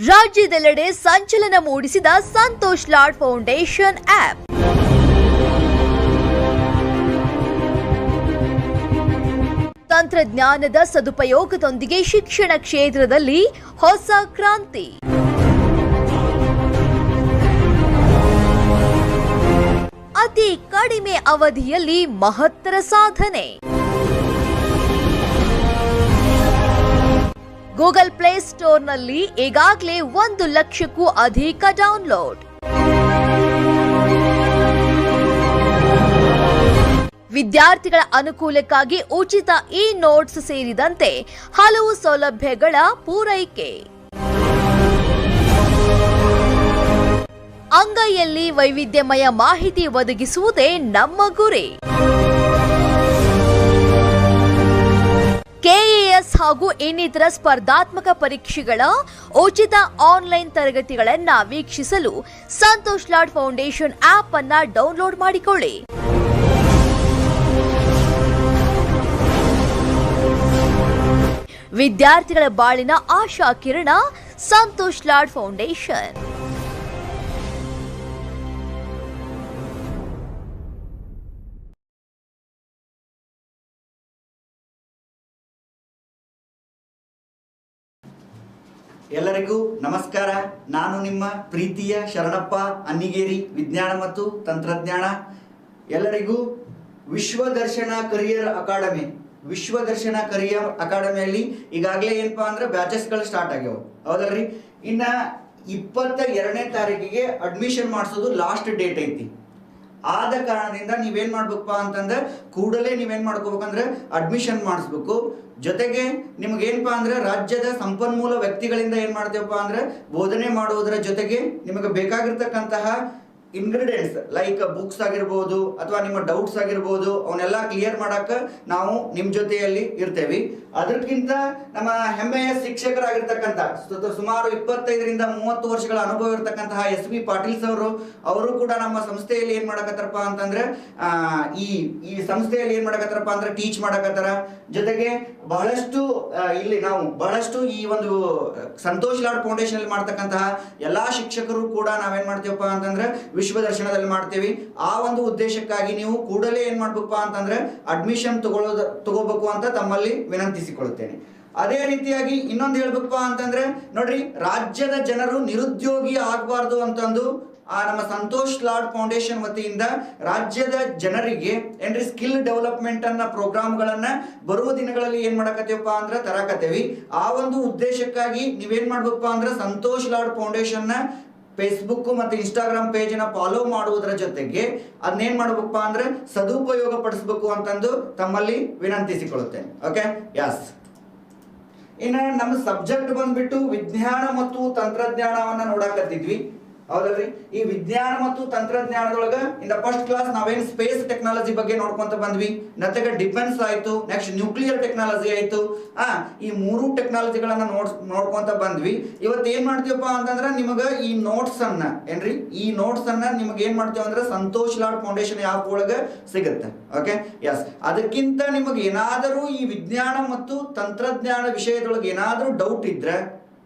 ರಾಜ್ಯದೆಲ್ಲೆಡೆ ಸಂಚಲನ ಮೂಡಿಸಿದ ಸಂತೋಷ್ ಲಾಡ್ ಫೌಂಡೇಶನ್ ಆಪ್. ತಂತ್ರಜ್ಞಾನದ ಸದುಪಯೋಗದೊಂದಿಗೆ ಶಿಕ್ಷಣ ಕ್ಷೇತ್ರದಲ್ಲಿ ಹೊಸ ಕ್ರಾಂತಿ. ಅತಿ ಕಡಿಮೆ ಅವಧಿಯಲ್ಲಿ ಮಹತ್ತರ ಸಾಧನೆ. ಗೂಗಲ್ ಪ್ಲೇ ಸ್ಟೋರ್ನಲ್ಲಿ ಈಗಾಗಲೇ 1 ಲಕ್ಷಕ್ಕೂ ಅಧಿಕ ಡೌನ್ಲೋಡ್. ವಿದ್ಯಾರ್ಥಿಗಳ ಅನುಕೂಲಕ್ಕಾಗಿ ಉಚಿತ ನೋಟ್ಸ್ ಸೇರಿದಂತೆ ಹಲವು ಸೌಲಭ್ಯಗಳ ಪೂರೈಕೆ. ಅಂಗೈಯಲ್ಲಿ ವೈವಿಧ್ಯಮಯ ಮಾಹಿತಿ ಒದಗಿಸುವುದೇ ನಮ್ಮ ಗುರಿ. ಕೆಎಎಸ್ ಹಾಗೂ ಇನ್ನಿತರ ಸ್ಪರ್ಧಾತ್ಮಕ ಪರೀಕ್ಷೆಗಳ ಉಚಿತ ಆನ್ಲೈನ್ ತರಗತಿಗಳನ್ನು ವೀಕ್ಷಿಸಲು ಸಂತೋಷ್ ಲಾಡ್ ಫೌಂಡೇಶನ್ ಆಪ್ ಅನ್ನು ಡೌನ್ಲೋಡ್ ಮಾಡಿಕೊಳ್ಳಿ. ವಿದ್ಯಾರ್ಥಿಗಳ ಬಾಳಿನ ಆಶಾ ಕಿರಣ ಸಂತೋಷ್ ಲಾಡ್ ಫೌಂಡೇಶನ್. ಎಲ್ಲರಿಗೂ ನಮಸ್ಕಾರ. ನಾನು ನಿಮ್ಮ ಪ್ರೀತಿಯ ಶರಣಪ್ಪ ಅನ್ನಿಗೇರಿ, ವಿಜ್ಞಾನ ಮತ್ತು ತಂತ್ರಜ್ಞಾನ. ಎಲ್ಲರಿಗೂ ವಿಶ್ವದರ್ಶನ ಕರಿಯರ್ ಅಕಾಡೆಮಿಯಲ್ಲಿ ಈಗಾಗಲೇ ಏನಪ್ಪಾ ಅಂದ್ರೆ ಬ್ಯಾಚಸ್ಗಳು ಸ್ಟಾರ್ಟ್ ಆಗ್ಯಾವ, ಹೌದಲ್ರಿ? ಇನ್ನ 22ನೇ ತಾರೀಕಿಗೆ ಅಡ್ಮಿಷನ್ ಮಾಡಿಸೋದು ಲಾಸ್ಟ್ ಡೇಟ್ ಐತಿ. ಆದ ಕಾರಣದಿಂದ ನೀವೇನ್ ಮಾಡ್ಬೇಕಪ್ಪ ಅಂತಂದ್ರೆ ಕೂಡಲೇ ನೀವೇನ್ ಮಾಡ್ಕೋಬೇಕಂದ್ರೆ ಅಡ್ಮಿಷನ್ ಮಾಡಿಸ್ಬೇಕು. ಜೊತೆಗೆ ನಿಮ್ಗೇನಪ್ಪಾ ಅಂದ್ರೆ ರಾಜ್ಯದ ಸಂಪನ್ಮೂಲ ವ್ಯಕ್ತಿಗಳಿಂದ ಏನ್ ಮಾಡ್ತೇವಪ್ಪ ಅಂದ್ರೆ ಬೋಧನೆ ಮಾಡುವುದರ ಜೊತೆಗೆ ನಿಮಗೆ ಬೇಕಾಗಿರ್ತಕ್ಕಂತಹ ಇಂಗ್ರೀಡಿಯೆಂಟ್ಸ್ ಲೈಕ್ ಬುಕ್ಸ್ ಆಗಿರ್ಬೋದು ಅಥವಾ ನಿಮ್ಮ ಡೌಟ್ಸ್ ಆಗಿರ್ಬೋದು ಅವನ್ನೆಲ್ಲ ಕ್ಲಿಯರ್ ಮಾಡಕ ನಾವು ನಿಮ್ಮ ಜೊತೆಯಲ್ಲಿ ಇರ್ತೇವೆ. ಅದಕ್ಕಿಂತ ನಮ್ಮ ಹೆಮ್ಮೆಯ ಶಿಕ್ಷಕರಾಗಿರ್ತಕ್ಕಂಥ ಸುಮಾರು 25ರಿಂದ 30 ವರ್ಷಗಳ ಅನುಭವ ಇರತಕ್ಕಂತಹ SP ಪಾಟೀಲ್ ಅವರು ಕೂಡ ನಮ್ಮ ಸಂಸ್ಥೆಯಲ್ಲಿ ಏನ್ ಮಾಡಕತ್ತಾರಪ್ಪ ಅಂತಂದ್ರೆ ಈ ಸಂಸ್ಥೆಯಲ್ಲಿ ಏನ್ ಮಾಡಕತ್ತಾರಪ್ಪ ಅಂದ್ರೆ ಟೀಚ್ ಮಾಡಕತ್ತಾರ. ಜೊತೆಗೆ ಬಹಳಷ್ಟು ಈ ಒಂದು ಸಂತೋಷ್ ಲಾಡ್ ಫೌಂಡೇಶನ್ ಅಲ್ಲಿ ಮಾಡ್ತಕ್ಕಂತಹ ಎಲ್ಲಾ ಶಿಕ್ಷಕರು ಕೂಡ ನಾವೇನ್ ಮಾಡ್ತೀವಪ್ಪ ಅಂತಂದ್ರೆ ವಿಶ್ವದರ್ಶನದಲ್ಲಿ ಮಾಡ್ತೀವಿ. ಆ ಒಂದು ಉದ್ದೇಶಕ್ಕಾಗಿ ನೀವು ಕೂಡಲೇ ಏನ್ ಮಾಡ್ಬೇಕಪ್ಪ ಅಂತಂದ್ರೆ ಅಡ್ಮಿಷನ್ ತಗೋಬೇಕು ಅಂತ ತಮ್ಮಲ್ಲಿ ವಿನಂತಿಸಿಕೊಳ್ಳುತ್ತೇನೆ. ಅದೇ ರೀತಿಯಾಗಿ ಇನ್ನೊಂದು ಹೇಳ್ಬೇಕಪ್ಪ ಅಂತಂದ್ರೆ ನೋಡ್ರಿ, ರಾಜ್ಯದ ಜನರು ನಿರುದ್ಯೋಗಿ ಆಗಬಾರ್ದು ಅಂತಂದು ನಮ್ಮ ಸಂತೋಷ್ ಲಾಡ್ ಫೌಂಡೇಶನ್ ವತಿಯಿಂದ ರಾಜ್ಯದ ಜನರಿಗೆ ಏನ್ರಿ ಸ್ಕಿಲ್ ಡೆವಲಪ್ಮೆಂಟ್ ಅನ್ನ ಪ್ರೋಗ್ರಾಮ್ಗಳನ್ನ ಬರುವ ದಿನಗಳಲ್ಲಿ ಏನ್ ಮಾಡಕತ್ತೀವಪ್ಪ ಅಂದ್ರೆ ತರಕತ್ತೇವಿ. ಆ ಒಂದು ಉದ್ದೇಶಕ್ಕಾಗಿ ನೀವೇನ್ ಮಾಡ್ಬೇಕಪ್ಪ ಅಂದ್ರೆ ಸಂತೋಷ್ ಲಾಡ್ ಫೌಂಡೇಶನ್ ನ ಫೇಸ್ಬುಕ್ ಮತ್ತು ಇನ್ಸ್ಟಾಗ್ರಾಮ್ ಪೇಜ್ ನ ಫಾಲೋ ಮಾಡುವುದರ ಜೊತೆಗೆ ಅದನ್ನೇನ್ ಮಾಡ್ಬೇಕಪ್ಪ ಅಂದ್ರೆ ಸದುಪಯೋಗ ಪಡಿಸಬೇಕು ಅಂತಂದು ತಮ್ಮಲ್ಲಿ ವಿನಂತಿಸಿಕೊಳ್ಳುತ್ತೇನೆ. Okay, Yes. ಇನ್ನು ನಮ್ಮ ಸಬ್ಜೆಕ್ಟ್ ಬಂದ್ಬಿಟ್ಟು ವಿಜ್ಞಾನ ಮತ್ತು ತಂತ್ರಜ್ಞಾನವನ್ನ ನೋಡಾಕತ್ತಿದ್ವಿ, ಹೌದಲ್ರಿ? ಈ ವಿಜ್ಞಾನ ಮತ್ತು ತಂತ್ರಜ್ಞಾನದೊಳಗ ಇನ್ ಫಸ್ಟ್ ಕ್ಲಾಸ್ ನಾವೇನ್ ಸ್ಪೇಸ್ ಟೆಕ್ನಾಲಜಿ ಬಗ್ಗೆ ನೋಡ್ಕೊಂತ ಬಂದ್ವಿ. ಜೊತೆಗೆ ಡಿಫೆನ್ಸ್ ಆಯ್ತು, ನೆಕ್ಸ್ಟ್ ನ್ಯೂಕ್ಲಿಯರ್ ಟೆಕ್ನಾಲಜಿ ಆಯ್ತು. ಈ 3 ಟೆಕ್ನಾಲಜಿಗಳನ್ನ ನೋಡ್ಕೊಂತ ಬಂದ್ವಿ. ಇವತ್ತು ಏನ್ ಮಾಡ್ತೀವಪ್ಪ ಅಂತಂದ್ರೆ ನಿಮಗ ಈ ನೋಟ್ಸ್ ಅನ್ನ ನಿಮಗೆ ಏನ್ ಮಾಡ್ತೀವಿ ಅಂದ್ರೆ ಸಂತೋಷ್ ಲಾಡ್ ಫೌಂಡೇಶನ್ ಆಪ್ ಒಳಗ ಸಿಗುತ್ತೆ. Okay, yes. ಅದಕ್ಕಿಂತ ನಿಮಗೆ ಏನಾದರೂ ಈ ವಿಜ್ಞಾನ ಮತ್ತು ತಂತ್ರಜ್ಞಾನ ವಿಷಯದೊಳಗೆ ಏನಾದರೂ ಡೌಟ್ ಇದ್ರೆ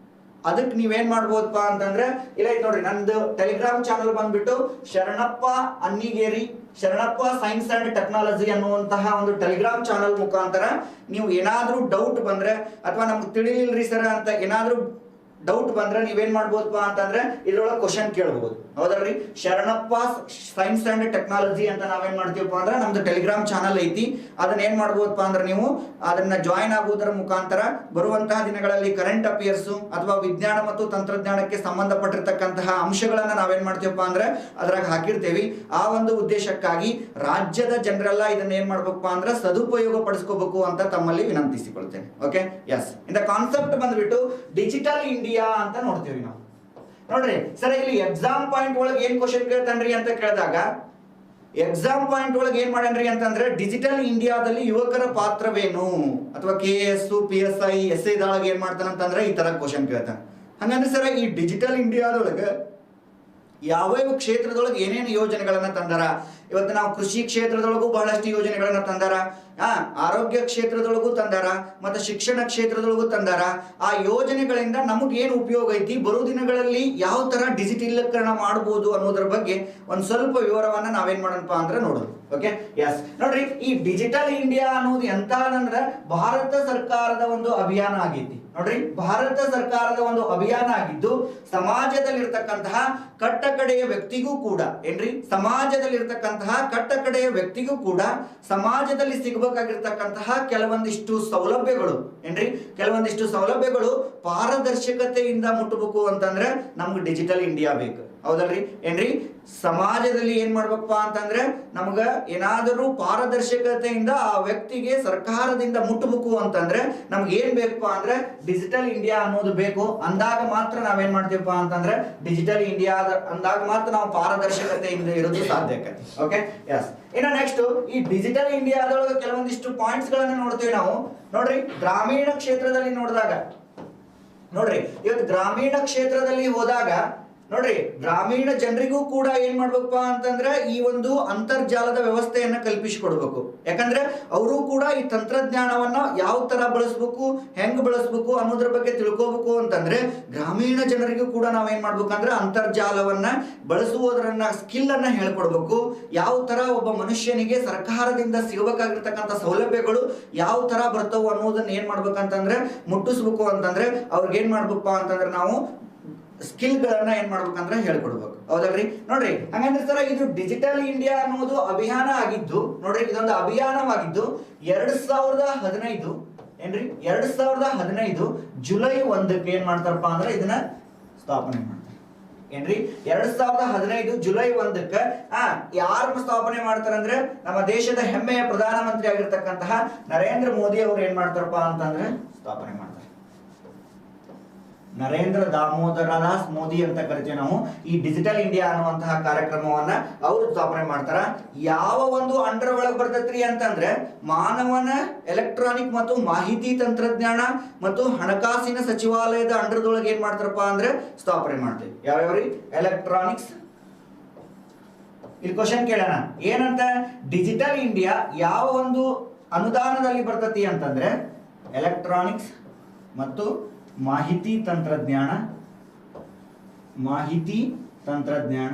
ಅದಕ್ಕೆ ನೀವೇನ್ ಮಾಡ್ಬೋದಪ್ಪ ಅಂತಂದ್ರೆ ಇಲ್ಲ ನೋಡ್ರಿ, ನಂದು ಟೆಲಿಗ್ರಾಮ್ ಚಾನಲ್ ಬಂದ್ಬಿಟ್ಟು Sharanappa Annigeri, Sharanappa science and technology ಅನ್ನುವಂತಹ ಒಂದು ಟೆಲಿಗ್ರಾಮ್ ಚಾನಲ್ ಮುಖಾಂತರ ನೀವು ಏನಾದ್ರೂ ಡೌಟ್ ಬಂದ್ರೆ ಅಥವಾ ನಮ್ಗೆ ತಿಳಿಲಿಲ್ರಿ ಸರ್ ಅಂತ ಏನಾದ್ರೂ ಡೌಟ್ ಬಂದ್ರೆ ನೀವೇನ್ ಮಾಡ್ಬೋದಪ್ಪ ಅಂತಂದ್ರೆ ಇದ್ರೊಳಗೆ ಕ್ವಶನ್ ಕೇಳಬಹುದು, ಹೌದಲ್ರಿ? ಶರಣಪ್ಪ ಸೈನ್ಸ್ ಅಂಡ್ ಟೆಕ್ನಾಲಜಿ ಅಂತ ನಾವೇನ್ ಮಾಡ್ತೀವಪ್ಪ ಅಂದ್ರೆ ನಮ್ದು ಟೆಲಿಗ್ರಾಮ್ ಚಾನಲ್ ಐತಿ. ಅದನ್ನ ಏನ್ ಮಾಡ್ಬೋದಪ್ಪ ಅಂದ್ರೆ ನೀವು ಅದನ್ನ ಜಾಯಿನ್ ಆಗುವುದರ ಮುಖಾಂತರ ಬರುವಂತಹ ದಿನಗಳಲ್ಲಿ ಕರೆಂಟ್ ಅಫೇರ್ಸ್ ಅಥವಾ ವಿಜ್ಞಾನ ಮತ್ತು ತಂತ್ರಜ್ಞಾನಕ್ಕೆ ಸಂಬಂಧಪಟ್ಟಿರ್ತಕ್ಕಂತಹ ಅಂಶಗಳನ್ನ ನಾವೇನ್ ಮಾಡ್ತೀವಪ್ಪ ಅಂದ್ರೆ ಅದ್ರಾಗ ಹಾಕಿರ್ತೇವಿ. ಆ ಒಂದು ಉದ್ದೇಶಕ್ಕಾಗಿ ರಾಜ್ಯದ ಜನರೆಲ್ಲ ಇದನ್ನ ಏನ್ ಮಾಡ್ಬೇಕಪ್ಪ ಅಂದ್ರೆ ಸದುಪಯೋಗ ಪಡಿಸ್ಕೋಬೇಕು ಅಂತ ತಮ್ಮಲ್ಲಿ ವಿನಂತಿಸಿಕೊಳ್ತೇನೆ. Okay, yes. ಇಂದ ಕಾನ್ಸೆಪ್ಟ್ ಬಂದ್ಬಿಟ್ಟು ಡಿಜಿಟಲ್ ಇಂಡಿಯಾ ಅಂತ ನೋಡ್ತೀವಿ ನಾವು. ನೋಡ್ರಿ ಸರ್, ಇಲ್ಲಿ ಎಕ್ಸಾಮ್ ಪಾಯಿಂಟ್ ಒಳಗೆ ಏನ್ ಕ್ವಶನ್ ಕೇಳ್ತಾನ್ರಿ ಅಂತ ಕೇಳಿದಾಗ ಎಕ್ಸಾಮ್ ಪಾಯಿಂಟ್ ಒಳಗೆ ಏನ್ ಮಾಡನ್ರಿ ಅಂತಂದ್ರೆ ಡಿಜಿಟಲ್ ಇಂಡಿಯಾದಲ್ಲಿ ಯುವಕರ ಪಾತ್ರವೇನು ಅಥವಾ KS, PSI, SI ದಾಳಗೆ ಏನ್ ಮಾಡ್ತಾನಂತಂದ್ರೆ ಈ ತರ ಕ್ವಶನ್ ಕೇಳ್ತಾನೆ. ಹಂಗಂದ್ರೆ ಸರ್, ಈ ಡಿಜಿಟಲ್ ಇಂಡಿಯಾದೊಳಗೆ ಯಾವ್ಯಾವ ಕ್ಷೇತ್ರದೊಳಗೆ ಏನೇನು ಯೋಜನೆಗಳನ್ನ ತಂದಾರ. ಇವತ್ತು ನಾವು ಕೃಷಿ ಕ್ಷೇತ್ರದೊಳಗೂ ಬಹಳಷ್ಟು ಯೋಜನೆಗಳನ್ನ ತಂದಾರ. ಆರೋಗ್ಯ ಕ್ಷೇತ್ರದೊಳಗೂ ತಂದಾರ, ಮತ್ತು ಶಿಕ್ಷಣ ಕ್ಷೇತ್ರದೊಳಗೂ ತಂದಾರ. ಆ ಯೋಜನೆಗಳಿಂದ ನಮಗೇನು ಉಪಯೋಗ ಐತಿ, ಬರೋ ದಿನಗಳಲ್ಲಿ ಯಾವ ತರ ಡಿಜಿಟಲೀಕರಣ ಮಾಡ್ಬೋದು ಅನ್ನೋದ್ರ ಬಗ್ಗೆ ಒಂದು ಸ್ವಲ್ಪ ವಿವರವನ್ನ ನಾವೇನ್ ಮಾಡೋಣಪ್ಪ ಅಂದ್ರೆ ನೋಡೋಣ. ಓಕೆ, ಎಸ್, ನೋಡ್ರಿ, ಈ ಡಿಜಿಟಲ್ ಇಂಡಿಯಾ ಅನ್ನೋದು ಎಂತಂದ್ರೆ ಭಾರತ ಸರ್ಕಾರದ ಒಂದು ಅಭಿಯಾನ ಆಗೈತಿ. ನೋಡ್ರಿ, ಭಾರತ ಸರ್ಕಾರದ ಒಂದು ಅಭಿಯಾನ ಆಗಿದ್ದು ಸಮಾಜದಲ್ಲಿರ್ತಕ್ಕಂತಹ ಕಟ್ಟಕಡೆಯ ವ್ಯಕ್ತಿಗೂ ಕೂಡ ಏನ್ರಿ, ಸಮಾಜದಲ್ಲಿರ್ತಕ್ಕಂತಹ ಕಟ್ಟಕಡೆಯ ವ್ಯಕ್ತಿಗೂ ಕೂಡ ಸಮಾಜದಲ್ಲಿ ಸಿಗಬೇಕಾಗಿರ್ತಕ್ಕಂತಹ ಕೆಲವೊಂದಿಷ್ಟು ಸೌಲಭ್ಯಗಳು ಏನ್ರಿ, ಕೆಲವೊಂದಿಷ್ಟು ಸೌಲಭ್ಯಗಳು ಪಾರದರ್ಶಕತೆಯಿಂದ ಮುಟ್ಟಬೇಕು ಅಂತಂದ್ರೆ ನಮ್ಗೆ ಡಿಜಿಟಲ್ ಇಂಡಿಯಾ ಬೇಕು. ಹೌದಲ್ರಿ ಏನ್ರಿ, ಸಮಾಜದಲ್ಲಿ ಏನ್ ಮಾಡ್ಬೇಕಪ್ಪ ಅಂತಂದ್ರೆ ನಮ್ಗ ಏನಾದರೂ ಪಾರದರ್ಶಕತೆಯಿಂದ ಆ ವ್ಯಕ್ತಿಗೆ ಸರ್ಕಾರದಿಂದ ಮುಟ್ಟಬೇಕು ಅಂತಂದ್ರೆ ನಮ್ಗೆ ಏನ್ ಬೇಕಪ್ಪ ಅಂದ್ರೆ ಡಿಜಿಟಲ್ ಇಂಡಿಯಾ ಅನ್ನೋದು ಬೇಕು. ಅಂದಾಗ ಮಾತ್ರ ನಾವೇನ್ ಮಾಡ್ತೀವಪ್ಪ ಅಂತಂದ್ರೆ ಡಿಜಿಟಲ್ ಇಂಡಿಯಾ ಅಂದಾಗ ಮಾತ್ರ ನಾವು ಪಾರದರ್ಶಕತೆಯಿಂದ ಇರೋದು ಸಾಧ್ಯ ಆಕತಿ. Okay, yes. ಇನ್ನು ನೆಕ್ಸ್ಟ್ ಈ ಡಿಜಿಟಲ್ ಇಂಡಿಯಾದೊಳಗೆ ಕೆಲವೊಂದಿಷ್ಟು ಪಾಯಿಂಟ್ಸ್ ಗಳನ್ನ ನೋಡ್ತೀವಿ ನಾವು. ನೋಡ್ರಿ, ಗ್ರಾಮೀಣ ಕ್ಷೇತ್ರದಲ್ಲಿ ನೋಡಿದಾಗ ನೋಡ್ರಿ, ಇವತ್ತು ಗ್ರಾಮೀಣ ಕ್ಷೇತ್ರದಲ್ಲಿ ಹೋದಾಗ ನೋಡ್ರಿ, ಗ್ರಾಮೀಣ ಜನರಿಗೂ ಕೂಡ ಏನ್ ಮಾಡ್ಬೇಕಪ್ಪ ಅಂತಂದ್ರೆ ಈ ಒಂದು ಅಂತರ್ಜಾಲದ ವ್ಯವಸ್ಥೆಯನ್ನ ಕಲ್ಪಿಸಿಕೊಡ್ಬೇಕು. ಯಾಕಂದ್ರೆ ಅವರು ಕೂಡ ಈ ತಂತ್ರಜ್ಞಾನವನ್ನ ಯಾವ ತರ ಬಳಸ್ಬೇಕು, ಹೆಂಗ್ ಬಳಸ್ಬೇಕು ಅನ್ನೋದ್ರ ಬಗ್ಗೆ ತಿಳ್ಕೋಬೇಕು ಅಂತಂದ್ರೆ ಗ್ರಾಮೀಣ ಜನರಿಗೂ ಕೂಡ ನಾವೇನ್ ಮಾಡ್ಬೇಕಂದ್ರೆ ಅಂತರ್ಜಾಲವನ್ನ ಬಳಸುವುದರನ್ನ ಸ್ಕಿಲ್ ಅನ್ನ ಹೇಳ್ಕೊಡ್ಬೇಕು. ಯಾವ ತರ ಒಬ್ಬ ಮನುಷ್ಯನಿಗೆ ಸರ್ಕಾರದಿಂದ ಸಿಗಬೇಕಾಗಿರ್ತಕ್ಕಂಥ ಸೌಲಭ್ಯಗಳು ಯಾವ ತರ ಬರ್ತಾವ ಅನ್ನೋದನ್ನ ಏನ್ ಮಾಡ್ಬೇಕಂತಂದ್ರೆ ಮುಟ್ಟಿಸ್ಬೇಕು ಅಂತಂದ್ರೆ ಅವ್ರಿಗೆ ಏನ್ ಮಾಡ್ಬೇಕಪ್ಪ ಅಂತಂದ್ರೆ ನಾವು ಸ್ಕಿಲ್ ಗಳನ್ನ ಏನ್ ಮಾಡ್ಬೇಕಂದ್ರೆ ಹೇಳ್ಕೊಡ್ಬೇಕು. ಹೌದಲ್ರಿ, ನೋಡ್ರಿ, ಹಂಗಂದ್ರೆ ಸರ್ ಇದು ಡಿಜಿಟಲ್ ಇಂಡಿಯಾ ಅನ್ನೋದು ಅಭಿಯಾನ ಆಗಿದ್ದು ನೋಡ್ರಿ, ಇದೊಂದು ಅಭಿಯಾನವಾಗಿದ್ದು 2015 ಏನ್ರಿ, 2015 ಜುಲೈ 1ಕ್ಕೆ ಏನ್ ಮಾಡ್ತಾರಪ್ಪ ಅಂದ್ರೆ ಇದನ್ನ ಸ್ಥಾಪನೆ ಮಾಡ್ತಾರೆ. ಏನ್ರಿ, 2015 ಜುಲೈ 1ಕ್ಕೆ ಯಾರು ಸ್ಥಾಪನೆ ಮಾಡ್ತಾರಂದ್ರೆ ನಮ್ಮ ದೇಶದ ಹೆಮ್ಮೆಯ ಪ್ರಧಾನಮಂತ್ರಿ ಆಗಿರ್ತಕ್ಕಂತಹ ನರೇಂದ್ರ ಮೋದಿ ಅವರು ಏನ್ ಮಾಡ್ತಾರಪ್ಪ ಅಂತಂದ್ರೆ ಸ್ಥಾಪನೆ ಮಾಡ್ತಾರೆ. ನರೇಂದ್ರ ದಾಮೋದರ ದಾಸ್ ಮೋದಿ ಅಂತ ಕರಿತೀವಿ ನಾವು. ಈ ಡಿಜಿಟಲ್ ಇಂಡಿಯಾ ಅನ್ನುವಂತಹ ಕಾರ್ಯಕ್ರಮವನ್ನ ಅವರು ಸ್ಥಾಪನೆ ಮಾಡ್ತಾರ. ಯಾವ ಒಂದು ಅಂಡರ್ ಒಳಗೆ ಬರ್ತೈತ್ರಿ ಅಂತಂದ್ರೆ ಮಾನವನ ಎಲೆಕ್ಟ್ರಾನಿಕ್ ಮತ್ತು ಮಾಹಿತಿ ತಂತ್ರಜ್ಞಾನ ಮತ್ತು ಹಣಕಾಸಿನ ಸಚಿವಾಲಯದ ಅಂಡರ್ದೊಳಗೆ ಏನ್ ಮಾಡ್ತಾರಪ್ಪ ಅಂದ್ರೆ ಸ್ಥಾಪನೆ ಮಾಡ್ತೀವಿ. ಯಾವ್ಯಾವ್ರಿ? ಎಲೆಕ್ಟ್ರಾನಿಕ್ಸ್. ಇಲ್ಲಿ ಕ್ವಶನ್ ಕೇಳೋಣ ಏನಂತ, ಡಿಜಿಟಲ್ ಇಂಡಿಯಾ ಯಾವ ಒಂದು ಅನುದಾನದಲ್ಲಿ ಬರ್ತತಿ ಅಂತಂದ್ರೆ ಎಲೆಕ್ಟ್ರಾನಿಕ್ಸ್ ಮತ್ತು ಮಾಹಿತಿ ತಂತ್ರಜ್ಞಾನ, ಮಾಹಿತಿ ತಂತ್ರಜ್ಞಾನ,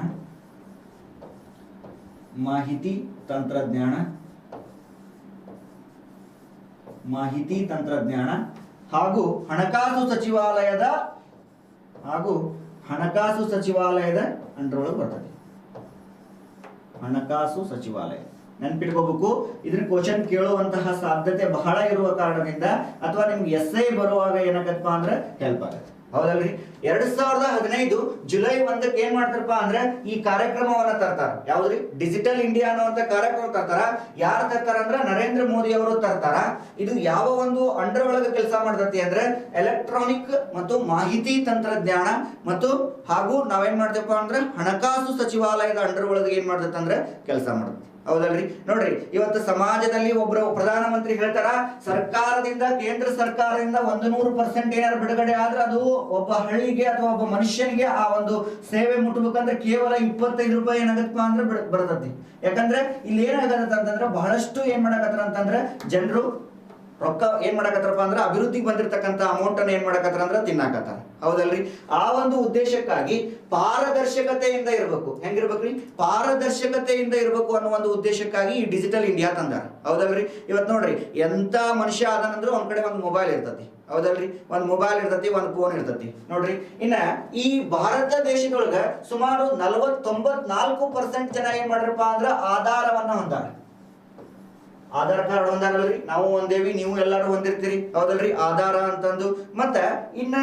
ಮಾಹಿತಿ ತಂತ್ರಜ್ಞಾನ, ಮಾಹಿತಿ ತಂತ್ರಜ್ಞಾನ ಹಾಗೂ ಹಣಕಾಸು ಸಚಿವಾಲಯದ ಅಂಡರ್ ಒಳಗೆ ಬರ್ತದೆ. ಹಣಕಾಸು ಸಚಿವಾಲಯ ನೆನ್ಪಿಟ್ಕೋಬೇಕು. ಇದನ್ನ ಕ್ವಶನ್ ಕೇಳುವಂತಹ ಸಾಧ್ಯತೆ ಬಹಳ ಇರುವ ಕಾರಣದಿಂದ ಅಥವಾ ನಿಮ್ಗೆ ಎಸ್ಐ ಬರುವಾಗ ಏನಾಗತ್ತಪ್ಪ ಅಂದ್ರೆ ಹೆಲ್ಪ್ ಆಗುತ್ತೆ. ಹೌದಲ್ರಿ, 2015 ಜುಲೈ 1ಕ್ಕೆ ಏನ್ ಮಾಡ್ತಾರಪ್ಪ ಅಂದ್ರೆ ಈ ಕಾರ್ಯಕ್ರಮವನ್ನ ತರ್ತಾರ. ಯಾವ್ದ್ರಿ? ಡಿಜಿಟಲ್ ಇಂಡಿಯಾ ಅನ್ನುವಂತ ಕಾರ್ಯಕ್ರಮ ತರ್ತಾರ. ಯಾರು ತರ್ತಾರ ಅಂದ್ರೆ ನರೇಂದ್ರ ಮೋದಿ ಅವರು ತರ್ತಾರ. ಇದು ಯಾವ ಒಂದು ಅಂಡರ್ ಒಳಗೆ ಕೆಲಸ ಮಾಡ್ತತಿ ಅಂದ್ರೆ ಎಲೆಕ್ಟ್ರಾನಿಕ್ ಮತ್ತು ಮಾಹಿತಿ ತಂತ್ರಜ್ಞಾನ ಮತ್ತು ಹಾಗೂ ನಾವೇನ್ ಮಾಡ್ತೇವಪ್ಪ ಅಂದ್ರೆ ಹಣಕಾಸು ಸಚಿವಾಲಯದ ಅಂಡರ್ ಒಳಗೆ ಏನ್ ಮಾಡ್ತೈತೆ ಅಂದ್ರೆ ಕೆಲಸ ಮಾಡುತ್ತೆ. ಹೌದಲ್ರಿ, ನೋಡ್ರಿ, ಇವತ್ತು ಸಮಾಜದಲ್ಲಿ ಒಬ್ಬರು ಪ್ರಧಾನಮಂತ್ರಿ ಹೇಳ್ತಾರ ಸರ್ಕಾರದಿಂದ, ಕೇಂದ್ರ ಸರ್ಕಾರದಿಂದ 100% ಏನಾದ್ರು ಬಿಡುಗಡೆ ಆದ್ರೆ ಅದು ಒಬ್ಬ ಹಳ್ಳಿಗೆ ಅಥವಾ ಒಬ್ಬ ಮನುಷ್ಯನಿಗೆ ಆ ಒಂದು ಸೇವೆ ಮುಟ್ಟಬೇಕಂದ್ರೆ ಕೇವಲ 25 ರೂಪಾಯಿ ಏನಾಗತ್ತಪ್ಪ ಅಂದ್ರೆ ಬರ್ತತಿ. ಯಾಕಂದ್ರೆ ಇಲ್ಲಿ ಏನಾಗತ್ತ ಅಂತಂದ್ರೆ ಬಹಳಷ್ಟು ಏನ್ ಮಾಡಕತ್ತಾರ ಅಂತಂದ್ರೆ ಜನರು ರೊಕ್ಕ ಏನ್ ಮಾಡಕತ್ತಾರಪ್ಪ ಅಂದ್ರೆ ಅಭಿವೃದ್ಧಿಗೆ ಬಂದಿರತಕ್ಕಂತ ಅಮೌಂಟ್ ಅನ್ನ ಏನ್ ಮಾಡಕತ್ತಾರ ಅಂದ್ರೆ ತಿನ್ನಾಕತ್ತಾರ. ಹೌದಲ್ರಿ, ಆ ಒಂದು ಉದ್ದೇಶಕ್ಕಾಗಿ ಪಾರದರ್ಶಕತೆಯಿಂದ ಇರಬೇಕು. ಹೆಂಗಿರ್ಬೇಕ್ರಿ? ಪಾರದರ್ಶಕತೆಯಿಂದ ಇರಬೇಕು ಅನ್ನೋ ಒಂದು ಉದ್ದೇಶಕ್ಕಾಗಿ ಈ ಡಿಜಿಟಲ್ ಇಂಡಿಯಾ ತಂದಾರ. ಹೌದಲ್ರಿ, ಇವತ್ತು ನೋಡ್ರಿ ಎಂತ ಮನುಷ್ಯ ಅದನಂದ್ರೆ ಒಂದ್ ಕಡೆ ಒಂದು ಮೊಬೈಲ್ ಇರ್ತತಿ. ಹೌದಲ್ರಿ, ಒಂದು ಮೊಬೈಲ್ ಇರ್ತತಿ, ಒಂದು ಫೋನ್ ಇರ್ತತಿ. ನೋಡ್ರಿ, ಇನ್ನ ಈ ಭಾರತ ದೇಶದೊಳಗ ಸುಮಾರು 94% ಜನ ಏನ್ ಮಾಡ್ರಪ್ಪ ಅಂದ್ರ ಆಧಾರವನ್ನ ಹೊಂದಾರ. ಆಧಾರ್ ಕಾರ್ಡ್ ಹೊಂದಾರಲ್ರಿ, ನಾವು ಹೊಂದೇವಿ, ನೀವು ಎಲ್ಲರೂ ಹೊಂದಿರ್ತೀರಿ. ಹೌದಲ್ರಿ, ಆಧಾರ ಅಂತಂದು. ಮತ್ತೆ ಇನ್ನ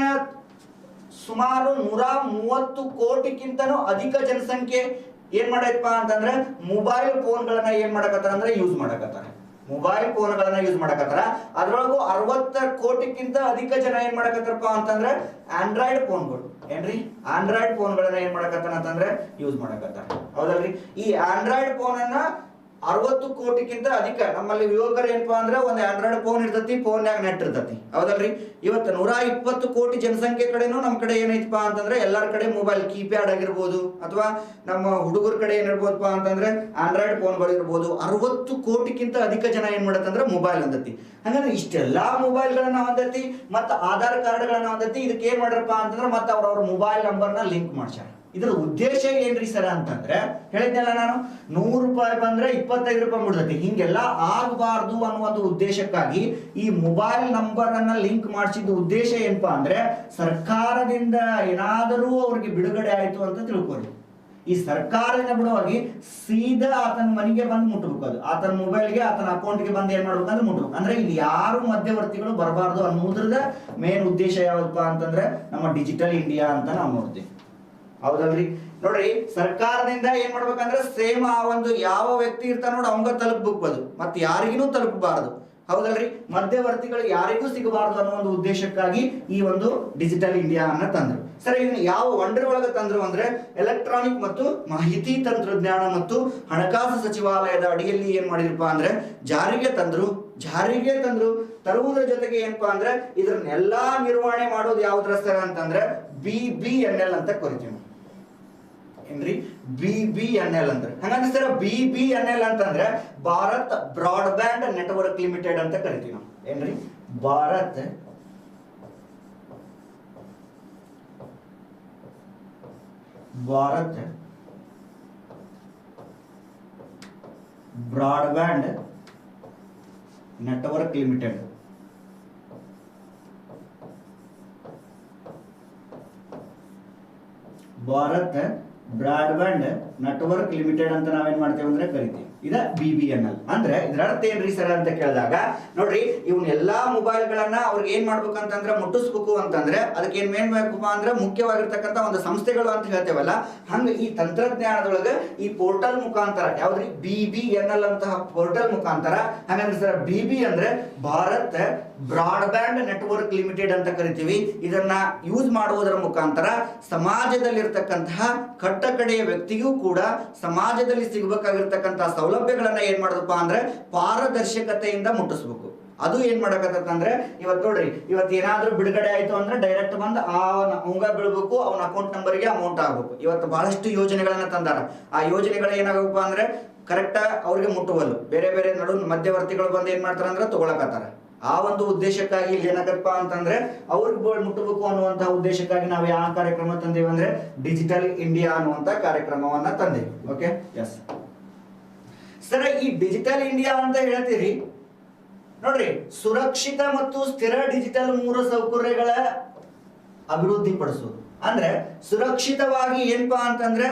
ಸುಮಾರು 130 ಕೋಟಿಗಿಂತನೂ ಅಧಿಕ ಜನಸಂಖ್ಯೆ ಏನ್ ಮಾಡೈತಪ್ಪ ಅಂತಂದ್ರೆ ಮೊಬೈಲ್ ಫೋನ್ ಗಳನ್ನ ಏನ್ ಮಾಡಕತ್ತಾರ ಅಂದ್ರೆ ಯೂಸ್ ಮಾಡಕತ್ತಾರ. ಮೊಬೈಲ್ ಫೋನ್ ಗಳನ್ನ ಯೂಸ್ ಮಾಡಕತ್ತಾರ. ಅದ್ರೊಳಗೂ 60 ಕೋಟಿಗಿಂತ ಅಧಿಕ ಜನ ಏನ್ ಮಾಡಕತ್ತಾರಪ್ಪ ಅಂತಂದ್ರೆ ಆಂಡ್ರಾಯ್ಡ್ ಫೋನ್ಗಳು. ಏನ್ರಿ? ಆಂಡ್ರಾಯ್ಡ್ ಫೋನ್ ಗಳನ್ನ ಏನ್ ಮಾಡಕತ್ತಾರ ಅಂತಂದ್ರೆ ಯೂಸ್ ಮಾಡಕತ್ತಾರ. ಹೌದಲ್ರಿ, ಈ ಆಂಡ್ರಾಯ್ಡ್ ಫೋನ್ ಅನ್ನ 60 ಕೋಟಿಗಿಂತ ಅಧಿಕ ನಮ್ಮಲ್ಲಿ ಯುವಕರು ಏನಪ್ಪಾ ಅಂದ್ರೆ ಒಂದು ಆಂಡ್ರಾಯ್ಡ್ ಫೋನ್ ಇರ್ತತಿ, ಫೋನ್ಯಾಗ ನೆಟ್ ಇರ್ತತಿ, ಹೌದಲ್ರಿ? ಇವತ್ತು 120 ಕೋಟಿ ಜನಸಂಖ್ಯೆ ಕಡೆನೂ ನಮ್ಮ ಕಡೆ ಏನೈತಪ್ಪ ಅಂತಂದ್ರೆ ಎಲ್ಲರ ಕಡೆ ಮೊಬೈಲ್ ಕೀಪ್ಯಾಡ್ ಆಗಿರ್ಬೋದು, ಅಥವಾ ನಮ್ಮ ಹುಡುಗರ ಕಡೆ ಏನಿರ್ಬೋದಪ್ಪ ಅಂತಂದ್ರೆ ಆಂಡ್ರಾಯ್ಡ್ ಫೋನ್ಗಳು ಇರ್ಬೋದು. 60 ಕೋಟಿಗಿಂತ ಅಧಿಕ ಜನ ಏನ್ ಮಾಡತ್ತಂದ್ರೆ ಮೊಬೈಲ್ ಹೊಂದತಿ. ಹಂಗಂದ್ರೆ ಇಷ್ಟೆಲ್ಲಾ ಮೊಬೈಲ್ಗಳನ್ನ ಹೊಂದತಿ, ಮತ್ತು ಆಧಾರ್ ಕಾರ್ಡ್ಗಳನ್ನ ಹೊಂದತಿ. ಇದಕ್ಕೆ ಏನ್ ಮಾಡ್ರಪ್ಪ ಅಂತಂದ್ರೆ ಮತ್ತೆ ಅವ್ರವ್ರ ಮೊಬೈಲ್ ನಂಬರ್ನ ಲಿಂಕ್ ಮಾಡ್ಸ್ಯಾರ. ಇದ್ರ ಉದ್ದೇಶ ಏನ್ರಿ ಸರ ಅಂತಂದ್ರೆ, ಹೇಳಿದ್ನಲ್ಲ ನಾನು, 100 ರೂಪಾಯಿ ಬಂದ್ರೆ 25 ರೂಪಾಯಿ ಮುಡ್ದತಿ. ಹಿಂಗೆಲ್ಲ ಆಗಬಾರ್ದು ಅನ್ನೋ ಒಂದು ಉದ್ದೇಶಕ್ಕಾಗಿ ಈ ಮೊಬೈಲ್ ನಂಬರ್ ಅನ್ನ ಲಿಂಕ್ ಮಾಡಿಸಿದ ಉದ್ದೇಶ ಏನಪ್ಪಾ ಅಂದ್ರೆ, ಸರ್ಕಾರದಿಂದ ಏನಾದರೂ ಅವ್ರಿಗೆ ಬಿಡುಗಡೆ ಆಯ್ತು ಅಂತ ತಿಳ್ಕೊಳ್ಳಿ. ಈ ಸರ್ಕಾರದಿಂದ ಬಿಡುವಾಗಿ ಸೀದಾ ಆತನ ಮನೆಗೆ ಬಂದು ಮುಟ್ಟಬೇಕು, ಅದು ಆತನ ಮೊಬೈಲ್ಗೆ ಆತನ ಅಕೌಂಟ್ಗೆ ಬಂದು ಏನ್ ಮಾಡ್ಬೇಕಂದ್ರೆ ಮುಟ್ಟಬೇಕು. ಅಂದ್ರೆ ಇಲ್ಲಿ ಯಾರು ಮಧ್ಯವರ್ತಿಗಳು ಬರಬಾರ್ದು ಅನ್ನೋದ್ರದ ಮೇನ್ ಉದ್ದೇಶ ಯಾವಪ್ಪ ಅಂತಂದ್ರೆ ನಮ್ಮ ಡಿಜಿಟಲ್ ಇಂಡಿಯಾ ಅಂತ ನಾವು ನೋಡ್ತೀವಿ, ಹೌದಲ್ರಿ? ನೋಡ್ರಿ, ಸರ್ಕಾರದಿಂದ ಏನ್ ಮಾಡ್ಬೇಕಂದ್ರೆ ಸೇಮ್ ಆ ಒಂದು ಯಾವ ವ್ಯಕ್ತಿ ಇರ್ತಾನ ನೋಡಿ ಅವಂಗ ತಲುಪಬೇಕು, ಅದು ಮತ್ತೆ ಯಾರಿಗೂ ತಲುಪಬಾರದು, ಹೌದಲ್ರಿ? ಮಧ್ಯವರ್ತಿಗಳು ಯಾರಿಗೂ ಸಿಗಬಾರದು ಅನ್ನೋ ಒಂದು ಉದ್ದೇಶಕ್ಕಾಗಿ ಈ ಒಂದು ಡಿಜಿಟಲ್ ಇಂಡಿಯಾ ಅನ್ನ ತಂದ್ರು. ಸರ್, ಇದನ್ನ ಯಾವ ಒಂಡರ್ ಒಳಗೆ ತಂದ್ರು ಅಂದ್ರೆ, ಎಲೆಕ್ಟ್ರಾನಿಕ್ ಮತ್ತು ಮಾಹಿತಿ ತಂತ್ರಜ್ಞಾನ ಮತ್ತು ಹಣಕಾಸು ಸಚಿವಾಲಯದ ಅಡಿಯಲ್ಲಿ ಏನ್ ಮಾಡಿದ್ರಪ್ಪ ಅಂದ್ರೆ ಜಾರಿಗೆ ತಂದ್ರು. ತರುವುದರ ಜೊತೆಗೆ ಏನಪ್ಪಾ ಅಂದ್ರೆ ಇದನ್ನೆಲ್ಲಾ ನಿರ್ವಹಣೆ ಮಾಡೋದು ಯಾವ್ದ್ರ ಸರ್ ಅಂತಂದ್ರೆ BBNL ಅಂತ ಕರಿತೀವಿ. ಏನ್ರಿ BBNL ಅಂದ್ರೆ? ಹಂಗಂದ್ರೆ ಸರ್ BBNL ಅಂತಂದ್ರೆ ಭಾರತ್ ಬ್ರಾಡ್ಬ್ಯಾಂಡ್ ನೆಟ್ವರ್ಕ್ ಲಿಮಿಟೆಡ್ ಅಂತ ಕರಿತೀವಿ ನಾವು. ಏನ್ರಿ Bharat broadband network limited. Bharat broadband network limited ಅಂತ ನಾವೇನ್ ಮಾಡ್ತೇವೆ ಅಂದ್ರೆ ಕರಿತೀವಿ. ಇದ BBNL ಅಂದ್ರೆ ಇದರ ಅರ್ಥ ಏನ್ರಿ ಸರ್ ಅಂತ ಕೇಳಿದಾಗ, ನೋಡ್ರಿ, ಇವನ್ನೆಲ್ಲಾ ಮೊಬೈಲ್ ಗಳನ್ನ ಅವ್ರಿಗೆ ಏನ್ ಮಾಡ್ಬೇಕಂತಂದ್ರೆ ಮುಟ್ಟಿಸ್ಬೇಕು ಅಂತಂದ್ರೆ ಅದಕ್ಕೆ ಏನ್ ಮೇನ್ ಬೇಕಪ್ಪ ಅಂದ್ರೆ ಮುಖ್ಯವಾಗಿರ್ತಕ್ಕಂಥ ಒಂದು ಸಂಸ್ಥೆಗಳು ಅಂತ ಹೇಳ್ತೇವಲ್ಲ, ಹಂಗ ಈ ತಂತ್ರಜ್ಞಾನದೊಳಗೆ ಈ ಪೋರ್ಟಲ್ ಮುಖಾಂತರ, ಯಾವ್ದ್ರಿ BBNL ಅಂತಹ ಪೋರ್ಟಲ್ ಮುಖಾಂತರ. ಹಾಗಂದ್ರೆ ಸರ್ BB ಅಂದ್ರೆ ಭಾರತ್ ಬ್ರಾಡ್ಬ್ಯಾಂಡ್ ನೆಟ್ವರ್ಕ್ ಲಿಮಿಟೆಡ್ ಅಂತ ಕರಿತೀವಿ. ಇದನ್ನ ಯೂಸ್ ಮಾಡುವುದರ ಮುಖಾಂತರ ಸಮಾಜದಲ್ಲಿರ್ತಕ್ಕಂತಹ ಕಟ್ಟಕಡೆಯ ವ್ಯಕ್ತಿಗೂ ಕೂಡ ಸಮಾಜದಲ್ಲಿ ಸಿಗಬೇಕಾಗಿರ್ತಕ್ಕಂತಹ ಸೌಲಭ್ಯಗಳನ್ನ ಏನ್ ಮಾಡೋದಪ್ಪ ಅಂದ್ರೆ ಪಾರದರ್ಶಕತೆಯಿಂದ ಮುಟ್ಟಿಸ್ಬೇಕು. ಅದು ಏನ್ ಮಾಡಕತ್ತಂದ್ರೆ, ಇವತ್ತು ನೋಡ್ರಿ, ಇವತ್ತು ಏನಾದ್ರೂ ಬಿಡುಗಡೆ ಆಯ್ತು ಅಂದ್ರೆ ಡೈರೆಕ್ಟ್ ಬಂದು ಅವಂಗ ಬೀಳ್ಬೇಕು, ಅವನ ಅಕೌಂಟ್ ನಂಬರ್ಗೆ ಅಮೌಂಟ್ ಆಗ್ಬೇಕು. ಇವತ್ತು ಬಹಳಷ್ಟು ಯೋಜನೆಗಳನ್ನ ತಂದಾರ. ಆ ಯೋಜನೆಗಳು ಏನಾಗಬೇಕು ಅಂದ್ರೆ ಕರೆಕ್ಟ್ ಅವ್ರಿಗೆ ಮುಟ್ಟುವಲ್ಲು, ಬೇರೆ ಬೇರೆ ನಡು ಮಧ್ಯವರ್ತಿಗಳು ಬಂದು ಏನ್ ಮಾಡ್ತಾರ ಅಂದ್ರೆ ತಗೊಳಕತ್ತಾರ. ಆ ಒಂದು ಉದ್ದೇಶಕ್ಕಾಗಿ ಇಲ್ಲಿ ಏನಾಗತ್ತಪ್ಪ ಅಂತಂದ್ರೆ ಅವ್ರಿಗೆ ಮುಟ್ಟಬೇಕು ಅನ್ನುವಂತಹ ಉದ್ದೇಶಕ್ಕಾಗಿ ನಾವು ಯಾವ ಕಾರ್ಯಕ್ರಮ ತಂದೇವಿ ಅಂದ್ರೆ ಡಿಜಿಟಲ್ ಇಂಡಿಯಾ ಅನ್ನುವಂತ ಕಾರ್ಯಕ್ರಮವನ್ನ ತಂದೇವಿ. Okay, yes sir. ಈ ಡಿಜಿಟಲ್ ಇಂಡಿಯಾ ಅಂತ ಹೇಳ್ತೀರಿ, ನೋಡ್ರಿ, ಸುರಕ್ಷಿತ ಮತ್ತು ಸ್ಥಿರ ಡಿಜಿಟಲ್ ಮೂಲಸೌಕರ್ಯಗಳ ಅಭಿವೃದ್ಧಿ ಪಡಿಸೋದು ಅಂದ್ರೆ ಸುರಕ್ಷಿತವಾಗಿ ಏನಪ್ಪಾ ಅಂತಂದ್ರೆ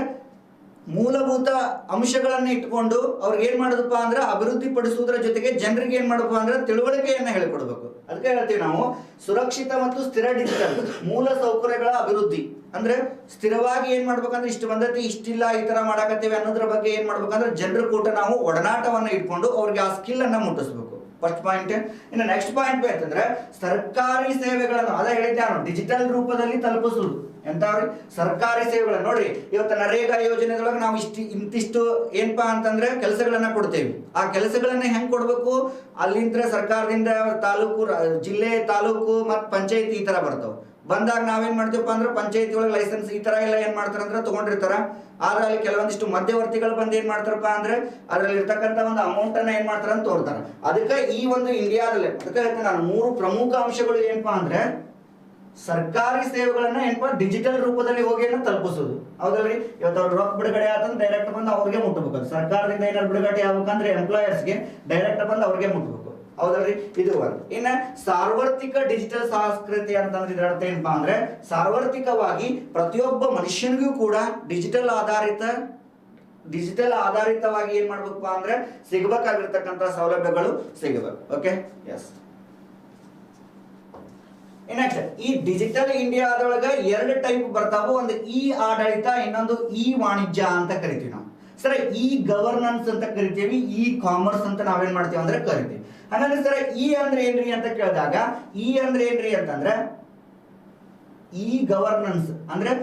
ಮೂಲಭೂತ ಅಂಶಗಳನ್ನ ಇಟ್ಕೊಂಡು ಅವ್ರಿಗೆ ಏನ್ ಮಾಡೋದಪ್ಪ ಅಂದ್ರೆ ಅಭಿವೃದ್ಧಿ ಪಡಿಸುವುದರ ಜೊತೆಗೆ ಜನರಿಗೆ ಏನ್ ಮಾಡಪ್ಪ ಅಂದ್ರೆ ತಿಳುವಳಿಕೆಯನ್ನ ಹೇಳಿಕೊಡ್ಬೇಕು. ಅದಕ್ಕೆ ಹೇಳ್ತೀವಿ ನಾವು ಸುರಕ್ಷಿತ ಮತ್ತು ಸ್ಥಿರ ಡಿಜಿಟಲ್ ಮೂಲ ಸೌಕರ್ಯಗಳ ಅಭಿವೃದ್ಧಿ ಅಂದ್ರೆ ಸ್ಥಿರವಾಗಿ ಏನ್ ಮಾಡ್ಬೇಕಂದ್ರೆ ಇಷ್ಟು ಬಂದತಿ, ಇಷ್ಟಿಲ್ಲ, ಈ ತರ ಮಾಡಾಕತ್ತೇವೆ ಅನ್ನೋದ್ರ ಬಗ್ಗೆ ಏನ್ ಮಾಡ್ಬೇಕಂದ್ರೆ ಜನರ ಕೂಟ ನಾವು ಒಡನಾಟವನ್ನ ಇಟ್ಕೊಂಡು ಅವ್ರಿಗೆ ಆ ಸ್ಕಿಲ್ ಅನ್ನ ಮುಟ್ಟಿಸ್ಬೇಕು. First point. ಇನ್ನು ನೆಕ್ಸ್ಟ್ ಪಾಯಿಂಟ್ ಅಂತಂದ್ರೆ ಸರ್ಕಾರಿ ಸೇವೆಗಳನ್ನು, ಅದ ಹೇಳಿದ್ದೆ ನಾನು, ಡಿಜಿಟಲ್ ರೂಪದಲ್ಲಿ ತಲುಪಿಸುವುದು. ಎಂತಾವ್ರಿ? ಸರ್ಕಾರಿ ಸೇವೆಗಳನ್ನ. ನೋಡ್ರಿ, ಇವತ್ತು ನರೇಗಾ ಯೋಜನೆದೊಳಗೆ ನಾವು ಇಂತಿಷ್ಟು ಏನಪ್ಪಾ ಅಂತಂದ್ರೆ ಕೆಲಸಗಳನ್ನ ಕೊಡ್ತೇವೆ. ಆ ಕೆಲಸಗಳನ್ನ ಹೆಂಗ್ ಕೊಡ್ಬೇಕು? ಅಲ್ಲಿಂದ ಸರ್ಕಾರದಿಂದ ತಾಲೂಕು, ಜಿಲ್ಲೆ, ತಾಲೂಕು ಮತ್ತು ಪಂಚಾಯತಿ ಈ ತರ ಬರ್ತಾವ. ಬಂದಾಗ ನಾವೇನ್ ಮಾಡ್ತೀವಪ್ಪ ಅಂದ್ರೆ ಪಂಚಾಯತಿ ಒಳಗೆ ಲೈಸೆನ್ಸ್ ಈ ತರ ಎಲ್ಲ ಏನ್ ಮಾಡ್ತಾರ ಅಂದ್ರೆ ತಗೊಂಡಿರ್ತಾರ. ಆದ್ರೆ ಅಲ್ಲಿ ಕೆಲವೊಂದಿಷ್ಟು ಮಧ್ಯವರ್ತಿಗಳು ಬಂದು ಏನ್ ಮಾಡ್ತಾರಪ್ಪ ಅಂದ್ರೆ ಅದ್ರಲ್ಲಿ ಇರ್ತಕ್ಕಂಥ ಒಂದು ಅಮೌಂಟ್ ಅನ್ನ ಏನ್ ಮಾಡ್ತಾರ ಅಂತ ತೋರ್ತಾರ. ಅದಕ್ಕೆ ಈ ಒಂದು ಇಂಡಿಯಾದಲ್ಲಿ ಅದಕ್ಕೆ ಹೇಳ್ತೇನೆ ನಾನು, 3 ಪ್ರಮುಖ ಅಂಶಗಳು ಏನಪ್ಪಾ ಅಂದ್ರೆ ಸರ್ಕಾರಿ ಸೇವೆಗಳನ್ನ ಏನಪ್ಪಾ ಡಿಜಿಟಲ್ ರೂಪದಲ್ಲಿ ಹೋಗಿ ತಲುಪಿಸೋದು. ಹೌದಲ್ರಿ? ಇವತ್ತು ಅವ್ರು ರೊಕ್ಕ ಬಿಡುಗಡೆ ಆತಂದ್ರೆ ಡೈರೆಕ್ಟ್ ಬಂದು ಅವ್ರಿಗೆ ಮುಟ್ಟಬೇಕು. ಸರ್ಕಾರದಿಂದ ಏನಾದ್ರು ಬಿಡುಗಡೆ ಆಗ್ಬೇಕಂದ್ರೆ ಎಂಪ್ಲಾಯರ್ಸ್ಗೆ ಡೈರೆಕ್ಟ್ ಬಂದು ಅವ್ರಿಗೆ ಮುಟ್ಟಬೇಕು. ಹೌದಲ್ರಿ? ಇದು ಒಂದು. ಇನ್ನ ಸಾರ್ವತ್ರಿಕ ಡಿಜಿಟಲ್ ಸಂಸ್ಕೃತಿ ಅಂತಂದ್ರೆ ಇದರ ಅರ್ಥ ಏನಪ್ಪಾ ಅಂದ್ರೆ ಸಾರ್ವತ್ರಿಕವಾಗಿ ಪ್ರತಿಯೊಬ್ಬ ಮನುಷ್ಯನಿಗೂ ಕೂಡ ಡಿಜಿಟಲ್ ಆಧಾರಿತವಾಗಿ ಏನ್ ಮಾಡ್ಬೇಕಪ್ಪ ಅಂದ್ರೆ ಸಿಗಬೇಕಾಗಿರ್ತಕ್ಕಂಥ ಸೌಲಭ್ಯಗಳು ಸಿಗಬೇಕು. Okay, yes. ನೆಕ್ಸ್ಟ್, ಈ ಡಿಜಿಟಲ್ ಇಂಡಿಯಾದೊಳಗ 2 ಟೈಪ್ ಬರ್ತಾವು. ಒಂದು ಇ ಆಡಳಿತ, ಇನ್ನೊಂದು ಇ ವಾಣಿಜ್ಯ ಅಂತ ಕರಿತೀವಿ ನಾವು. ಸರ್, ಇ ಗವರ್ನೆನ್ಸ್ ಅಂತ ಕರಿತೀವಿ, ಇ ಕಾಮರ್ಸ್ ಅಂತ ನಾವೇನ್ ಮಾಡ್ತೀವಿ ಅಂದ್ರೆ ಕರಿತೀವಿ. ಹಾಗಂದ್ರೆ ಸರ್ ಇ ಅಂದ್ರೆ ಏನ್ರಿ ಅಂತ ಕೇಳಿದಾಗ, ಇ ಅಂದ್ರೆ ಏನ್ರಿ ಅಂತಂದ್ರೆ ಇ ಗವರ್ನೆನ್ಸ್ ಅಂದ್ರೆ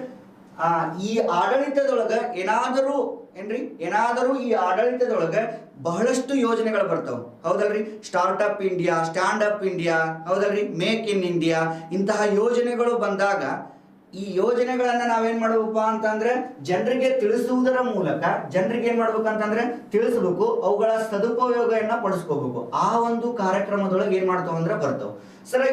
ಈ ಆಡಳಿತದೊಳಗ ಏನಾದರೂ ಏನ್ರಿ ಏನಾದರೂ ಈ ಆಡಳಿತದೊಳಗೆ ಬಹಳಷ್ಟು ಯೋಜನೆಗಳು ಬರ್ತಾವ, ಹೌದಲ್ರಿ? Startup India, stand up India, ಹೌದಲ್ರಿ? ಮೇಕ್ ಇನ್ ಇಂಡಿಯಾ, ಇಂತಹ ಯೋಜನೆಗಳು ಬಂದಾಗ ಈ ಯೋಜನೆಗಳನ್ನ ನಾವೇನ್ ಮಾಡ್ಬೇಕಪ್ಪ ಅಂತಂದ್ರೆ ಜನರಿಗೆ ತಿಳಿಸುವುದರ ಮೂಲಕ ಜನರಿಗೆ ಏನ್ ಮಾಡ್ಬೇಕಂತಂದ್ರೆ ತಿಳಿಸ್ಬೇಕು, ಅವುಗಳ ಸದುಪಯೋಗವನ್ನ ಪಡಿಸ್ಕೋಬೇಕು. ಆ ಒಂದು ಕಾರ್ಯಕ್ರಮದೊಳಗೆ ಏನ್ ಮಾಡ್ತಾವ ಅಂದ್ರೆ ಬರ್ತಾವ. ಸರ್,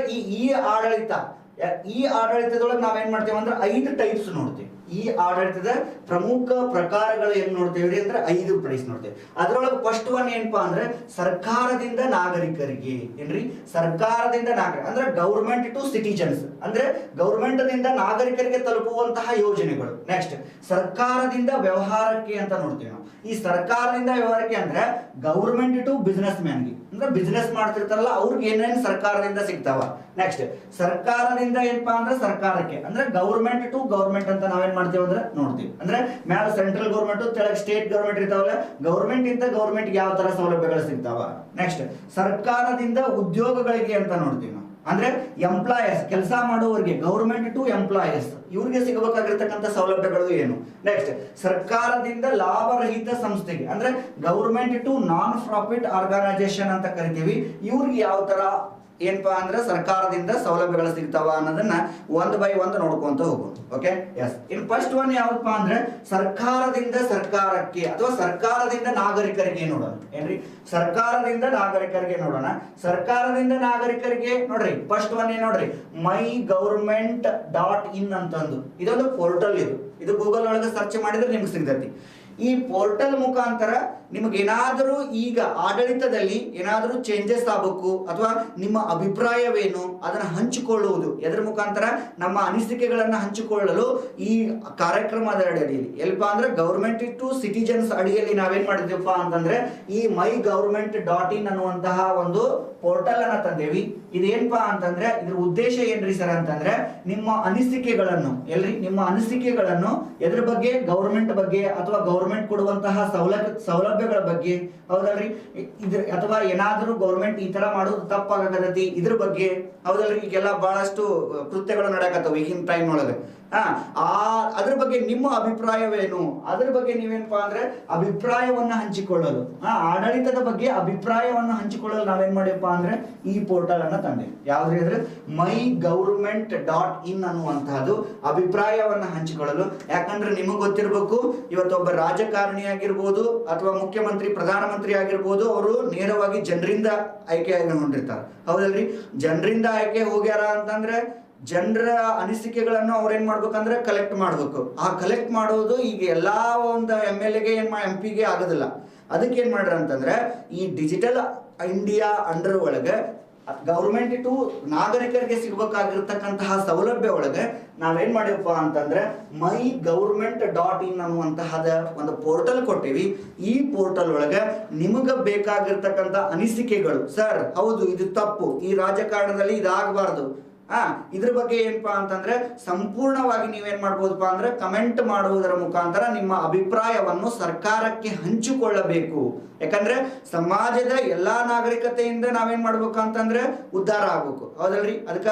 ಈ ಆಡಳಿತದೊಳಗೆ ನಾವೇನ್ ಮಾಡ್ತೇವೆ ಅಂದ್ರೆ 5 ಟೈಪ್ಸ್ ನೋಡ್ತೀವಿ. ಈ ಆಡಳಿತದ ಪ್ರಮುಖ ಪ್ರಕಾರಗಳು ಏನ್ ನೋಡ್ತೇವ್ರಿ ಅಂದ್ರೆ 5 ಟೈಪ್ಸ್ ನೋಡ್ತೇವೆ. ಅದ್ರೊಳಗೆ ಫಸ್ಟ್ ಒನ್ ಏನಪ್ಪಾ ಅಂದ್ರೆ ಸರ್ಕಾರದಿಂದ ನಾಗರಿಕರಿಗೆ, ಏನ್ರಿ? ಸರ್ಕಾರದಿಂದ ನಾಗರಿಕ ಅಂದ್ರೆ ಗೌರ್ಮೆಂಟ್ ಟು ಸಿಟಿಜನ್ಸ್, ಅಂದ್ರೆ ಗೌರ್ಮೆಂಟ್ ದಿಂದ ನಾಗರಿಕರಿಗೆ ತಲುಪುವಂತಹ ಯೋಜನೆಗಳು. ನೆಕ್ಸ್ಟ್ ಸರ್ಕಾರದಿಂದ ವ್ಯವಹಾರಕ್ಕೆ ಅಂತ ನೋಡ್ತೀವಿ ನಾವು. ಈ ಸರ್ಕಾರದಿಂದ ವ್ಯವಹಾರಕ್ಕೆ ಅಂದ್ರೆ ಗೌರ್ಮೆಂಟ್ ಟು ಬಿಸ್ನೆಸ್ ಮ್ಯಾನ್ಗೆ, ಅಂದ್ರೆ ಬಿಸ್ನೆಸ್ ಮಾಡ್ತಿರ್ತಾರಲ್ಲ ಅವ್ರಿಗೆ ಏನೇನು ಸರ್ಕಾರದಿಂದ ಸಿಗ್ತಾವ. ನೆಕ್ಸ್ಟ್ ಸರ್ಕಾರದಿಂದ ಏನಪ್ಪಾ ಅಂದ್ರೆ ಸರ್ಕಾರಕ್ಕೆ ಅಂದ್ರೆ ಗೌರ್ಮೆಂಟ್ ಟು ಗೌರ್ಮೆಂಟ್ ಅಂತ ನಾವೇನ್ ಮಾಡ್ತೀವಿ ಅಂದ್ರೆ ನೋಡ್ತೀವಿ. ಅಂದ್ರೆ ಮ್ಯಾಲ ಸೆಂಟ್ರಲ್ ಗೌರ್ಮೆಂಟ್, ತೆಳಗ್ ಸ್ಟೇಟ್ ಗೌರ್ಮೆಂಟ್ ಇರ್ತಾವಲ್ಲ, ಗೌರ್ಮೆಂಟ್ ಇಂದ ಗೌರ್ಮೆಂಟ್ ಯಾವ ತರ ಸೌಲಭ್ಯಗಳು ಸಿಗ್ತಾವ. ನೆಕ್ಸ್ಟ್ ಸರ್ಕಾರದಿಂದ ಉದ್ಯೋಗಗಳಿಗೆ ಅಂತ ನೋಡ್ತೀವಿ ನಾವು. ಅಂದ್ರೆ ಎಂಪ್ಲಾಯರ್ಸ್, ಕೆಲಸ ಮಾಡುವವರಿಗೆ, ಗೌರ್ಮೆಂಟ್ ಟು ಎಂಪ್ಲಾಯರ್ಸ್, ಇವ್ರಿಗೆ ಸಿಗಬೇಕಾಗಿರ್ತಕ್ಕಂಥ ಸೌಲಭ್ಯಗಳು ಏನು. ನೆಕ್ಸ್ಟ್ ಸರ್ಕಾರದಿಂದ ಲಾಭರಹಿತ ಸಂಸ್ಥೆಗೆ ಅಂದ್ರೆ government to non profit organisation ಅಂತ ಕರಿತೀವಿ, ಇವ್ರಿಗೆ ಯಾವ ತರ ಏನಪ್ಪಾ ಅಂದ್ರೆ ಸರ್ಕಾರದಿಂದ ಸೌಲಭ್ಯಗಳು ಸಿಗ್ತಾವ ಅನ್ನೋದನ್ನ 1 by 1 ನೋಡ್ಕೊಂತ ಹೋಗೋಣ. Okay, yes. In first one ಯಾವಪ್ಪ ಅಂದ್ರೆ ಸರ್ಕಾರದಿಂದ ಸರ್ಕಾರಕ್ಕೆ ಅಥವಾ ಸರ್ಕಾರದಿಂದ ನಾಗರಿಕರಿಗೆ ನೋಡೋಣ. ಏನ್ರಿ? ಸರ್ಕಾರದಿಂದ ನಾಗರಿಕರಿಗೆ ನೋಡೋಣ. ಸರ್ಕಾರದಿಂದ ನಾಗರಿಕರಿಗೆ ನೋಡ್ರಿ, ಫಸ್ಟ್ ಒನ್ ಏನ್ ನೋಡ್ರಿ, mygovernment.in ಅಂತಂದು ಇದೊಂದು ಪೋರ್ಟಲ್. ಇದು ಗೂಗಲ್ ಒಳಗೆ ಸರ್ಚ್ ಮಾಡಿದ್ರೆ ನಿಮ್ಗೆ ಸಿಗ್ತೈತಿ. ಈ ಪೋರ್ಟಲ್ ಮುಖಾಂತರ ನಿಮಗೇನಾದರೂ ಈಗ ಆಡಳಿತದಲ್ಲಿ ಏನಾದರೂ ಚೇಂಜಸ್ ಆಗಬೇಕು ಅಥವಾ ನಿಮ್ಮ ಅಭಿಪ್ರಾಯವೇನು ಅದನ್ನು ಹಂಚಿಕೊಳ್ಳುವುದು, ಎದರ ಮುಖಾಂತರ ನಮ್ಮ ಅನಿಸಿಕೆಗಳನ್ನು ಹಂಚಿಕೊಳ್ಳಲು ಈ ಕಾರ್ಯಕ್ರಮದ ಅಡಿಯಲ್ಲಿ ಎಲ್ಪ ಅಂದ್ರೆ ಗೌರ್ಮೆಂಟ್ ಟು ಸಿಟಿಜನ್ಸ್ ಅಡಿಯಲ್ಲಿ ನಾವೇನ್ ಮಾಡಿದ್ವಪ್ಪ ಅಂತಂದ್ರೆ ಈ mygovernment.in ಅನ್ನುವಂತಹ ಒಂದು ಪೋರ್ಟಲ್ ಅನ್ನ ತಂದೇವಿ. ಇದೇನ್ಪಾ ಅಂತಂದ್ರೆ ಇದ್ರ ಉದ್ದೇಶ ಏನ್ರಿ ಸರ್ ಅಂತಂದ್ರೆ ನಿಮ್ಮ ಅನಿಸಿಕೆಗಳನ್ನು ನಿಮ್ಮ ಅನಿಸಿಕೆಗಳನ್ನು ಎದ್ರ ಬಗ್ಗೆ, ಗೌರ್ಮೆಂಟ್ ಬಗ್ಗೆ ಅಥವಾ ಗೌರ್ಮೆಂಟ್ ಕೊಡುವಂತಹ ಸೌಲಭ್ಯಗಳ ಬಗ್ಗೆ, ಹೌದಲ್ರಿ? ಅಥವಾ ಏನಾದ್ರೂ ಗೌರ್ಮೆಂಟ್ ಈ ತರ ಮಾಡೋದು ತಪ್ಪಾಗತೈತಿ ಇದ್ರ ಬಗ್ಗೆ, ಹೌದಲ್ರಿ? ಈಗೆಲ್ಲ ಬಹಳಷ್ಟು ಕೃತ್ಯಗಳು ನಡೆಯಕತ್ತವ ಈಗಿನ ಟೈಮ್ ಒಳಗೆ. ಅದ್ರ ಬಗ್ಗೆ ನಿಮ್ಮ ಅಭಿಪ್ರಾಯವೇನು, ಅದ್ರ ಬಗ್ಗೆ ನೀವೇನಪ್ಪಾ ಅಂದ್ರೆ ಅಭಿಪ್ರಾಯವನ್ನ ಹಂಚಿಕೊಳ್ಳಲು, ಆಡಳಿತದ ಬಗ್ಗೆ ಅಭಿಪ್ರಾಯವನ್ನು ಹಂಚಿಕೊಳ್ಳಲು ನಾವೇನ್ ಮಾಡಿವಪ್ಪ ಅಂದ್ರೆ ಈ ಪೋರ್ಟಲ್ ಅನ್ನ ತಂದೆ. ಯಾವ್ದ್ರಿ ಅಂದ್ರೆ mygovernment.in ಅನ್ನುವಂತಹದ್ದು ಅಭಿಪ್ರಾಯವನ್ನ ಹಂಚಿಕೊಳ್ಳಲು. ಯಾಕಂದ್ರೆ ನಿಮಗ್ ಗೊತ್ತಿರ್ಬೇಕು, ಇವತ್ತೊಬ್ಬ ರಾಜಕಾರಣಿ ಆಗಿರ್ಬೋದು ಅಥವಾ ಮುಖ್ಯಮಂತ್ರಿ, ಪ್ರಧಾನಮಂತ್ರಿ ಆಗಿರ್ಬೋದು, ಅವರು ನೇರವಾಗಿ ಜನರಿಂದ ಆಯ್ಕೆ ಹೊಂದಿರ್ತಾರೆ, ಹೌದಲ್ರಿ? ಜನರಿಂದ ಆಯ್ಕೆ ಹೋಗ್ಯಾರ ಅಂತಂದ್ರೆ ಜನರ ಅನಿಸಿಕೆಗಳನ್ನು ಅವ್ರೇನ್ ಮಾಡ್ಬೇಕಂದ್ರೆ ಕಲೆಕ್ಟ್ ಮಾಡ್ಬೇಕು. ಆ ಕಲೆಕ್ಟ್ ಮಾಡೋದು ಈಗ ಎಲ್ಲಾ ಒಂದು MLA MP ಆಗೋದಿಲ್ಲ. ಅದಕ್ಕೆ ಏನ್ ಮಾಡ್ರ ಅಂತಂದ್ರೆ ಈ ಡಿಜಿಟಲ್ ಇಂಡಿಯಾ ಅಂಡರ್ ಒಳಗೆ ಗೌರ್ಮೆಂಟ್ ಟು ನಾಗರಿಕರಿಗೆ ಸಿಗಬೇಕಾಗಿರ್ತಕ್ಕಂತಹ ಸೌಲಭ್ಯ ಒಳಗೆ ನಾವೇನ್ ಮಾಡಿವಪ್ಪ ಅಂತಂದ್ರೆ mygovernment.in ಅನ್ನುವಂತಹದ ಒಂದು ಪೋರ್ಟಲ್ ಕೊಟ್ಟಿವಿ. ಈ ಪೋರ್ಟಲ್ ಒಳಗೆ ನಿಮಗ ಬೇಕಾಗಿರ್ತಕ್ಕಂಥ ಅನಿಸಿಕೆಗಳು, ಸರ್ ಹೌದು ಇದು ತಪ್ಪು, ಈ ರಾಜಕಾರಣದಲ್ಲಿ ಇದಾಗಬಾರ್ದು, ಇದ್ರ ಬಗ್ಗೆ ಏನಪ್ಪಾ ಅಂತಂದ್ರೆ ಸಂಪೂರ್ಣವಾಗಿ ನೀವೇನ್ ಮಾಡ್ಬೋದಪ್ಪ ಅಂದ್ರೆ ಕಮೆಂಟ್ ಮಾಡುವುದರ ಮುಖಾಂತರ ನಿಮ್ಮ ಅಭಿಪ್ರಾಯವನ್ನು ಸರ್ಕಾರಕ್ಕೆ ಹಂಚಿಕೊಳ್ಳಬೇಕು. ಯಾಕಂದ್ರೆ ಸಮಾಜದ ಎಲ್ಲಾ ನಾಗರಿಕತೆಯಿಂದ ನಾವೇನ್ ಮಾಡ್ಬೇಕು ಅಂತಂದ್ರೆ ಉದ್ಧಾರ ಆಗ್ಬೇಕು, ಹೌದಲ್ರಿ? ಅದಕ್ಕ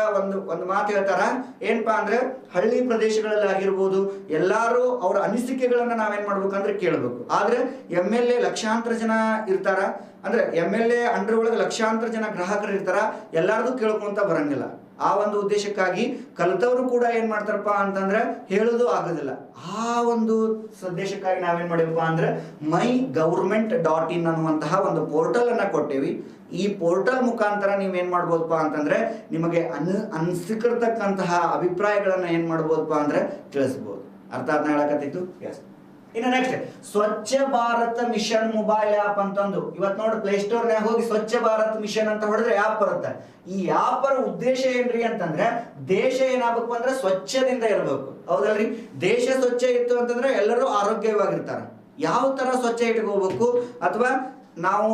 ಒಂದು ಮಾತು ಹೇಳ್ತಾರ, ಏನಪ್ಪಾ ಅಂದ್ರೆ ಹಳ್ಳಿ ಪ್ರದೇಶಗಳಲ್ಲಿ ಆಗಿರ್ಬೋದು ಎಲ್ಲಾರು ಅವರ ಅನಿಸಿಕೆಗಳನ್ನ ನಾವೇನ್ ಮಾಡ್ಬೇಕಂದ್ರೆ ಕೇಳಬೇಕು. ಆದ್ರೆ MLA ಲಕ್ಷಾಂತರ ಜನ ಇರ್ತಾರ, ಅಂದ್ರೆ MLA ಅಂಡರ್ ಒಳಗೆ ಲಕ್ಷಾಂತರ ಜನ ಗ್ರಾಹಕರು ಇರ್ತಾರ, ಎಲ್ಲಾರ್ದು ಕೇಳ್ಕೊಂತ ಬರಂಗಿಲ್ಲ. ಆ ಒಂದು ಉದ್ದೇಶಕ್ಕಾಗಿ ಕಲಿತವರು ಕೂಡ ಏನ್ ಮಾಡ್ತಾರಪ್ಪ ಅಂತಂದ್ರೆ ಹೇಳೋದು ಆಗೋದಿಲ್ಲ. ಆ ಒಂದು ಉದ್ದೇಶಕ್ಕಾಗಿ ನಾವೇನ್ ಮಾಡಿವಪ್ಪ ಅಂದ್ರೆ mygovernment.in ಅನ್ನುವಂತಹ ಒಂದು ಪೋರ್ಟಲ್ ಅನ್ನ ಕೊಟ್ಟೇವಿ. ಈ ಪೋರ್ಟಲ್ ಮುಖಾಂತರ ನೀವೇನ್ ಮಾಡ್ಬೋದಪ್ಪ ಅಂತಂದ್ರೆ ನಿಮಗೆ ಅನಿಸಿರ್ತಕ್ಕಂತಹ ಅಭಿಪ್ರಾಯಗಳನ್ನ ಏನ್ ಮಾಡ್ಬೋದಪ್ಪ ಅಂದ್ರೆ ತಿಳಿಸಬಹುದು. ಅರ್ಥ ಹೇಳಕತ್ತಿತ್ತು. ಎಸ್. ಇನ್ನು next Swachh Bharat mission mobile app ಅಂತಂದು ಇವತ್ತು ನೋಡಿ ಪ್ಲೇಸ್ಟೋರ್ ನಾಗ ಹೋಗಿ ಸ್ವಚ್ಛ ಭಾರತ್ ಮಿಷನ್ ಅಂತ ಹೊಡೆದ್ರೆ ಆಪ್ ಬರುತ್ತೆ. ಈ ಆಪ್ ಉದ್ದೇಶ ಏನ್ರಿ ಅಂತಂದ್ರೆ ದೇಶ ಏನಾಗಬೇಕು ಅಂದ್ರೆ ಸ್ವಚ್ಛದಿಂದ ಇರಬೇಕು, ಹೌದಲ್ರಿ? ದೇಶ ಸ್ವಚ್ಛ ಇತ್ತು ಅಂತಂದ್ರೆ ಎಲ್ಲರೂ ಆರೋಗ್ಯವಾಗಿರ್ತಾರೆ. ಯಾವ ತರ ಸ್ವಚ್ಛ ಇಟ್ಕೋಬೇಕು ಅಥವಾ ನಾವು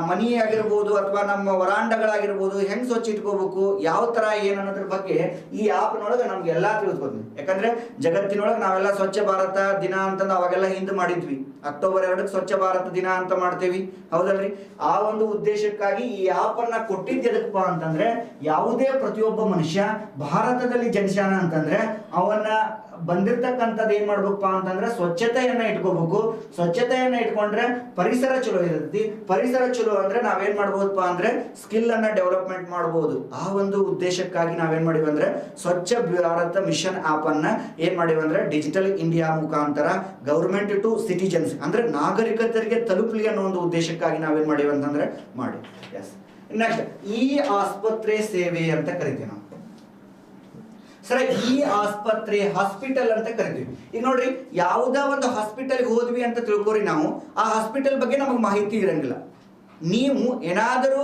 ಮನಿ ಆಗಿರ್ಬೋದು ಅಥವಾ ನಮ್ಮ ವರಾಂಡಗಳಾಗಿರ್ಬೋದು ಹೆಂಗ್ ಸ್ವಚ್ಛ ಇಟ್ಕೋಬೇಕು, ಯಾವ ತರ ಏನನ್ನೋದ್ರ ಬಗ್ಗೆ ಈ ಆಪ್ನೊಳಗೆ ನಮ್ಗೆ ಎಲ್ಲಾ ತಿಳಿಸ್ಬೋದು. ಯಾಕಂದ್ರೆ ಜಗತ್ತಿನೊಳಗೆ ನಾವೆಲ್ಲ ಸ್ವಚ್ಛ ಭಾರತ ದಿನ ಅಂತಂದು ಅವಾಗೆಲ್ಲ ಹಿಂದೆ ಮಾಡಿದ್ವಿ. ಅಕ್ಟೋಬರ್ 2 ಸ್ವಚ್ಛ ಭಾರತ ದಿನ ಅಂತ ಮಾಡ್ತೇವಿ, ಹೌದಲ್ರಿ? ಆ ಒಂದು ಉದ್ದೇಶಕ್ಕಾಗಿ ಈ ಆಪ್ ಅನ್ನ ಕೊಟ್ಟಿದ್ದು ಎದಕ್ಕಪ್ಪ ಅಂತಂದ್ರೆ, ಯಾವುದೇ ಪ್ರತಿಯೊಬ್ಬ ಮನುಷ್ಯ ಭಾರತದಲ್ಲಿ ಜನಿಸ್ಯಾನ ಅಂತಂದ್ರೆ ಅವನ್ನ ಬಂದಿರ್ತಕ್ಕಂಥದ್ದು ಏನ್ ಮಾಡ್ಬೇಕಪ್ಪ ಅಂತಂದ್ರೆ ಸ್ವಚ್ಛತೆಯನ್ನ ಇಟ್ಕೋಬೇಕು. ಸ್ವಚ್ಛತೆಯನ್ನ ಇಟ್ಕೊಂಡ್ರೆ ಪರಿಸರ ಚಲೋ ಇರುತ್ತೆ. ಪರಿಸರ ಚಲೋ ಅಂದ್ರೆ ನಾವೇನ್ ಮಾಡ್ಬೋದಪ್ಪ ಅಂದ್ರೆ ಸ್ಕಿಲ್ ಅನ್ನ ಡೆವಲಪ್ಮೆಂಟ್ ಮಾಡಬಹುದು. ಆ ಒಂದು ಉದ್ದೇಶಕ್ಕಾಗಿ ನಾವೇನ್ ಮಾಡಿವಿ ಅಂದ್ರೆ ಸ್ವಚ್ಛ ಭಾರತ ಮಿಷನ್ ಆಪ್ ಅನ್ನ ಏನ್ ಮಾಡಿವಿ ಅಂದ್ರೆ ಡಿಜಿಟಲ್ ಇಂಡಿಯಾ ಮುಖಾಂತರ ಗವರ್ಮೆಂಟ್ ಟು ಸಿಟಿಜನ್ಸ್ ಅಂದ್ರೆ ನಾಗರಿಕರಿಗೆ ತಲುಪಲಿ ಅನ್ನೋ ಒಂದು ಉದ್ದೇಶಕ್ಕಾಗಿ ನಾವೇನ್ ಮಾಡಿವಿ ಅಂತಂದ್ರೆ ಮಾಡಿ. ಎಸ್, ನೆಕ್ಸ್ಟ್ ಈ ಆಸ್ಪತ್ರೆ ಸೇವೆ ಅಂತ ಕರಿತೀವಿ ನಾವು. ಸರ್, ಈ ಆಸ್ಪತ್ರೆ ಹಾಸ್ಪಿಟಲ್ ಅಂತ ಕರಿತೀವಿ. ಈಗ ನೋಡ್ರಿ, ಯಾವುದೋ ಒಂದು ಹಾಸ್ಪಿಟಲ್ಗೆ ಹೋದ್ವಿ ಅಂತ ತಿಳ್ಕೊರಿ, ನಾವು ಆ ಹಾಸ್ಪಿಟಲ್ ಬಗ್ಗೆ ನಮಗೆ ಮಾಹಿತಿ ಇರಂಗಿಲ್ಲ. ನೀವು ಏನಾದರೂ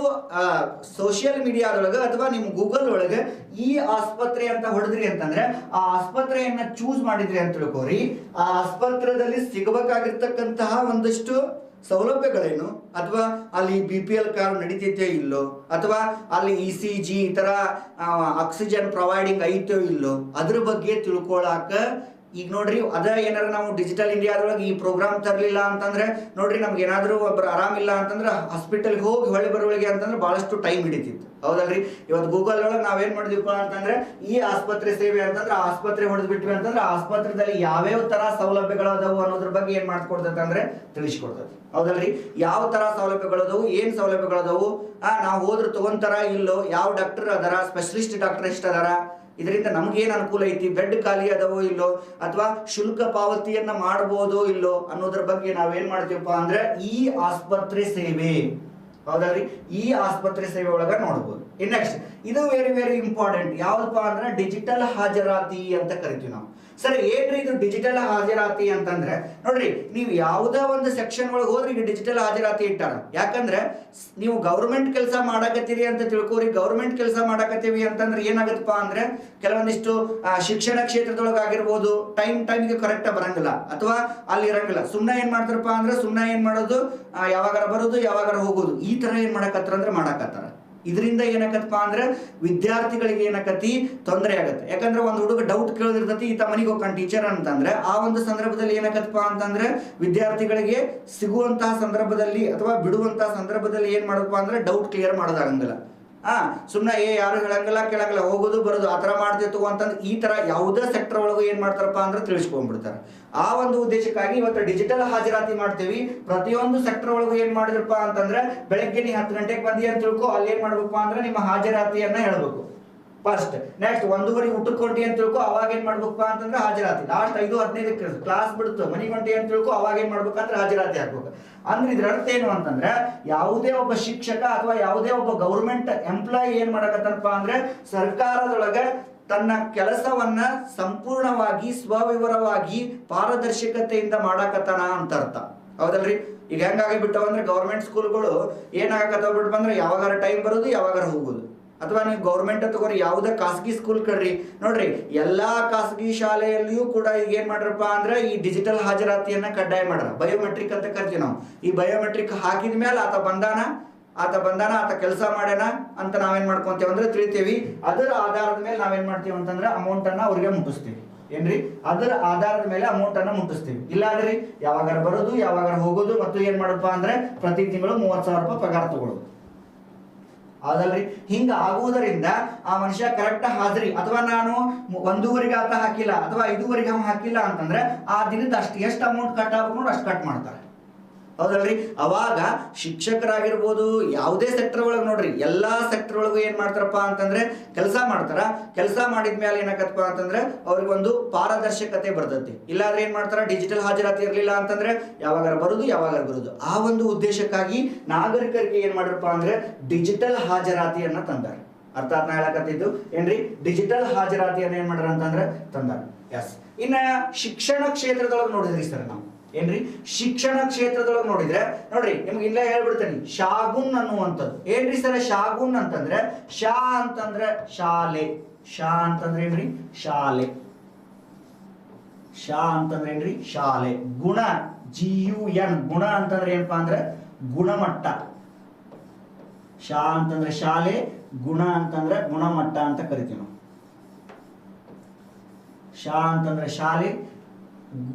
ಸೋಷಿಯಲ್ ಮೀಡಿಯಾದೊಳಗೆ ಅಥವಾ ನಿಮ್ಮ ಗೂಗಲ್ ಒಳಗೆ ಈ ಆಸ್ಪತ್ರೆ ಅಂತ ಹೊಡೆದ್ರಿ ಅಂತಂದ್ರೆ ಆ ಆಸ್ಪತ್ರೆಯನ್ನ ಚೂಸ್ ಮಾಡಿದ್ರಿ ಅಂತ ತಿಳ್ಕೊರಿ, ಆ ಆಸ್ಪತ್ರೆಯಲ್ಲಿ ಸಿಗಬೇಕಾಗಿರ್ತಕ್ಕಂತಹ ಒಂದಷ್ಟು ಸೌಲಭ್ಯಗಳೇನು, ಅಥವಾ ಅಲ್ಲಿ BPL ಕಾರ್ಡ್ ನಡೀತೈತೆ ಇಲ್ಲೋ, ಅಥವಾ ಅಲ್ಲಿ ECG ಈ ತರ ಆಕ್ಸಿಜನ್ ಪ್ರೊವೈಡಿಂಗ್ ಐತೋ ಇಲ್ಲೋ, ಅದ್ರ ಬಗ್ಗೆ ತಿಳ್ಕೊಳಾಕ ಈಗ ನೋಡ್ರಿ, ಅದ ಏನಾರ ನಾವು ಡಿಜಿಟಲ್ ಇಂಡಿಯಾದೊಳಗೆ ಈ ಪ್ರೋಗ್ರಾಮ್ ತರಲಿಲ್ಲ ಅಂತಂದ್ರೆ ನೋಡ್ರಿ, ನಮ್ಗೆ ಏನಾದರೂ ಒಬ್ರು ಆರಾಮಿಲ್ಲ ಅಂತಂದ್ರೆ ಹಾಸ್ಪಿಟಲ್ಗೆ ಹೋಗಿ ಹೊಳೆ ಬರೋಳಿಗೆ ಅಂತಂದ್ರೆ ಬಹಳಷ್ಟು ಟೈಮ್ ಹಿಡಿತಿತ್ತು, ಹೌದಲ್ರಿ? ಇವತ್ತು ಗೂಗಲ್ ಒಳಗೆ ನಾವೇನ್ ಮಾಡಿದ್ವಿಪ್ಪ ಅಂತಂದ್ರೆ ಈ ಆಸ್ಪತ್ರೆ ಸೇವೆ ಅಂತಂದ್ರೆ ಆಸ್ಪತ್ರೆ ಹೊಡೆದ್ ಬಿಟ್ವಿ ಅಂತಂದ್ರೆ ಆಸ್ಪತ್ರೆದಲ್ಲಿ ಯಾವ್ಯಾವ ತರ ಸೌಲಭ್ಯಗಳು ಅದಾವು ಅನ್ನೋದ್ರ ಬಗ್ಗೆ ಏನ್ ಮಾಡ್ಕೊಡ್ತೈತೆ ಅಂದ್ರೆ ತಿಳಿಸ್ಕೊಡ್ತೈತಿ, ಹೌದಲ್ರಿ? ಯಾವ ತರ ಸೌಲಭ್ಯಗಳದವು, ಏನ್ ಸೌಲಭ್ಯಗಳದವು, ನಾವು ಹೋದ್ರೆ ತಗೊಂತಾರ ಇಲ್ಲೋ, ಯಾವ ಡಾಕ್ಟರ್ ಅದಾರ, ಸ್ಪೆಷಲಿಸ್ಟ್ ಡಾಕ್ಟರ್ ಎಷ್ಟು ಅದಾರ, ಇದರಿಂದ ನಮ್ಗೇನ್ ಅನುಕೂಲ ಐತಿ, ಬೆಡ್ ಖಾಲಿ ಅದಾವೋ ಇಲ್ಲೋ, ಅಥವಾ ಶುಲ್ಕ ಪಾವತಿಯನ್ನ ಮಾಡಬಹುದೋ ಇಲ್ಲೋ ಅನ್ನೋದ್ರ ಬಗ್ಗೆ ನಾವೇನ್ ಮಾಡ್ತೀವಪ್ಪ ಅಂದ್ರೆ ಈ ಆಸ್ಪತ್ರೆ ಸೇವೆ, ಹೌದಲ್ರಿ? ಈ ಆಸ್ಪತ್ರೆ ಸೇವೆ ಒಳಗ ನೋಡ್ಬೋದು. ನೆಕ್ಸ್ಟ್ ಇದು ವೆರಿ ವೆರಿ ಇಂಪಾರ್ಟೆಂಟ್, ಯಾವ್ದಪ್ಪ ಅಂದ್ರೆ ಡಿಜಿಟಲ್ ಹಾಜರಾತಿ ಅಂತ ಕರಿತೀವಿ ನಾವು. ಸರ್, ಏನ್ರಿ ಇದು ಡಿಜಿಟಲ್ ಹಾಜರಾತಿ ಅಂತಂದ್ರೆ, ನೋಡ್ರಿ, ನೀವು ಯಾವುದೋ ಒಂದು ಸೆಕ್ಷನ್ ಒಳಗೆ ಹೋದ್ರೆ ಈಗ ಡಿಜಿಟಲ್ ಹಾಜರಾತಿ ಇಟ್ಟಾರ. ಯಾಕಂದ್ರೆ ನೀವು ಗೌರ್ಮೆಂಟ್ ಕೆಲಸ ಮಾಡಕತ್ತೀರಿ ಅಂತ ತಿಳ್ಕೋರಿ, ಗೌರ್ಮೆಂಟ್ ಕೆಲಸ ಮಾಡಕತ್ತೀವಿ ಅಂತಂದ್ರೆ ಏನಾಗತ್ತಪ್ಪ ಅಂದ್ರೆ ಕೆಲವೊಂದಿಷ್ಟು ಶಿಕ್ಷಣ ಕ್ಷೇತ್ರದೊಳಗಾಗಿರ್ಬೋದು ಟೈಮ್ಗೆ ಕರೆಕ್ಟ್ ಬರಂಗಿಲ್ಲ, ಅಥವಾ ಅಲ್ಲಿ ಇರಂಗಿಲ್ಲ. ಸುಮ್ಮನೆ ಏನ್ ಮಾಡ್ತಾರಪ್ಪ ಅಂದ್ರೆ ಸುಮ್ಮನೆ ಏನ್ ಮಾಡೋದು, ಯಾವಾಗಾರ ಬರೋದು ಯಾವಾಗಾರ ಹೋಗೋದು, ಈ ತರ ಏನ್ ಮಾಡಕತ್ತಾರ ಅಂದ್ರೆ ಮಾಡಕತ್ತಾರ. ಇದರಿಂದ ಏನಾಗತ್ತಪ್ಪ ಅಂದ್ರೆ ವಿದ್ಯಾರ್ಥಿಗಳಿಗೆ ಏನಾಕತಿ ತೊಂದರೆ ಆಗತ್ತೆ. ಯಾಕಂದ್ರೆ ಒಂದು ಹುಡುಗ ಡೌಟ್ ಕೇಳೋದಿರ್ತತಿ, ಈತ ಮನೆಗೆ ಹೋಗ್ತಾನೆ ಟೀಚರ್ ಅಂತಂದ್ರೆ ಆ ಒಂದು ಸಂದರ್ಭದಲ್ಲಿ ಏನಾಗತ್ತಪ್ಪ ಅಂತಂದ್ರೆ ವಿದ್ಯಾರ್ಥಿಗಳಿಗೆ ಸಿಗುವಂತಹ ಸಂದರ್ಭದಲ್ಲಿ ಅಥವಾ ಬಿಡುವಂತಹ ಸಂದರ್ಭದಲ್ಲಿ ಏನ್ ಮಾಡಪ್ಪ ಅಂದ್ರೆ ಡೌಟ್ ಕ್ಲಿಯರ್ ಮಾಡೋದಾಗಂಗಿಲ್ಲ. ಸುಮ್ಮನೆ ಯಾರು ಹೇಳಂಗಿಲ್ಲ ಕೇಳಂಗಿಲ್ಲ, ಹೋಗೋದು ಬರೋದು ಆ ತರ ಮಾಡ್ತಿತ್ತು ಅಂತಂದ್ರೆ ಈ ತರ ಯಾವುದೇ ಸೆಕ್ಟರ್ ಒಳಗೂ ಏನ್ ಮಾಡ್ತಾರಪ್ಪ ಅಂದ್ರೆ ತಿಳಿಸ್ಕೊಂಡ್ಬಿಡ್ತಾರೆ. ಆ ಒಂದು ಉದ್ದೇಶಕ್ಕಾಗಿ ಇವತ್ತು ಡಿಜಿಟಲ್ ಹಾಜರಾತಿ ಮಾಡ್ತೀವಿ. ಪ್ರತಿಯೊಂದು ಸೆಕ್ಟರ್ ಒಳಗೂ ಏನ್ ಮಾಡಿದ್ರಪ್ಪ ಅಂತಂದ್ರೆ ಬೆಳಗ್ಗೆ ನೀ 10 ಗಂಟೆಗೆ ಬಂದಿ ಅಂತ ತಿಳ್ಕೊ, ಅಲ್ಲಿ ಏನ್ ಮಾಡ್ಬೇಕಪ್ಪ ಅಂದ್ರೆ ನಿಮ್ಮ ಹಾಜರಾತಿಯನ್ನ ಹೇಳ್ಬೇಕು ಫಸ್ಟ್. ನೆಕ್ಸ್ಟ್ 1:30 ಊಟಕ್ಕೆ ಹೊಂಟಿ ಅಂತ ತಿಳ್ಕೊ, ಅವಾಗ ಏನ್ ಮಾಡ್ಬೇಕಪ್ಪ ಅಂತಂದ್ರೆ ಹಾಜರಾತಿ. ಲಾಸ್ಟ್ 5:15 ಕ್ಲಾಸ್ ಬಿಡ್ತು ಮನೆಗೆ ಹೊಂಟಿ ಅಂತ ತಿಳ್ಕೊ, ಅವಾಗ ಏನ್ ಮಾಡ್ಬೇಕಂದ್ರೆ ಹಾಜರಾತಿ ಹಾಕ್ಬೇಕು. ಅಂದ್ರೆ ಇದ್ರ ಅರ್ಥ ಏನು ಅಂತಂದ್ರೆ ಯಾವುದೇ ಒಬ್ಬ ಶಿಕ್ಷಕ ಅಥವಾ ಯಾವುದೇ ಒಬ್ಬ ಗೌರ್ಮೆಂಟ್ ಎಂಪ್ಲಾಯಿ ಏನ್ ಮಾಡಕತ್ತನಪ್ಪ ಅಂದ್ರೆ ಸರ್ಕಾರದೊಳಗೆ ತನ್ನ ಕೆಲಸವನ್ನ ಸಂಪೂರ್ಣವಾಗಿ ಸ್ವವಿವರವಾಗಿ ಪಾರದರ್ಶಕತೆಯಿಂದ ಮಾಡಕತ್ತಾನ ಅಂತ ಅರ್ಥ, ಹೌದಲ್ರಿ? ಈಗ ಹೆಂಗಾಗಿ ಬಿಟ್ಟವ ಅಂದ್ರೆ ಗೌರ್ಮೆಂಟ್ ಸ್ಕೂಲ್ಗಳು ಏನಾಗಕತ್ತಾವ ಬಿಟ್ಟು ಬಂದ್ರೆ ಯಾವಾಗಾರ ಟೈಮ್ ಬರೋದು ಯಾವಾಗಾರ ಹೋಗೋದು. ಅಥವಾ ನೀವು ಗೌರ್ಮೆಂಟ್ ತಗೋರಿ, ಯಾವುದೇ ಖಾಸಗಿ ಸ್ಕೂಲ್ ಕಡ್ರಿ, ನೋಡ್ರಿ ಎಲ್ಲಾ ಖಾಸಗಿ ಶಾಲೆಯಲ್ಲಿಯೂ ಕೂಡ ಈಗ ಏನ್ ಮಾಡ್ರಪ್ಪ ಅಂದ್ರೆ ಈ ಡಿಜಿಟಲ್ ಹಾಜರಾತಿಯನ್ನ ಕಡ್ಡಾಯ ಮಾಡ್ರ. ಬಯೋಮೆಟ್ರಿಕ್ ಅಂತ ಕರಿತೀವಿ ನಾವು. ಈ ಬಯೋಮೆಟ್ರಿಕ್ ಹಾಕಿದ ಮೇಲೆ ಆತ ಬಂದಾನ ಆತ ಕೆಲಸ ಮಾಡ್ಯಾನ ಅಂತ ನಾವೇನ್ ಮಾಡ್ಕೊಂತೇವೆ ಅಂದ್ರೆ ತಿಳಿತೀವಿ. ಅದರ ಆಧಾರದ ಮೇಲೆ ನಾವೇನ್ ಮಾಡ್ತೀವಿ ಅಂತಂದ್ರೆ ಅಮೌಂಟ್ ಅನ್ನ ಅವ್ರಿಗೆ ಮುಟ್ಟಿಸ್ತೀವಿ. ಏನ್ರಿ, ಅದರ ಆಧಾರದ ಮೇಲೆ ಅಮೌಂಟ್ ಅನ್ನ ಮುಟ್ಟಿಸ್ತೀವಿ. ಇಲ್ಲಾಂದ್ರಿ ಯಾವಾಗಾರ ಬರೋದು ಯಾವಾಗಾರ ಹೋಗೋದು, ಮತ್ತು ಏನ್ ಮಾಡಪ್ಪ ಅಂದ್ರೆ ಪ್ರತಿ ತಿಂಗಳು 30,000 ರೂಪಾಯಿ ಪಗಾರ ತಗೊಳ್ಳೋದು, ಹೌದಲ್ರಿ? ಹಿಂಗ ಆಗುವುದರಿಂದ ಆ ಮನುಷ್ಯ ಕರೆಕ್ಟ್ ಹಾಜರಿ, ಅಥವಾ ನಾನು 1:15 ಆತ ಹಾಕಿಲ್ಲ ಅಥವಾ 5:15 ಅವ ಹಾಕಿಲ್ಲ ಅಂತಂದ್ರೆ ಆ ದಿನದ ಎಷ್ಟು ಅಮೌಂಟ್ ಕಟ್ ಆಗ್ಬೇಕು ನೋಡಿ ಅಷ್ಟು ಕಟ್ ಮಾಡ್ತಾರೆ, ಹೌದಲ್ರಿ? ಅವಾಗ ಶಿಕ್ಷಕರಾಗಿರ್ಬೋದು ಯಾವುದೇ ಸೆಕ್ಟರ್ ಒಳಗೆ ನೋಡ್ರಿ ಎಲ್ಲಾ ಸೆಕ್ಟರ್ ಒಳಗೂ ಏನ್ ಮಾಡ್ತಾರಪ್ಪ ಅಂತಂದ್ರೆ ಕೆಲಸ ಮಾಡ್ತಾರ. ಕೆಲಸ ಮಾಡಿದ್ಮೇಲೆ ಏನಾಗತ್ತಪ್ಪ ಅಂತಂದ್ರೆ ಅವ್ರಿಗೆ ಒಂದು ಪಾರದರ್ಶಕತೆ ಬರ್ತೈತಿ. ಇಲ್ಲಾಂದ್ರೆ ಏನ್ ಮಾಡ್ತಾರ, ಡಿಜಿಟಲ್ ಹಾಜರಾತಿ ಇರ್ಲಿಲ್ಲ ಅಂತಂದ್ರೆ ಯಾವಾಗಾರ ಬರೋದು. ಆ ಒಂದು ಉದ್ದೇಶಕ್ಕಾಗಿ ನಾಗರಿಕರಿಗೆ ಏನ್ ಮಾಡ್ರಪ್ಪ ಅಂದ್ರೆ ಡಿಜಿಟಲ್ ಹಾಜರಾತಿಯನ್ನ ತಂದಾರ. ಅರ್ಥಾತ್ ನಾ ಹೇಳಕತ್ತಿದ್ದು ಏನ್ರಿ, ಡಿಜಿಟಲ್ ಹಾಜರಾತಿಯನ್ನ ಏನ್ ಮಾಡ್ರ ಅಂತಂದ್ರೆ ತಂದಾರ. ಎಸ್, ಇನ್ನ ಶಿಕ್ಷಣ ಕ್ಷೇತ್ರದೊಳಗೆ ನೋಡಿದ್ರಿ ಸರ್ ನಾವು ಏನ್ರಿ, ಶಿಕ್ಷಣ ಕ್ಷೇತ್ರದೊಳಗೆ ನೋಡಿದ್ರೆ ನೋಡ್ರಿ ನಿಮ್ಗೆ ಇಲ್ಲೇ ಹೇಳ್ಬಿಡ್ತೇನೆ, ಶಾಗುನ್ ಅನ್ನುವಂಥದ್ದು. ಏನ್ರಿ ಸರ್ ಶಾಗುನ್ ಅಂತಂದ್ರೆ, ಶಾ ಅಂತಂದ್ರೆ ಶಾಲೆ, ಶಾ ಅಂತಂದ್ರೆ ಏನ್ರಿ ಶಾಲೆ, ಶಾ ಅಂತಂದ್ರೆ ಏನ್ರಿ ಶಾಲೆ. ಗುಣ GUN, ಗುಣ ಅಂತಂದ್ರೆ ಏನಪ್ಪಾ ಅಂದ್ರೆ ಗುಣಮಟ್ಟ. ಶಾ ಅಂತಂದ್ರೆ ಶಾಲೆ, ಗುಣ ಅಂತಂದ್ರೆ ಗುಣಮಟ್ಟ ಅಂತ ಕರಿತೀವಿ ನಾವು. ಶಾ ಅಂತಂದ್ರೆ ಶಾಲೆ,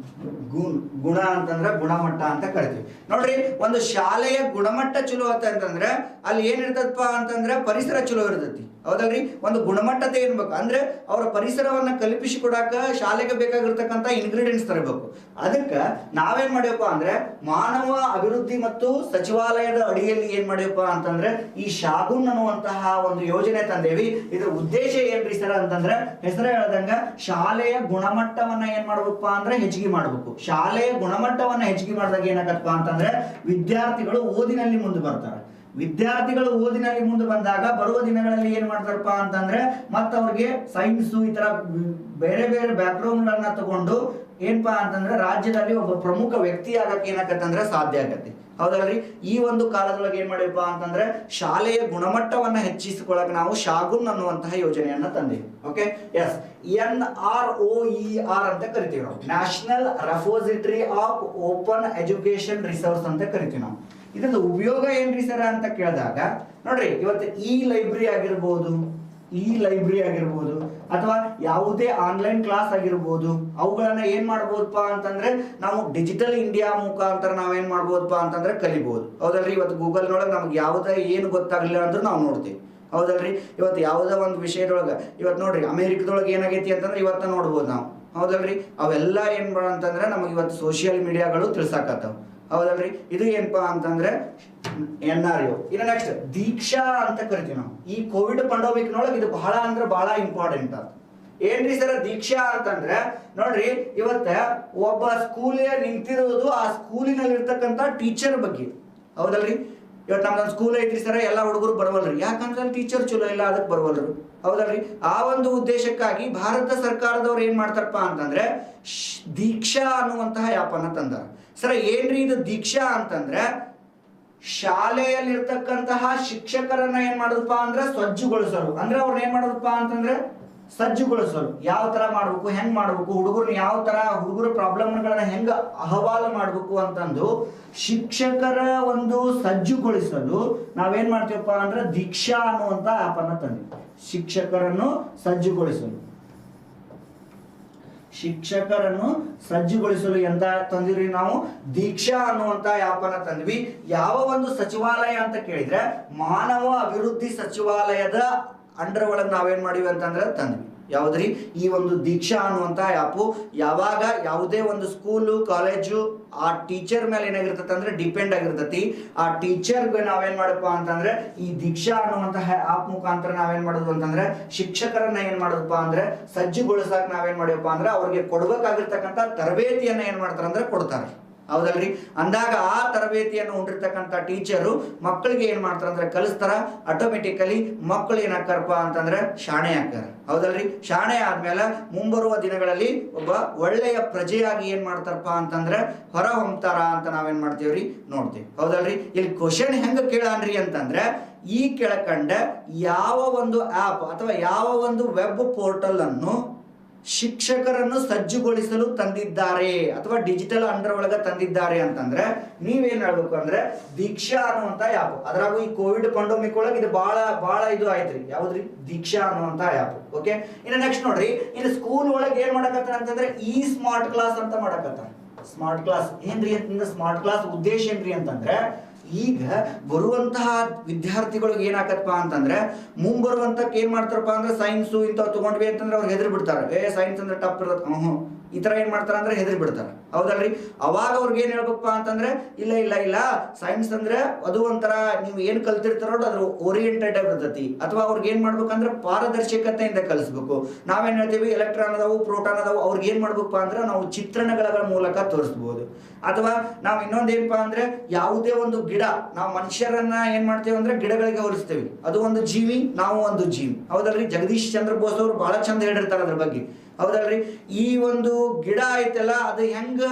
ಗುಣ ಅಂತಂದ್ರೆ ಗುಣಮಟ್ಟ ಅಂತ ಕರಿತೀವಿ. ನೋಡ್ರಿ, ಒಂದು ಶಾಲೆಯ ಗುಣಮಟ್ಟ ಚಲೋ ಅಂತಂದ್ರೆ ಅಲ್ಲಿ ಏನಿರ್ತದಪ್ಪ ಅಂತಂದ್ರೆ ಪರಿಸರ ಚಲೋ ಇರ್ತೈತಿ, ಹೌದಲ್ರಿ? ಒಂದು ಗುಣಮಟ್ಟತೆ ಇರ್ಬೇಕು ಅಂದ್ರೆ ಅವರ ಪರಿಸರವನ್ನ ಕಲ್ಪಿಸಿಕೊಡಾಕ ಶಾಲೆಗೆ ಬೇಕಾಗಿರ್ತಕ್ಕಂಥ ಇಂಗ್ರೀಡಿಯೆಂಟ್ಸ್ ತರಬೇಕು. ಅದಕ್ಕೆ ನಾವೇನ್ ಮಾಡಿವಪ್ಪ ಅಂದ್ರೆ ಮಾನವ ಅಭಿವೃದ್ಧಿ ಮತ್ತು ಸಚಿವಾಲಯದ ಅಡಿಯಲ್ಲಿ ಏನ್ ಮಾಡಿವಪ್ಪ ಅಂತಂದ್ರೆ ಈ ಶಾಗುನ್ ಅನ್ನುವಂತಹ ಒಂದು ಯೋಜನೆ ತಂದೇವಿ. ಇದ್ರ ಉದ್ದೇಶ ಏನ್ರಿ ಸರ್ ಅಂತಂದ್ರೆ ಹೆಸರು ಹೇಳ್ದಂಗ ಶಾಲೆಯ ಗುಣಮಟ್ಟವನ್ನ ಏನ್ ಮಾಡ್ಬೇಕಪ್ಪ ಅಂದ್ರೆ ಹೆಚ್ಚಿಗೆ ಮಾಡ್ಬೇಕು. ಶಾಲೆಯ ಗುಣಮಟ್ಟವನ್ನ ಹೆಚ್ಚಿಗೆ ಮಾಡಿದಾಗ ಏನಾಗತ್ತಪ್ಪ ಅಂತಂದ್ರೆ ವಿದ್ಯಾರ್ಥಿಗಳು ಓದಿನಲ್ಲಿ ಮುಂದೆ ಬರ್ತಾರೆ. ವಿದ್ಯಾರ್ಥಿಗಳು ಓದಿನಲ್ಲಿ ಮುಂದೆ ಬಂದಾಗ ಬರುವ ದಿನಗಳಲ್ಲಿ ಏನ್ ಮಾಡ್ತಾರಪ್ಪ ಅಂತಂದ್ರೆ ಮತ್ತೆ ಅವ್ರಿಗೆ ಸೈನ್ಸ್ ಈ ತರ ಬೇರೆ ಬೇರೆ ಬ್ಯಾಕ್ಗ್ರೌಂಡ್ ಅನ್ನ ತಗೊಂಡು ಏನಪ್ಪಾ ಅಂತಂದ್ರೆ ರಾಜ್ಯದಲ್ಲಿ ಒಬ್ಬ ಪ್ರಮುಖ ವ್ಯಕ್ತಿ ಆಗಕ್ಕೆ ಏನಾಗತ್ತಂದ್ರೆ ಸಾಧ್ಯ ಆಗತ್ತೆ, ಹೌದಲ್ರಿ? ಈ ಒಂದು ಕಾಲದೊಳಗೆ ಏನ್ ಮಾಡಿವಪ್ಪ ಅಂತಂದ್ರೆ ಶಾಲೆಯ ಗುಣಮಟ್ಟವನ್ನ ಹೆಚ್ಚಿಸಿಕೊಳ್ಳಕ್ಕೆ ನಾವು ಶಾಗುನ್ ಅನ್ನುವಂತಹ ಯೋಜನೆಯನ್ನ ತಂದೀವಿ. ಓಕೆ, ಎಸ್, NROER ಅಂತ ಕರಿತೀವಿ ನಾವು, national repository of open education resource ಅಂತ ಕರಿತೀವಿ ನಾವು. ಇದರಿಂದ ಉಪಯೋಗ ಏನ್ರಿ ಸರ್ ಅಂತ ಕೇಳಿದಾಗ ನೋಡ್ರಿ, ಇವತ್ತು ಈ ಲೈಬ್ರರಿ ಆಗಿರ್ಬೋದು ಅಥವಾ ಯಾವುದೇ ಆನ್ಲೈನ್ ಕ್ಲಾಸ್ ಆಗಿರ್ಬೋದು, ಅವುಗಳನ್ನ ಏನ್ ಮಾಡ್ಬೋದಪ್ಪ ಅಂತಂದ್ರೆ ನಾವು ಡಿಜಿಟಲ್ ಇಂಡಿಯಾ ಮುಖಾಂತರ ನಾವೇನ್ ಮಾಡ್ಬೋದಪ್ಪ ಅಂತಂದ್ರೆ ಕಲಿಬಹುದು, ಹೌದಲ್ರಿ? ಇವತ್ತು ಗೂಗಲ್ನೊಳಗೆ ನಮ್ಗೆ ಯಾವುದೇ ಏನು ಗೊತ್ತಾಗ್ಲಿಲ್ಲ ಅಂದ್ರೂ ನಾವು ನೋಡ್ತೀವಿ, ಹೌದಲ್ರಿ? ಇವತ್ತು ಯಾವುದೋ ಒಂದು ವಿಷಯದೊಳಗೆ ಇವತ್ತು ನೋಡ್ರಿ ಅಮೆರಿಕದೊಳಗೆ ಏನಾಗೈತಿ ಅಂತಂದ್ರೆ ಇವತ್ತ ನೋಡ್ಬೋದು ನಾವು, ಹೌದಲ್ರಿ? ಅವೆಲ್ಲ ಏನ್ ಅಂತಂದ್ರೆ ನಮಗೆ ಇವತ್ತು ಸೋಷಿಯಲ್ ಮೀಡಿಯಾಗಳು ತಿಳ್ಸಾಕತ್ತಾವ, ಹೌದಲ್ರಿ? ಇದು ಏನಪ್ಪಾ ಅಂತಂದ್ರೆ NRO. ಇನ್ನು ನೆಕ್ಸ್ಟ್ ದೀಕ್ಷಾ ಅಂತ ಕರಿತೀವಿ ನಾವು. ಈ ಕೋವಿಡ್ ಪಂಡಮಿಕ್ನೊಳಗೆ ಇದು ಬಹಳ ಅಂದ್ರೆ ಬಹಳ ಇಂಪಾರ್ಟೆಂಟ್ ಅದು. ಏನ್ರಿ ಸರ್ ದೀಕ್ಷಾ ಅಂತಂದ್ರೆ ನೋಡ್ರಿ, ಇವತ್ತ ಒಬ್ಬ ಸ್ಕೂಲ್ ನಿಂತಿರೋದು ಆ ಸ್ಕೂಲಿನಲ್ಲಿ ಇರ್ತಕ್ಕಂಥ ಟೀಚರ್ ಬಗ್ಗೆ, ಹೌದಲ್ರಿ? ಇವತ್ತು ನಮ್ದೊಂದು ಸ್ಕೂಲ್ ಐತ್ರಿ ಸರ್, ಎಲ್ಲ ಹುಡುಗರು ಬರವಲ್ರಿ, ಯಾಕಂದ್ರೆ ಟೀಚರ್ ಚಲೋ ಇಲ್ಲ, ಅದಕ್ಕೆ ಬರವಲ್ರು, ಹೌದಲ್ರಿ? ಆ ಒಂದು ಉದ್ದೇಶಕ್ಕಾಗಿ ಭಾರತ ಸರ್ಕಾರದವ್ರು ಏನ್ ಮಾಡ್ತಾರಪ್ಪ ಅಂತಂದ್ರೆ ದೀಕ್ಷಾ ಅನ್ನುವಂತಹ ಆ್ಯಪ್ ಅನ್ನ ತಂದಾರ. ಸರ್ ಏನ್ರಿ ಇದು ದೀಕ್ಷಾ ಅಂತಂದ್ರೆ ಶಾಲೆಯಲ್ಲಿರ್ತಕ್ಕಂತಹ ಶಿಕ್ಷಕರನ್ನ ಏನ್ ಮಾಡೋದಪ್ಪ ಅಂದ್ರೆ ಸಜ್ಜುಗೊಳಿಸಲು, ಅಂದ್ರೆ ಅವ್ರನ್ನ ಏನ್ ಮಾಡೋದಪ್ಪ ಅಂತಂದ್ರೆ ಸಜ್ಜುಗೊಳಿಸಲು, ಯಾವ ತರ ಮಾಡ್ಬೇಕು, ಹೆಂಗ್ ಮಾಡ್ಬೇಕು, ಹುಡುಗರನ್ನ ಯಾವ ತರ ಹುಡುಗರ ಪ್ರಾಬ್ಲಮ್ಗಳನ್ನ ಹೆಂಗ ಅಹವಾಲು ಮಾಡ್ಬೇಕು ಅಂತಂದು ಶಿಕ್ಷಕರ ಒಂದು ಸಜ್ಜುಗೊಳಿಸಲು ನಾವೇನ್ ಮಾಡ್ತೀವಪ್ಪ ಅಂದ್ರೆ ದೀಕ್ಷಾ ಅನ್ನುವಂತ ಆ್ಯಪ್ ಅನ್ನ ತಂದ್ವಿ. ಶಿಕ್ಷಕರನ್ನು ಸಜ್ಜುಗೊಳಿಸಲು ಎಂತ ತಂದಿರಿ ನಾವು? ದೀಕ್ಷಾ ಅನ್ನುವಂತ ಆ್ಯಪ್ ಅನ್ನ ತಂದ್ವಿ. ಯಾವ ಒಂದು ಸಚಿವಾಲಯ ಅಂತ ಕೇಳಿದ್ರೆ ಮಾನವ ಅಭಿವೃದ್ಧಿ ಸಚಿವಾಲಯದ ಅಂಡರ್ ಒಳಗೆ ನಾವೇನ್ ಮಾಡಿವಿ ಅಂತಂದ್ರೆ ತಂದ್ವಿ. ಯಾವ್ದ್ರಿ? ಈ ಒಂದು ದೀಕ್ಷಾ ಅನ್ನುವಂತ ಆ್ಯಪು ಯಾವಾಗ ಯಾವುದೇ ಒಂದು ಸ್ಕೂಲು ಕಾಲೇಜು ಆ ಟೀಚರ್ ಮೇಲೆ ಏನಾಗಿರ್ತದೆ ಅಂದ್ರೆ ಡಿಪೆಂಡ್ ಆಗಿರ್ತತಿ. ಆ ಟೀಚರ್ಗೆ ನಾವೇನ್ ಮಾಡಪ್ಪ ಅಂತಂದ್ರೆ ಈ ದೀಕ್ಷಾ ಅನ್ನುವಂತಹ ಆ್ಯಪ್ ಮುಖಾಂತರ ನಾವೇನ್ ಮಾಡೋದು ಅಂತಂದ್ರೆ ಶಿಕ್ಷಕರನ್ನ ಏನ್ ಮಾಡೋದಪ್ಪ ಅಂದ್ರೆ ಸಜ್ಜುಗೊಳಿಸಕ್ ನಾವೇನ್ ಮಾಡಿವಪ್ಪ ಅಂದ್ರೆ ಅವ್ರಿಗೆ ಕೊಡ್ಬೇಕಾಗಿರ್ತಕ್ಕಂಥ ತರಬೇತಿಯನ್ನ ಏನ್ ಮಾಡ್ತಾರ ಅಂದ್ರೆ ಕೊಡ್ತಾರೆ, ಹೌದಲ್ರಿ? ಅಂದಾಗ ಆ ತರಬೇತಿಯನ್ನು ಹೊಂದಿರ್ತಕ್ಕಂಥ ಟೀಚರು ಮಕ್ಕಳಿಗೆ ಏನ್ ಮಾಡ್ತಾರ ಅಂದ್ರೆ ಕಲಿಸ್ತಾರ. ಆಟೋಮೆಟಿಕಲಿ ಮಕ್ಕಳು ಏನಾಗ್ತಾರಪ್ಪ ಅಂತಂದ್ರೆ ಶಾಣೆ ಆಗ್ತಾರ, ಹೌದಲ್ರಿ? ಶಾಣೆ ಆದ್ಮೇಲೆ ಮುಂಬರುವ ದಿನಗಳಲ್ಲಿ ಒಬ್ಬ ಒಳ್ಳೆಯ ಪ್ರಜೆಯಾಗಿ ಏನ್ ಮಾಡ್ತಾರಪ್ಪ ಅಂತಂದ್ರೆ ಹೊರ ಹೊಮ್ತಾರ ಅಂತ ನಾವೇನ್ ಮಾಡ್ತೀವ್ರಿ ನೋಡ್ತೀವಿ, ಹೌದಲ್ರಿ? ಇಲ್ಲಿ ಕ್ವಶನ್ ಹೆಂಗ ಕೇಳಾನ್ರಿ ಅಂತಂದ್ರೆ ಈ ಕೆಳಕಂಡ ಯಾವ ಒಂದು ಆ್ಯಪ್ ಅಥವಾ ಯಾವ ಒಂದು ವೆಬ್ ಪೋರ್ಟಲ್ ಅನ್ನು ಶಿಕ್ಷಕರನ್ನು ಸಜ್ಜುಗೊಳಿಸಲು ತಂದಿದ್ದಾರೆ ಅಥವಾ ಡಿಜಿಟಲ್ ಅಂಡರ್ ಒಳಗೆ ತಂದಿದ್ದಾರೆ ಅಂತಂದ್ರೆ ನೀವೇನ್ ಹೇಳ್ಬೇಕು ಅಂದ್ರೆ ದೀಕ್ಷಾ ಅನ್ನುವಂತ ಆ್ಯಪ್. ಅದ್ರಾಗೂ ಈ ಕೋವಿಡ್ ಪಂಡಮಿಕ್ ಒಳಗೆ ಇದು ಬಹಳ ಇದು ಆಯ್ತ್ರಿ, ಯಾವ್ದ್ರಿ? ದೀಕ್ಷಾ ಅನ್ನುವಂತ ಆ್ಯಪ್. ಓಕೆ, ಇನ್ನು ನೆಕ್ಸ್ಟ್ ನೋಡ್ರಿ, ಇನ್ನು ಸ್ಕೂಲ್ ಒಳಗೆ ಏನ್ ಮಾಡಕತ್ತಾರ ಅಂತಂದ್ರೆ ಈ ಸ್ಮಾರ್ಟ್ ಕ್ಲಾಸ್ ಅಂತ ಮಾಡಕತ್ತಾರ. ಸ್ಮಾರ್ಟ್ ಕ್ಲಾಸ್ ಏನ್ರಿ ಅಂತಂದ್ರೆ ಸ್ಮಾರ್ಟ್ ಕ್ಲಾಸ್ ಉದ್ದೇಶ ಏನ್ರಿ ಅಂತಂದ್ರೆ ಈಗ ಬರುವಂತಹ ವಿದ್ಯಾರ್ಥಿಗಳಿಗೆ ಏನಾಗತ್ತಪ್ಪ ಅಂತಂದ್ರೆ ಮುಂಬರುವಂತಕ್ಕೆ ಏನ್ ಮಾಡ್ತಾರಪ್ಪ ಅಂದ್ರೆ ಸೈನ್ಸ್ ಇಂಥವ್ ತಗೊಂಡ್ವಿ ಅಂತಂದ್ರೆ ಅವ್ರು ಹೆದರಿ ಬಿಡ್ತಾರೆ. ಸೈನ್ಸ್ ಅಂದ್ರೆ ಟಪ್ ಇರ್ತದೆ, ಈ ತರ ಏನ್ ಮಾಡ್ತಾರ ಅಂದ್ರೆ ಹೆದರಿ ಬಿಡ್ತಾರ, ಹೌದಲ್ರಿ? ಅವಾಗ ಅವ್ರಿಗೆ ಏನ್ ಹೇಳ್ಬೇಕಪ್ಪ ಅಂತಂದ್ರೆ ಇಲ್ಲ ಸೈನ್ಸ್ ಅಂದ್ರೆ ಅದು ಒಂಥರ ನೀವು ಏನ್ ಕಲ್ತಿರ್ತಾರೋ ಅದ್ರ ಓರಿಯೆಂಟೆಡ್ ಆಗಿರ್ತತಿ. ಅಥವಾ ಅವ್ರಿಗೆ ಏನ್ ಮಾಡ್ಬೇಕಂದ್ರೆ ಪಾರದರ್ಶಕತೆಯಿಂದ ಕಲಿಸ್ಬೇಕು. ನಾವೇನ್ ಹೇಳ್ತೀವಿ ಎಲೆಕ್ಟ್ರಾನ್ ಅದಾವು, ಪ್ರೋಟಾನ್ ಅದಾವು, ಅವ್ರಿಗೆ ಏನ್ ಮಾಡ್ಬೇಕಪ್ಪ ಅಂದ್ರೆ ನಾವು ಚಿತ್ರಣಗಳ ಮೂಲಕ ತೋರಿಸ್ಬೋದು. ಅಥವಾ ನಾವು ಇನ್ನೊಂದೇನಪ್ಪಾ ಅಂದ್ರೆ ಯಾವುದೇ ಒಂದು ಗಿಡ, ನಾವು ಮನುಷ್ಯರನ್ನ ಏನ್ ಮಾಡ್ತೇವೆ ಅಂದ್ರೆ ಗಿಡಗಳಿಗೆ ಹೋಲಿಸ್ತೇವೆ. ಅದು ಒಂದು ಜೀವಿ, ನಾವು ಒಂದು ಜೀವಿ, ಹೌದಲ್ರಿ? ಜಗದೀಶ್ ಚಂದ್ರ ಬೋಸ್ ಅವರು ಬಹಳ ಚಂದ ಹೇಳಿರ್ತಾರೆ ಅದ್ರ ಬಗ್ಗೆ, ಹೌದಲ್ರಿ. ಈ ಒಂದು ಗಿಡ ಐತಲ್ಲ ಅದು ಹೆಂಗ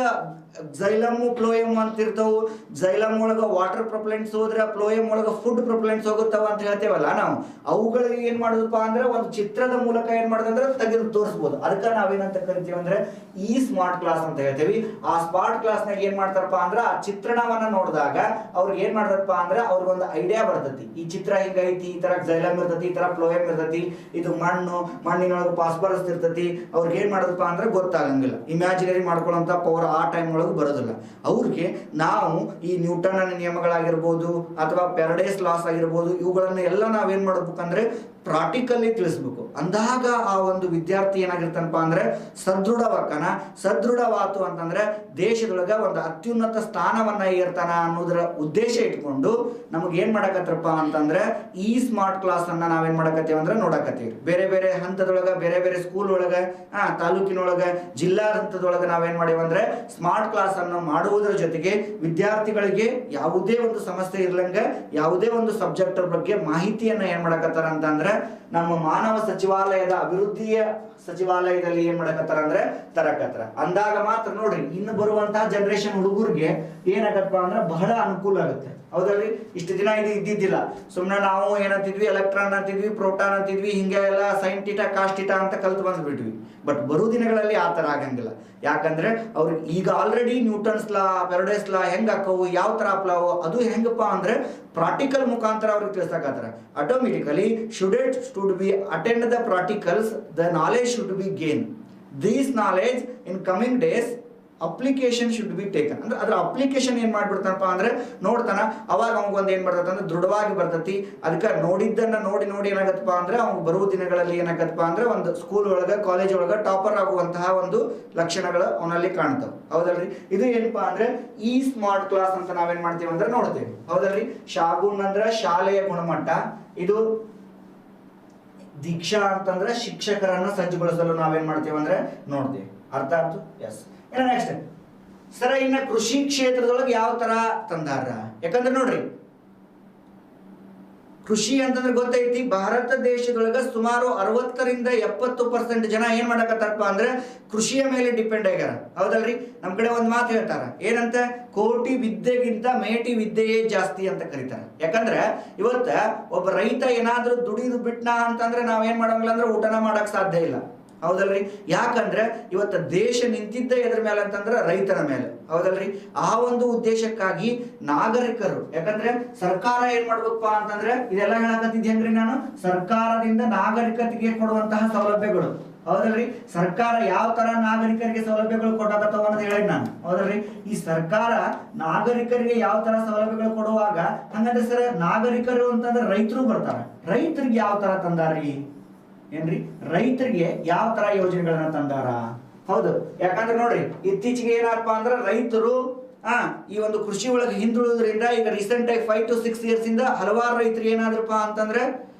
ಜೈಲಮ್ ಫ್ಲೋಯಮ್ ಅಂತ ಇರ್ತಾವು. ಜೈಲಮ್ ಒಳಗ ವಾಟರ್ ಪ್ರೊಪಲೆಂಟ್ಸ್ ಹೋದ್ರೆ ಫ್ಲೋಯಮ್ ಒಳಗ ಫುಡ್ ಪ್ರೊಪಲೆಂಟ್ಸ್ ಹೋಗುತ್ತಾವ ಅಂತ ಹೇಳ್ತೇವಲ್ಲ ನಾವು. ಅವುಗಳಿಗೆ ಏನ್ ಮಾಡುದಪ್ಪ ಅಂದ್ರೆ ಒಂದು ಚಿತ್ರದ ಮೂಲಕ ಏನ್ ಮಾಡೋದಂದ್ರೆ ತೆಗೆದು ತೋರಿಸಬಹುದು. ಅದಕ್ಕೆ ನಾವೇನಂತ ಕರಿತೀವಿ ಅಂದ್ರೆ ಈ ಸ್ಮಾರ್ಟ್ ಕ್ಲಾಸ್ ಅಂತ ಹೇಳ್ತೇವಿ. ಆ ಸ್ಮಾರ್ಟ್ ಕ್ಲಾಸ್ ನಾಗ ಏನ್ ಮಾಡ್ತಾರಪ್ಪ ಅಂದ್ರೆ ಆ ಚಿತ್ರಣವನ್ನ ನೋಡಿದಾಗ ಅವ್ರಿಗೆ ಏನ್ ಮಾಡ್ತಾರಪ್ಪ ಅಂದ್ರೆ ಅವ್ರಿಗೊಂದು ಐಡಿಯಾ ಬರ್ತೈತಿ. ಈ ಚಿತ್ರ ಹಿಂಗೈತಿ, ಈ ತರ ಜೈಲಮ್ ಇರ್ತೈತಿ, ಈ ತರ ಫ್ಲೋಯಮ್ ಇರ್ತೈತಿ, ಇದು ಮಣ್ಣಿನೊಳಗೆ ಫಾಸ್ಫರಸ್ ಇರ್ತೈತಿ. ಅವ್ರಿಗೆ ಏನ್ ಮಾಡೋದಪ್ಪ ಅಂದ್ರೆ ಗೊತ್ತಾಗಂಗಿಲ್ಲ. ಇಮ್ಯಾಜಿನರಿ ಮಾಡ್ಕೊಳ್ಳೋಂತ ಪವರ್ ಆ ಟೈಮ್ ಒಳಗೆ ಬರೋದಿಲ್ಲ ಅವ್ರಿಗೆ. ನಾವು ಈ ನ್ಯೂಟನ್ ನಿಯಮಗಳಾಗಿರ್ಬೋದು ಅಥವಾ ಪ್ಯಾರಡೈಸ್ ಲಾಸ್ ಆಗಿರ್ಬೋದು ಇವುಗಳನ್ನ ಎಲ್ಲ ನಾವೇನ್ ಮಾಡ್ಬೇಕಂದ್ರೆ ಪ್ರಾಕ್ಟಿಕಲಿ ತಿಳಿಸ್ಬೇಕು. ಅಂದಾಗ ಆ ಒಂದು ವಿದ್ಯಾರ್ಥಿ ಏನಾಗಿರ್ತಾನಪ್ಪ ಅಂದ್ರೆ ಸದೃಢವಾತು ಅಂತಂದ್ರೆ ದೇಶದೊಳಗ ಒಂದು ಅತ್ಯುನ್ನತ ಸ್ಥಾನವನ್ನ ಏರ್ತಾನ ಅನ್ನೋದ್ರ ಉದ್ದೇಶ ಇಟ್ಕೊಂಡು ನಮಗೆ ಏನ್ ಮಾಡಕತ್ರಪ್ಪ ಅಂತಂದ್ರೆ ಈ ಸ್ಮಾರ್ಟ್ ಕ್ಲಾಸ್ ಅನ್ನ ನಾವೇನ್ ಮಾಡಕತ್ತೀವಿ ಅಂದ್ರೆ ನೋಡಕತ್ತೀವಿ. ಬೇರೆ ಬೇರೆ ಹಂತದೊಳಗ, ಬೇರೆ ಬೇರೆ ಸ್ಕೂಲ್ ಒಳಗ, ತಾಲೂಕಿನೊಳಗ, ಜಿಲ್ಲಾ ಹಂತದೊಳಗ ನಾವೇನ್ ಮಾಡೇವಿ ಅಂದ್ರೆ ಸ್ಮಾರ್ಟ್ ಕ್ಲಾಸ್ ಅನ್ನು ಮಾಡುವುದರ ಜೊತೆಗೆ ವಿದ್ಯಾರ್ಥಿಗಳಿಗೆ ಯಾವುದೇ ಒಂದು ಸಮಸ್ಯೆ ಇರ್ಲಂಗ ಯಾವುದೇ ಒಂದು ಸಬ್ಜೆಕ್ಟ್ ಬಗ್ಗೆ ಮಾಹಿತಿಯನ್ನ ಏನ್ ಮಾಡಕತ್ತಾರ ಅಂತಂದ್ರೆ ನಮ್ಮ ಮಾನವ ಸಚಿವಾಲಯದ ಅಭಿವೃದ್ಧಿಯ ಸಚಿವಾಲಯದಲ್ಲಿ ಏನ್ ಮಾಡಕತ್ತಾರ ಅಂದ್ರೆ ತರಕತ್ತಾರ. ಅಂದಾಗ ಮಾತ್ರ ನೋಡ್ರಿ ಇನ್ನು ಬರುವಂತಹ ಜನರೇಷನ್ ಹುಡುಗರಿಗೆ ಏನಾಗತ್ತಪ್ಪ ಅಂದ್ರೆ ಬಹಳ ಅನುಕೂಲ ಆಗುತ್ತೆ. ಹೌದಲ್ರಿ. ಇಷ್ಟು ದಿನ ಇದು ಇದ್ದಿದ್ದಿಲ್ಲ. ಸುಮ್ಮನೆ ನಾವು ಏನಂತಿದ್ವಿ, ಎಲೆಕ್ಟ್ರಾನ್ ಅಂತಿದ್ವಿ, ಪ್ರೋಟಾನ್ ಅಂತಿದ್ವಿ, ಹಿಂಗೆ ಎಲ್ಲ ಸೈನ್ ಟೀಟಾ ಕಾಸ್ಟ್ ಟೀಟಾ ಅಂತ ಕಲ್ತು ಬಂದ್ಬಿಟ್ವಿ. ಬಟ್ ಬರೋ ದಿನಗಳಲ್ಲಿ ಆ ತರ ಆಗಂಗಿಲ್ಲ. ಯಾಕಂದ್ರೆ ಅವ್ರಿಗೆ ಈಗ ಆಲ್ರೆಡಿ ನ್ಯೂಟನ್ಸ್ ಲಾ, ಪ್ಯಾರಡೈಸ್ ಲಾ ಹೆಂಗ್ ಹಾಕವು, ಯಾವ ತರ ಅಪ್ಲಾವು, ಅದು ಹೆಂಗಪ್ಪ ಅಂದ್ರೆ ಪ್ರಾಕ್ಟಿಕಲ್ ಮುಖಾಂತರ ಅವ್ರಿಗೆ ತಿಳಿಸಕತ್ತಾರ. Automatically student should be attend the practicals, the knowledge should be gain. These knowledge in coming days application should be taken. ಅಂದ್ರೆ ಅದ್ರ ಅಪ್ಲಿಕೇಶನ್ ಏನ್ ಮಾಡ್ಬಿಡ್ತಾನಪ್ಪ ಅಂದ್ರೆ ನೋಡ್ತಾನ, ಅವಾಗ ಅವಂಗೊಂದು ಏನ್ ಬರ್ತೈತೆ ಅಂದ್ರೆ ದೃಢವಾಗಿ ಬರ್ತೈತಿ. ಅದಕ್ಕೆ ನೋಡಿದ್ದನ್ನ ನೋಡಿ ಏನಾಗತ್ತಪ್ಪ ಅಂದ್ರೆ ಅವ್ನು ಬರುವ ದಿನಗಳಲ್ಲಿ ಏನಾಗತ್ತಪ್ಪ ಅಂದ್ರೆ ಒಂದು ಸ್ಕೂಲ್ ಒಳಗ, ಕಾಲೇಜ್ ಒಳಗ ಟಾಪರ್ ಆಗುವಂತಹ ಒಂದು ಲಕ್ಷಣಗಳು ಅವನಲ್ಲಿ ಕಾಣ್ತಾವ. ಹೌದಲ್ರಿ. ಇದು ಏನಪ್ಪಾ ಅಂದ್ರೆ ಈ ಸ್ಮಾರ್ಟ್ ಕ್ಲಾಸ್ ಅಂತ ನಾವೇನ್ ಮಾಡ್ತೀವಿ ಅಂದ್ರೆ ನೋಡ್ತೇವೆ. ಹೌದಲ್ರಿ. ಶಾಗುನ್ ಅಂದ್ರೆ ಶಾಲೆಯ ಗುಣಮಟ್ಟ, ಇದು ದೀಕ್ಷಾ ಅಂತಂದ್ರೆ ಶಿಕ್ಷಕರನ್ನ ಸಜ್ಜುಗೊಳಿಸಲು ನಾವೇನ್ ಮಾಡ್ತೀವಿ ಅಂದ್ರೆ ನೋಡ್ತೀವಿ. ಅರ್ಥ ಆಯ್ತು? ಎಸ್. ನೆಕ್ಸ್ಟ್ ಸರ, ಇನ್ನ ಕೃಷಿ ಕ್ಷೇತ್ರದೊಳಗೆ ಯಾವ ತರ ತಂದಾರ? ಯಾಕಂದ್ರೆ ನೋಡ್ರಿ, ಕೃಷಿ ಅಂತಂದ್ರೆ ಗೊತ್ತೈತಿ, ಭಾರತ ದೇಶದೊಳಗ ಸುಮಾರು 60ರಿಂದ 70% ಜನ ಏನ್ ಮಾಡಕತ್ತಾರಪ್ಪ ಅಂದ್ರೆ ಕೃಷಿಯ ಮೇಲೆ ಡಿಪೆಂಡ್ ಆಗ್ಯಾರ. ಹೌದಲ್ರಿ. ನಮ್ ಕಡೆ ಒಂದ್ ಮಾತು ಹೇಳ್ತಾರ, ಏನಂತ, ಕೋಟಿ ವಿದ್ಯೆಗಿಂತ ಮೇಟಿ ವಿದ್ಯೆಯೇ ಜಾಸ್ತಿ ಅಂತ ಕರೀತಾರ. ಯಾಕಂದ್ರೆ ಇವತ್ತ ಒಬ್ಬ ರೈತ ಏನಾದ್ರೂ ದುಡಿದು ಬಿಟ್ನಾ ಅಂತಂದ್ರೆ ನಾವೇನ್ ಮಾಡಂಗಿಲ್ಲ ಅಂದ್ರೆ ಊಟನ ಮಾಡಕ್ ಸಾಧ್ಯ ಇಲ್ಲ. ಹೌದಲ್ರಿ. ಯಾಕಂದ್ರೆ ಇವತ್ತು ದೇಶ ನಿಂತಿದ್ದ ಎದ್ರ ಮೇಲೆ ಅಂತಂದ್ರೆ ರೈತರ ಮೇಲೆ. ಹೌದಲ್ರಿ. ಆ ಒಂದು ಉದ್ದೇಶಕ್ಕಾಗಿ ನಾಗರಿಕರು, ಯಾಕಂದ್ರೆ ಸರ್ಕಾರ ಏನ್ ಮಾಡ್ಬೇಕಪ್ಪ ಅಂತಂದ್ರೆ ಇದೆಲ್ಲ ಹೇಳಕತ್ತಿದ್ದೇನ್ರಿ ನಾನು, ಸರ್ಕಾರದಿಂದ ನಾಗರಿಕತೆಗೆ ಕೊಡುವಂತಹ ಸೌಲಭ್ಯಗಳು. ಹೌದಲ್ರಿ. ಸರ್ಕಾರ ಯಾವ ತರ ನಾಗರಿಕರಿಗೆ ಸೌಲಭ್ಯಗಳು ಕೊಡಕತ್ತವ ಅನ್ನೋದು ಹೇಳಿ ನಾನು. ಹೌದಲ್ರಿ. ಈ ಸರ್ಕಾರ ನಾಗರಿಕರಿಗೆ ಯಾವ ತರ ಸೌಲಭ್ಯಗಳು ಕೊಡುವಾಗ ಹಂಗಂದ್ರೆ ಸರ್ ನಾಗರಿಕರು ಅಂತಂದ್ರೆ ರೈತರು ಬರ್ತಾರ. ರೈತರಿಗೆ ಯಾವ ತರ ತಂದಾರಿ ಏನ್ರಿ? ರೈತರಿಗೆ ಯಾವ ತರ ಯೋಜನೆಗಳನ್ನ ತಂದಾರ? ಹೌದು. ಯಾಕಂದ್ರೆ ನೋಡ್ರಿ, ಇತ್ತೀಚೆಗೆ ಏನಪ್ಪ ಅಂದ್ರೆ ರೈತರು ಈ ಒಂದು ಕೃಷಿ ಒಳಗೆ ಹಿಂದುಳಿದ್ರಿಂದ ಈಗ ರೀಸೆಂಟ್ ಆಗಿ 5 to 6 years ಇಂದ ಹಲವಾರು ರೈತರು ಏನಾದ್ರಪ್ಪ ಅಂತಂದ್ರೆ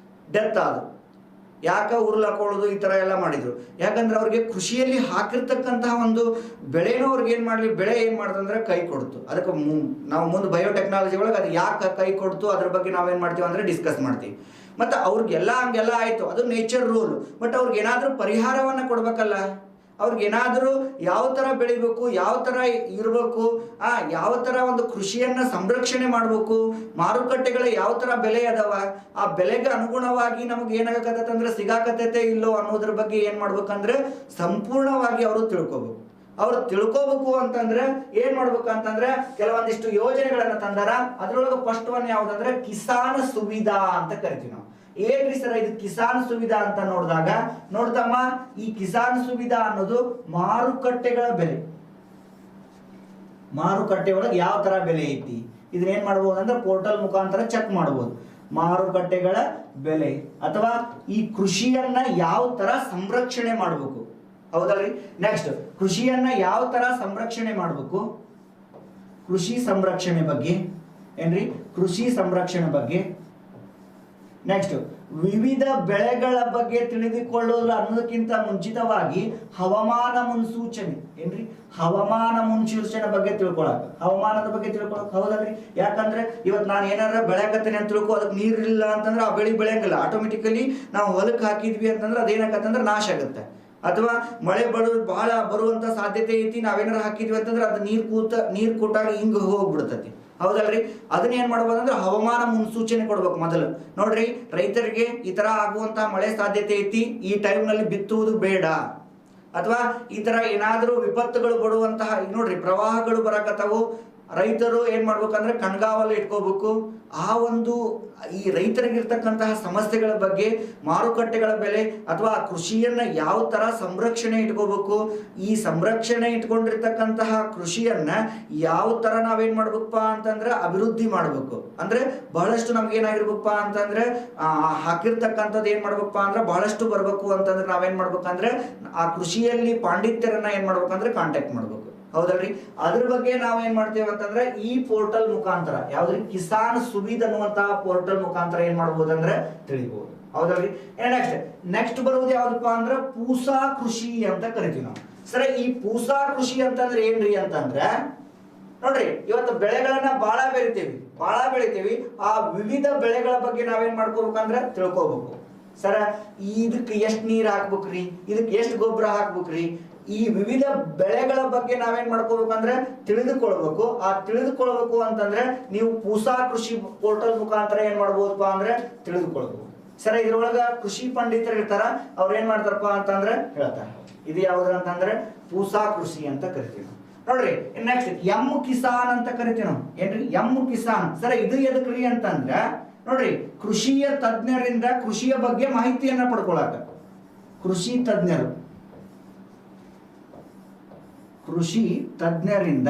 ಡೆತ್ ಆದ್ರು. ಯಾಕ ಉರುಳಾಕೊಳ್ಳೋದು ಈ ತರ ಎಲ್ಲ ಮಾಡಿದ್ರು. ಯಾಕಂದ್ರೆ ಅವ್ರಿಗೆ ಕೃಷಿಯಲ್ಲಿ ಹಾಕಿರ್ತಕ್ಕಂತಹ ಒಂದು ಬೆಳೆನೂ ಅವ್ರಿಗೆ ಏನ್ ಮಾಡ್ಲಿ, ಬೆಳೆ ಏನ್ ಮಾಡ್ತಂದ್ರೆ ಕೈ ಕೊಡ್ತು. ಅದಕ್ಕೆ ನಾವು ಮುಂದೆ ಬಯೋಟೆಕ್ನಾಲಜಿ ಒಳಗೆ ಅದು ಯಾಕೆ ಕೈ ಕೊಡ್ತು ಅದ್ರ ಬಗ್ಗೆ ನಾವೇನ್ ಮಾಡ್ತೀವಿ ಅಂದ್ರೆ ಡಿಸ್ಕಸ್ ಮಾಡ್ತೀವಿ. ಮತ್ತೆ ಅವ್ರಿಗೆಲ್ಲ ಹಂಗೆಲ್ಲ ಆಯ್ತು, ಅದು ನೇಚರ್ ರೂಲ್. ಬಟ್ ಅವ್ರಿಗೆ ಏನಾದ್ರೂ ಪರಿಹಾರವನ್ನ ಕೊಡ್ಬೇಕಲ್ಲ. ಅವ್ರಿಗೆ ಏನಾದ್ರೂ ಯಾವ ತರ ಬೆಳಿಬೇಕು, ಯಾವ ತರ ಇರ್ಬೇಕು, ಯಾವ ತರ ಒಂದು ಕೃಷಿಯನ್ನ ಸಂರಕ್ಷಣೆ ಮಾಡ್ಬೇಕು, ಮಾರುಕಟ್ಟೆಗಳ ಯಾವ ತರ ಬೆಲೆ ಅದಾವ, ಆ ಬೆಲೆಗೆ ಅನುಗುಣವಾಗಿ ನಮ್ಗೆ ಏನಾಗತ್ತಂದ್ರೆ ಸಿಗಾಕತೈತೆ ಇಲ್ಲೋ ಅನ್ನೋದ್ರ ಬಗ್ಗೆ ಏನ್ ಮಾಡ್ಬೇಕಂದ್ರೆ ಸಂಪೂರ್ಣವಾಗಿ ಅವರು ತಿಳ್ಕೊಬೇಕು. ಅವ್ರು ತಿಳ್ಕೋಬೇಕು ಅಂತಂದ್ರೆ ಏನ್ ಮಾಡ್ಬೇಕಂತಂದ್ರೆ ಕೆಲವೊಂದಿಷ್ಟು ಯೋಜನೆಗಳನ್ನ ತಂದಾರ. ಅದ್ರೊಳಗೆ ಫಸ್ಟ್ ಒನ್ ಯಾವ್ದಂದ್ರೆ ಕಿಸಾನ್ ಸುವಿಧಾ ಅಂತ ಕರಿತೀವಿ ನಾವು. ಏನ್ರಿ ಸರ್ ಇದು ಕಿಸಾನ್ ಸುವಿಧಾ ಅಂತ ನೋಡಿದಾಗ, ನೋಡ್ತಮ್ಮ, ಈ ಕಿಸಾನ್ ಸುವಿಧಾ ಅನ್ನೋದು ಮಾರುಕಟ್ಟೆಗಳ ಬೆಲೆ, ಮಾರುಕಟ್ಟೆ ಒಳಗೆ ಯಾವ ತರ ಬೆಲೆ ಐತಿ ಇದನ್ನ ಏನ್ ಮಾಡಬಹುದು ಅಂದ್ರೆ ಪೋರ್ಟಲ್ ಮುಖಾಂತರ ಚೆಕ್ ಮಾಡಬಹುದು. ಮಾರುಕಟ್ಟೆಗಳ ಬೆಲೆ ಅಥವಾ ಈ ಕೃಷಿಯನ್ನ ಯಾವ ತರ ಸಂರಕ್ಷಣೆ ಮಾಡಬೇಕು. ಹೌದಲ್ರಿ. ನೆಕ್ಸ್ಟ್, ಕೃಷಿಯನ್ನ ಯಾವ ತರ ಸಂರಕ್ಷಣೆ ಮಾಡಬೇಕು, ಕೃಷಿ ಸಂರಕ್ಷಣೆ ಬಗ್ಗೆ ಏನ್ರಿ, ಕೃಷಿ ಸಂರಕ್ಷಣೆ ಬಗ್ಗೆ. ನೆಕ್ಸ್ಟ್, ವಿವಿಧ ಬೆಳೆಗಳ ಬಗ್ಗೆ ತಿಳಿದುಕೊಳ್ಳೋದು ಅನ್ನೋದಕ್ಕಿಂತ ಮುಂಚಿತವಾಗಿ ಹವಾಮಾನ ಮುನ್ಸೂಚನೆ ಏನ್ರಿ, ಹವಾಮಾನ ಮುನ್ಸೂಚನೆ ಬಗ್ಗೆ ತಿಳ್ಕೊಳಕ, ಹವಾಮಾನದ ಬಗ್ಗೆ ತಿಳ್ಕೊಳಕ್. ಹೌದಲ್ರಿ. ಯಾಕಂದ್ರೆ ಇವತ್ತು ನಾನು ಏನಾರ ಬೆಳೆಕತ್ತೇನೆ ಅಂತ ತಿಳ್ಕೊ, ಅದಕ್ಕೆ ನೀರಿಲ್ಲ ಅಂತಂದ್ರೆ ಆ ಬೆಳೆ ಬೆಳೆಯಂಗಿಲ್ಲ. ಆಟೋಮೆಟಿಕಲಿ ನಾವು ಹೊಲಕ್ಕೆ ಹಾಕಿದ್ವಿ ಅಂತಂದ್ರೆ ಅದೇನಾಗತ್ತಂದ್ರೆ ನಾಶ ಆಗುತ್ತೆ. ಅಥವಾ ಮಳೆ ಬಹಳ ಬರುವಂತ ಸಾಧ್ಯತೆ ಐತಿ, ನಾವೇನಾರ ಹಾಕಿದ್ವಿ ಅಂತಂದ್ರೆ ಅದು ನೀರ್ ಕೂಟಾಗಿ ಹಿಂಗ ಹೋಗ್ಬಿಡ್ತತಿ, ಹೌದಲ್ರಿ? ಅದನ್ನ ಏನ್ ಮಾಡ್ಬೋದು ಅಂದ್ರೆ ಹವಾಮಾನ ಮುನ್ಸೂಚನೆ ಕೊಡ್ಬೇಕು ಮೊದಲು. ನೋಡ್ರಿ, ರೈತರಿಗೆ ಈ ತರ ಆಗುವಂತಹ ಮಳೆ ಸಾಧ್ಯತೆ ಐತಿ, ಈ ಟೈಮ್ ನಲ್ಲಿ ಬಿತ್ತುವುದು ಬೇಡ, ಅಥವಾ ಈ ತರ ಏನಾದ್ರೂ ವಿಪತ್ತುಗಳು ಬರುವಂತಹ, ಈಗ ನೋಡ್ರಿ ಪ್ರವಾಹಗಳು ಬರಕತ್ತಾವು, ರೈತರು ಏನ್ ಮಾಡ್ಬೇಕಂದ್ರೆ ಕಣ್ಗಾವಲು ಇಟ್ಕೋಬೇಕು. ಆ ಒಂದು ಈ ರೈತರಿಗಿರ್ತಕ್ಕಂತಹ ಸಮಸ್ಯೆಗಳ ಬಗ್ಗೆ, ಮಾರುಕಟ್ಟೆಗಳ ಬೆಲೆ ಅಥವಾ ಕೃಷಿಯನ್ನ ಯಾವ ತರ ಸಂರಕ್ಷಣೆ ಇಟ್ಕೋಬೇಕು, ಈ ಸಂರಕ್ಷಣೆ ಇಟ್ಕೊಂಡಿರ್ತಕ್ಕಂತಹ ಕೃಷಿಯನ್ನ ಯಾವ ತರ ನಾವೇನ್ ಮಾಡ್ಬೇಕಪ್ಪ ಅಂತಂದ್ರೆ ಅಭಿವೃದ್ಧಿ ಮಾಡ್ಬೇಕು. ಅಂದ್ರೆ ಬಹಳಷ್ಟು ನಮ್ಗೆ ಏನಾಗಿರ್ಬೇಕಪ್ಪ ಅಂತಂದ್ರೆ ಹಾಕಿರ್ತಕ್ಕಂಥದ್ದು ಏನ್ ಮಾಡ್ಬೇಕಪ್ಪ ಅಂದ್ರೆ ಬಹಳಷ್ಟು ಬರ್ಬೇಕು ಅಂತಂದ್ರೆ ನಾವೇನ್ ಮಾಡ್ಬೇಕಂದ್ರೆ ಆ ಕೃಷಿಯಲ್ಲಿ ಪಾಂಡಿತ್ಯರನ್ನ ಏನ್ ಮಾಡ್ಬೇಕಂದ್ರೆ ಕಾಂಟ್ಯಾಕ್ಟ್ ಮಾಡ್ಬೇಕು, ಹೌದಲ್ರಿ? ಅದ್ರ ಬಗ್ಗೆ ನಾವ್ ಏನ್ ಮಾಡ್ತೇವೆ ಅಂತಂದ್ರೆ ಈ ಪೋರ್ಟಲ್ ಮುಖಾಂತರ, ಯಾವ್ದ್ರಿ ಕಿಸಾನ್ ಸುವಿಧ್ ಅನ್ನುವಂತಹ ಪೋರ್ಟಲ್ ಮುಖಾಂತರ ಏನ್ ಮಾಡ್ಬೋದು ಅಂದ್ರೆ ತಿಳಿಬಹುದು, ಹೌದಲ್ರಿ? ನೆಕ್ಸ್ಟ್ ಬರುವುದು ಯಾವ್ದಪ್ಪ ಅಂದ್ರೆ ಪೂಸಾ ಕೃಷಿ ಅಂತ ಕರಿತೀವಿ ನಾವು. ಸರಿ, ಈ ಪೂಸಾ ಕೃಷಿ ಅಂತಂದ್ರೆ ಏನ್ರಿ ಅಂತಂದ್ರೆ ನೋಡ್ರಿ, ಇವತ್ತು ಬೆಳೆಗಳನ್ನ ಬಹಳ ಬೆಳಿತೀವಿ, ಆ ವಿವಿಧ ಬೆಳೆಗಳ ಬಗ್ಗೆ ನಾವೇನ್ ಮಾಡ್ಕೋಬೇಕಂದ್ರೆ ತಿಳ್ಕೊಬೇಕು. ಸರ, ಇದಕ್ಕೆ ಎಷ್ಟು ನೀರ್ ಹಾಕ್ಬೇಕ್ರಿ, ಇದಕ್ಕೆ ಎಷ್ಟು ಗೊಬ್ಬರ ಹಾಕ್ಬೇಕ್ರಿ, ಈ ವಿವಿಧ ಬೆಳೆಗಳ ಬಗ್ಗೆ ನಾವೇನ್ ಮಾಡ್ಕೋಬೇಕಂದ್ರೆ ತಿಳಿದುಕೊಳ್ಬೇಕು. ಆ ತಿಳಿದುಕೊಳ್ಬೇಕು ಅಂತಂದ್ರೆ ನೀವು ಪೂಸಾ ಕೃಷಿ ಪೋರ್ಟಲ್ ಮುಖಾಂತರ ಏನ್ ಮಾಡ್ಬೋದಪ್ಪ ಅಂದ್ರೆ ತಿಳಿದುಕೊಳ್ಬೇಕು. ಸರ, ಇದ್ರೊಳಗ ಕೃಷಿ ಪಂಡಿತರು ಇರ್ತಾರ, ಅವ್ರು ಏನ್ ಮಾಡ್ತಾರಪ್ಪ ಅಂತಂದ್ರೆ ಹೇಳ್ತಾರೆ. ಇದು ಯಾವ್ದು ಅಂತಂದ್ರೆ ಪೂಸಾ ಕೃಷಿ ಅಂತ ಕರಿತೀವಿ. ನೋಡ್ರಿ, ನೆಕ್ಸ್ಟ್ ಎಂ ಕಿಸಾನ್ ಅಂತ ಕರಿತೀವಿ ನಾವು. ಏನ್ರಿ ಎಂ ಕಿಸಾನ್? ಸರ, ಇದು ಎದಕ್ರಿ ಅಂತಂದ್ರ ನೋಡ್ರಿ, ಕೃಷಿಯ ತಜ್ಞರಿಂದ ಕೃಷಿಯ ಬಗ್ಗೆ ಮಾಹಿತಿಯನ್ನ ಪಡ್ಕೊಳಕ, ಕೃಷಿ ತಜ್ಞರಿಂದ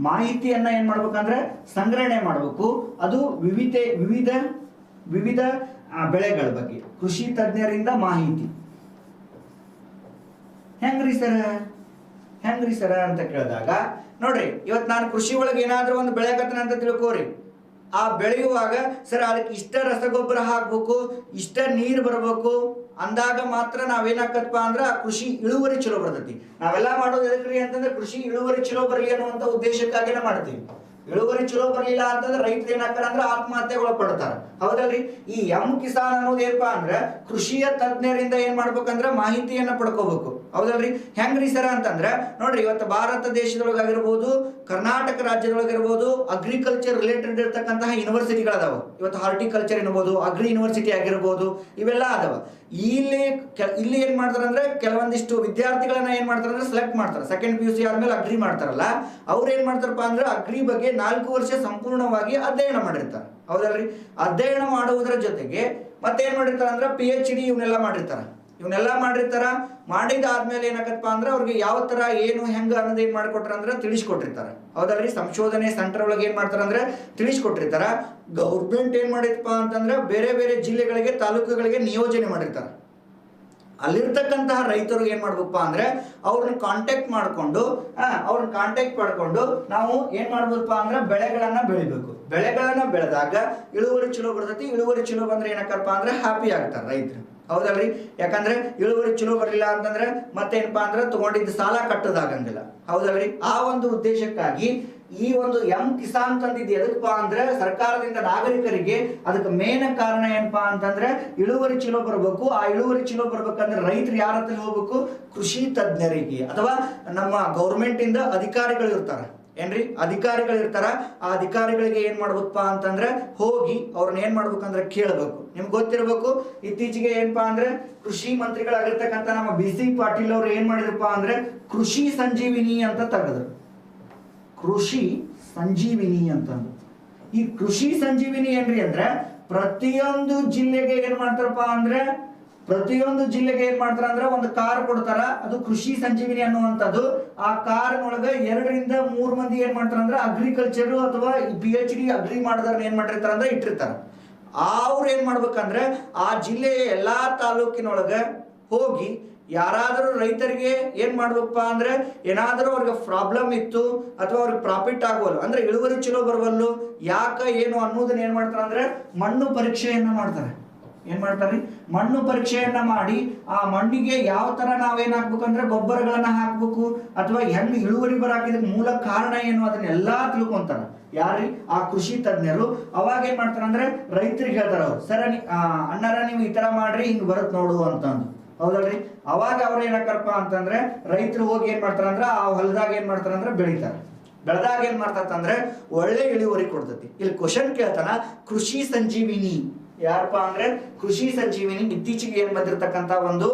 ಮಾಹಿತಿಯನ್ನ ಏನ್ ಮಾಡ್ಬೇಕಂದ್ರೆ ಸಂಗ್ರಹಣೆ ಮಾಡ್ಬೇಕು. ಅದು ವಿವಿಧ ಬೆಳೆಗಳ ಬಗ್ಗೆ ಕೃಷಿ ತಜ್ಞರಿಂದ ಮಾಹಿತಿ. ಹೆಂಗ್ರಿ ಸರ ಅಂತ ಕೇಳಿದಾಗ ನೋಡ್ರಿ, ಇವತ್ತು ನಾನು ಕೃಷಿ ಒಳಗೆ ಏನಾದ್ರೂ ಒಂದು ಬೆಳೆಕತ್ತನ ಅಂತ ತಿಳ್ಕೋರಿ. ಆ ಬೆಳೆಯುವಾಗ ಸರ್ ಅದಕ್ಕೆ ಇಷ್ಟ ರಸಗೊಬ್ಬರ ಹಾಕ್ಬೇಕು, ಇಷ್ಟ ನೀರು ಬರಬೇಕು ಅಂದಾಗ ಮಾತ್ರ ನಾವೇನಾಕತ್ಪ ಅಂದ್ರೆ ಆ ಕೃಷಿ ಇಳುವರಿ ಚಲೋ ಬರ್ತೈತಿ. ನಾವೆಲ್ಲ ಮಾಡೋದು ಎದಕ್ರಿ ಅಂತಂದ್ರೆ ಕೃಷಿ ಇಳುವರಿ ಚಲೋ ಬರಲಿ ಅನ್ನುವಂತ ಉದ್ದೇಶಕ್ಕಾಗಿನ ಮಾಡ್ತೀವಿ. ಇಳುವರಿ ಚಲೋ ಬರ್ಲಿಲ್ಲ ಅಂತಂದ್ರೆ ರೈತರು ಏನಾಗ್ತಾರ ಅಂದ್ರೆ ಆತ್ಮಹತ್ಯೆಗಳು ಪಡ್ತಾರ, ಹೌದಲ್ರಿ? ಈ ಎಂ ಕಿಸಾನ್ ಅನ್ನೋದು ಏನಪ್ಪಾ ಅಂದ್ರೆ ಕೃಷಿಯ ತಜ್ಞರಿಂದ ಏನ್ ಮಾಡ್ಬೇಕಂದ್ರೆ ಮಾಹಿತಿಯನ್ನ ಪಡ್ಕೋಬೇಕು, ಹೌದಲ್ರಿ? ಹೆಂಗ್ರಿ ಸರ ಅಂತಂದ್ರೆ ನೋಡ್ರಿ, ಇವತ್ತು ಭಾರತ ದೇಶದೊಳಗಾಗಿರ್ಬೋದು, ಕರ್ನಾಟಕ ರಾಜ್ಯದೊಳಗಿರ್ಬೋದು ಅಗ್ರಿಕಲ್ಚರ್ ರಿಲೇಟೆಡ್ ಇರ್ತಕ್ಕಂತಹ ಯೂನಿವರ್ಸಿಟಿಗಳದಾವ. ಇವತ್ತು ಹಾರ್ಟಿಕಲ್ಚರ್ ಇರ್ಬೋದು, ಅಗ್ರಿ ಯೂನಿವರ್ಸಿಟಿ ಆಗಿರ್ಬೋದು, ಇವೆಲ್ಲ ಅದಾವ. ಇಲ್ಲಿ ಏನ್ ಮಾಡ್ತಾರ ಅಂದ್ರೆ ಕೆಲವೊಂದಿಷ್ಟು ವಿದ್ಯಾರ್ಥಿಗಳನ್ನ ಏನ್ ಮಾಡ್ತಾರ ಅಂದ್ರೆ ಸೆಲೆಕ್ಟ್ ಮಾಡ್ತಾರೆ. ಸೆಕೆಂಡ್ PUC ಆದ್ಮೇಲೆ ಅಗ್ರಿ ಮಾಡ್ತಾರಲ್ಲ, ಅವ್ರು ಏನ್ ಮಾಡ್ತಾರಪ್ಪ ಅಂದ್ರೆ ಅಗ್ರಿ ಬಗ್ಗೆ 4 ವರ್ಷ ಸಂಪೂರ್ಣವಾಗಿ ಅಧ್ಯಯನ ಮಾಡಿರ್ತಾರೆ, ಹೌದಲ್ರಿ? ಅಧ್ಯಯನ ಮಾಡುವುದರ ಜೊತೆಗೆ ಮತ್ತೇನ್ ಮಾಡಿರ್ತಾರ ಅಂದ್ರೆ PhD ಇವನ್ನೆಲ್ಲ ಮಾಡಿರ್ತಾರ. ಮಾಡಿದಾದ್ಮೇಲೆ ಏನಾಗತ್ತಪ್ಪ ಅಂದ್ರೆ ಅವ್ರಿಗೆ ಯಾವ ತರ ಏನು ಹೆಂಗ ಅನ್ನೋದು ಏನ್ ಮಾಡ್ಕೊಟ್ರ ಅಂದ್ರೆ ತಿಳಿಸ್ಕೊಟ್ಟಿರ್ತಾರ, ಹೌದಲ್ರಿ? ಸಂಶೋಧನೆ ಸೆಂಟರ್ ಒಳಗೆ ಏನ್ ಮಾಡ್ತಾರ ಅಂದ್ರೆ ತಿಳಿಸ್ಕೊಟ್ಟಿರ್ತಾರ. ಗೌರ್ಮೆಂಟ್ ಏನ್ ಮಾಡಿರ್ಪ ಅಂತಂದ್ರೆ ಬೇರೆ ಬೇರೆ ಜಿಲ್ಲೆಗಳಿಗೆ, ತಾಲೂಕುಗಳಿಗೆ ನಿಯೋಜನೆ ಮಾಡಿರ್ತಾರ. ಅಲ್ಲಿರ್ತಕ್ಕಂತಹ ರೈತರು ಏನ್ ಮಾಡ್ಬೇಕಪ್ಪ ಅಂದ್ರೆ ಅವ್ರನ್ನ ಕಾಂಟ್ಯಾಕ್ಟ್ ಮಾಡ್ಕೊಂಡು ನಾವು ಏನ್ ಮಾಡ್ಬೇಕಪ್ಪ ಅಂದ್ರೆ ಬೆಳೆಗಳನ್ನ ಬೆಳಿಬೇಕು. ಬೆಳೆಗಳನ್ನ ಬೆಳೆದಾಗ ಇಳುವರಿ ಚಲೋ ಬರ್ತೈತಿ. ಇಳುವರಿ ಚಲೋ ಬಂದ್ರೆ ಏನಕ್ಕಪ್ಪ ಅಂದ್ರೆ ಹ್ಯಾಪಿ ಆಗ್ತಾರೆ ರೈತರು, ಹೌದಲ್ರಿ? ಯಾಕಂದ್ರೆ ಇಳುವರಿ ಚಲೋ ಬರಲಿಲ್ಲ ಅಂತಂದ್ರೆ ಮತ್ತೇನಪ್ಪಾ ಅಂದ್ರೆ ತಗೊಂಡಿದ್ದ ಸಾಲ ಕಟ್ಟೋದಾಗಂಗಿಲ್ಲ, ಹೌದಲ್ರಿ? ಆ ಒಂದು ಉದ್ದೇಶಕ್ಕಾಗಿ ಈ ಒಂದು ಎಂ ಕಿಸಾನ್ ತಂದಿದ್ದು ಎದಕ್ಕಪ್ಪ ಅಂದ್ರೆ ಸರ್ಕಾರದಿಂದ ನಾಗರಿಕರಿಗೆ. ಅದಕ್ಕೆ ಮೇನ್ ಕಾರಣ ಏನಪ್ಪಾ ಅಂತಂದ್ರೆ ಇಳುವರಿ ಚಲೋ ಬರಬೇಕು. ಆ ಇಳುವರಿ ಚಲೋ ಬರ್ಬೇಕಂದ್ರೆ ರೈತರು ಯಾರ ಹತ್ರ ಹೋಗ್ಬೇಕು? ಕೃಷಿ ತಜ್ಞರಿಗೆ ಅಥವಾ ನಮ್ಮ ಗೌರ್ಮೆಂಟ್ ಇಂದ ಅಧಿಕಾರಿಗಳು ಇರ್ತಾರೆ, ಏನ್ರಿ? ಅಧಿಕಾರಿಗಳು ಇರ್ತಾರ. ಆ ಅಧಿಕಾರಿಗಳಿಗೆ ಏನ್ ಮಾಡ್ಬೇಕಪ್ಪ ಅಂತಂದ್ರೆ ಹೋಗಿ ಅವ್ರನ್ನ ಏನ್ ಮಾಡ್ಬೇಕಂದ್ರೆ ಕೇಳಬೇಕು. ನಿಮ್ಗೆ ಗೊತ್ತಿರ್ಬೇಕು, ಇತ್ತೀಚೆಗೆ ಏನಪ್ಪಾ ಅಂದ್ರೆ ಕೃಷಿ ಮಂತ್ರಿಗಳಾಗಿರ್ತಕ್ಕಂಥ ನಮ್ಮ BC ಪಾಟೀಲ್ ಅವ್ರು ಏನ್ ಮಾಡಿದ್ರಪ್ಪ ಅಂದ್ರೆ ಕೃಷಿ ಸಂಜೀವಿನಿ ಅಂತ ತೆಗೆದ್ರು. ಕೃಷಿ ಸಂಜೀವಿನಿ ಅಂತಂದು. ಈ ಕೃಷಿ ಸಂಜೀವಿನಿ ಏನ್ರಿ ಅಂದ್ರೆ ಪ್ರತಿಯೊಂದು ಜಿಲ್ಲೆಗೆ ಏನ್ ಮಾಡ್ತಾರಪ್ಪ ಅಂದ್ರೆ ಒಂದು ಕಾರ್ ಕೊಡ್ತಾರ. ಅದು ಕೃಷಿ ಸಂಜೀವಿನಿ ಅನ್ನುವಂಥದ್ದು. ಆ ಕಾರ್ನೊಳಗ 2 ರಿಂದ 3 ಮಂದಿ ಏನ್ ಮಾಡ್ತಾರ ಅಂದ್ರೆ ಅಗ್ರಿಕಲ್ಚರ್ ಅಥವಾ PhD ಅಗ್ರಿ ಮಾಡಿದವ್ರನ್ನ ಏನ್ ಮಾಡಿರ್ತಾರ ಅಂದ್ರೆ ಇಟ್ಟಿರ್ತಾರ. ಅವ್ರು ಏನ್ ಮಾಡ್ಬೇಕಂದ್ರೆ ಆ ಜಿಲ್ಲೆಯ ಎಲ್ಲಾ ತಾಲೂಕಿನೊಳಗ ಹೋಗಿ ಯಾರಾದರೂ ರೈತರಿಗೆ ಏನ್ ಮಾಡ್ಬೇಕಪ್ಪ ಅಂದ್ರೆ ಏನಾದರೂ ಅವ್ರಿಗೆ ಪ್ರಾಬ್ಲಮ್ ಇತ್ತು ಅಥವಾ ಅವ್ರಿಗೆ ಪ್ರಾಫಿಟ್ ಆಗೋಲ್ಲ ಅಂದ್ರೆ ಇಳುವರಿ ಚಲೋ ಬರವಲ್ಲು ಯಾಕ ಏನು ಅನ್ನೋದನ್ನ ಏನ್ ಮಾಡ್ತಾರ ಅಂದ್ರೆ ಮಣ್ಣು ಪರೀಕ್ಷೆಯನ್ನ ಮಾಡ್ತಾರೆ. ಏನ್ ಮಾಡ್ತಾರ್ರಿ? ಮಣ್ಣು ಪರೀಕ್ಷೆಯನ್ನ ಮಾಡಿ ಆ ಮಣ್ಣಿಗೆ ಯಾವ ತರ ನಾವೇನ್ ಹಾಕ್ಬೇಕಂದ್ರೆ ಗೊಬ್ಬರಗಳನ್ನ ಹಾಕ್ಬೇಕು ಅಥವಾ ಹೆಂಗ್ ಇಳುವರಿ ಬರಾಕಿದ ಮೂಲ ಕಾರಣ ಏನು ಅದನ್ನೆಲ್ಲಾ ತಿಳ್ಕೊಂತಾರ. ಯಾರಿ? ಆ ಕೃಷಿ ತಜ್ಞರು. ಅವಾಗ ಏನ್ ಮಾಡ್ತಾರ ಅಂದ್ರೆ ರೈತರಿಗೆ ಹೇಳ್ತಾರ ಅವ್ರು, ಸರ ಅಣ್ಣಾರ ನೀವು ಈ ತರ ಮಾಡ್ರಿ ಹಿಂಗ್ ಬರತ್ ನೋಡು ಅಂತಂದು. ಹೌದಲ್ರಿ? ಅವಾಗ ಅವ್ರು ಏನಾಕರಪ್ಪ ಅಂತಂದ್ರೆ ರೈತರು ಹೋಗಿ ಏನ್ ಮಾಡ್ತಾರ ಅಂದ್ರೆ ಆ ಹೊಲದಾಗ ಏನ್ ಮಾಡ್ತಾರ ಅಂದ್ರೆ ಬೆಳಿತಾರೆ. ಬೆಳೆದಾಗ ಏನ್ ಮಾಡ್ತಂದ್ರೆ ಒಳ್ಳೆ ಇಳುವರಿ ಕೊಡ್ತೈತಿ. ಇಲ್ಲಿ ಕ್ವಶನ್ ಕೇಳ್ತಾನ, ಕೃಷಿ ಸಂಜೀವಿನಿ ಯಾರಪ್ಪ ಅಂದ್ರೆ ಕೃಷಿ ಸಂಜೀವಿನಿ ಇತ್ತೀಚೆಗೆ ಏನ್ ಬಂದಿರತಕ್ಕಂತ ಒಂದು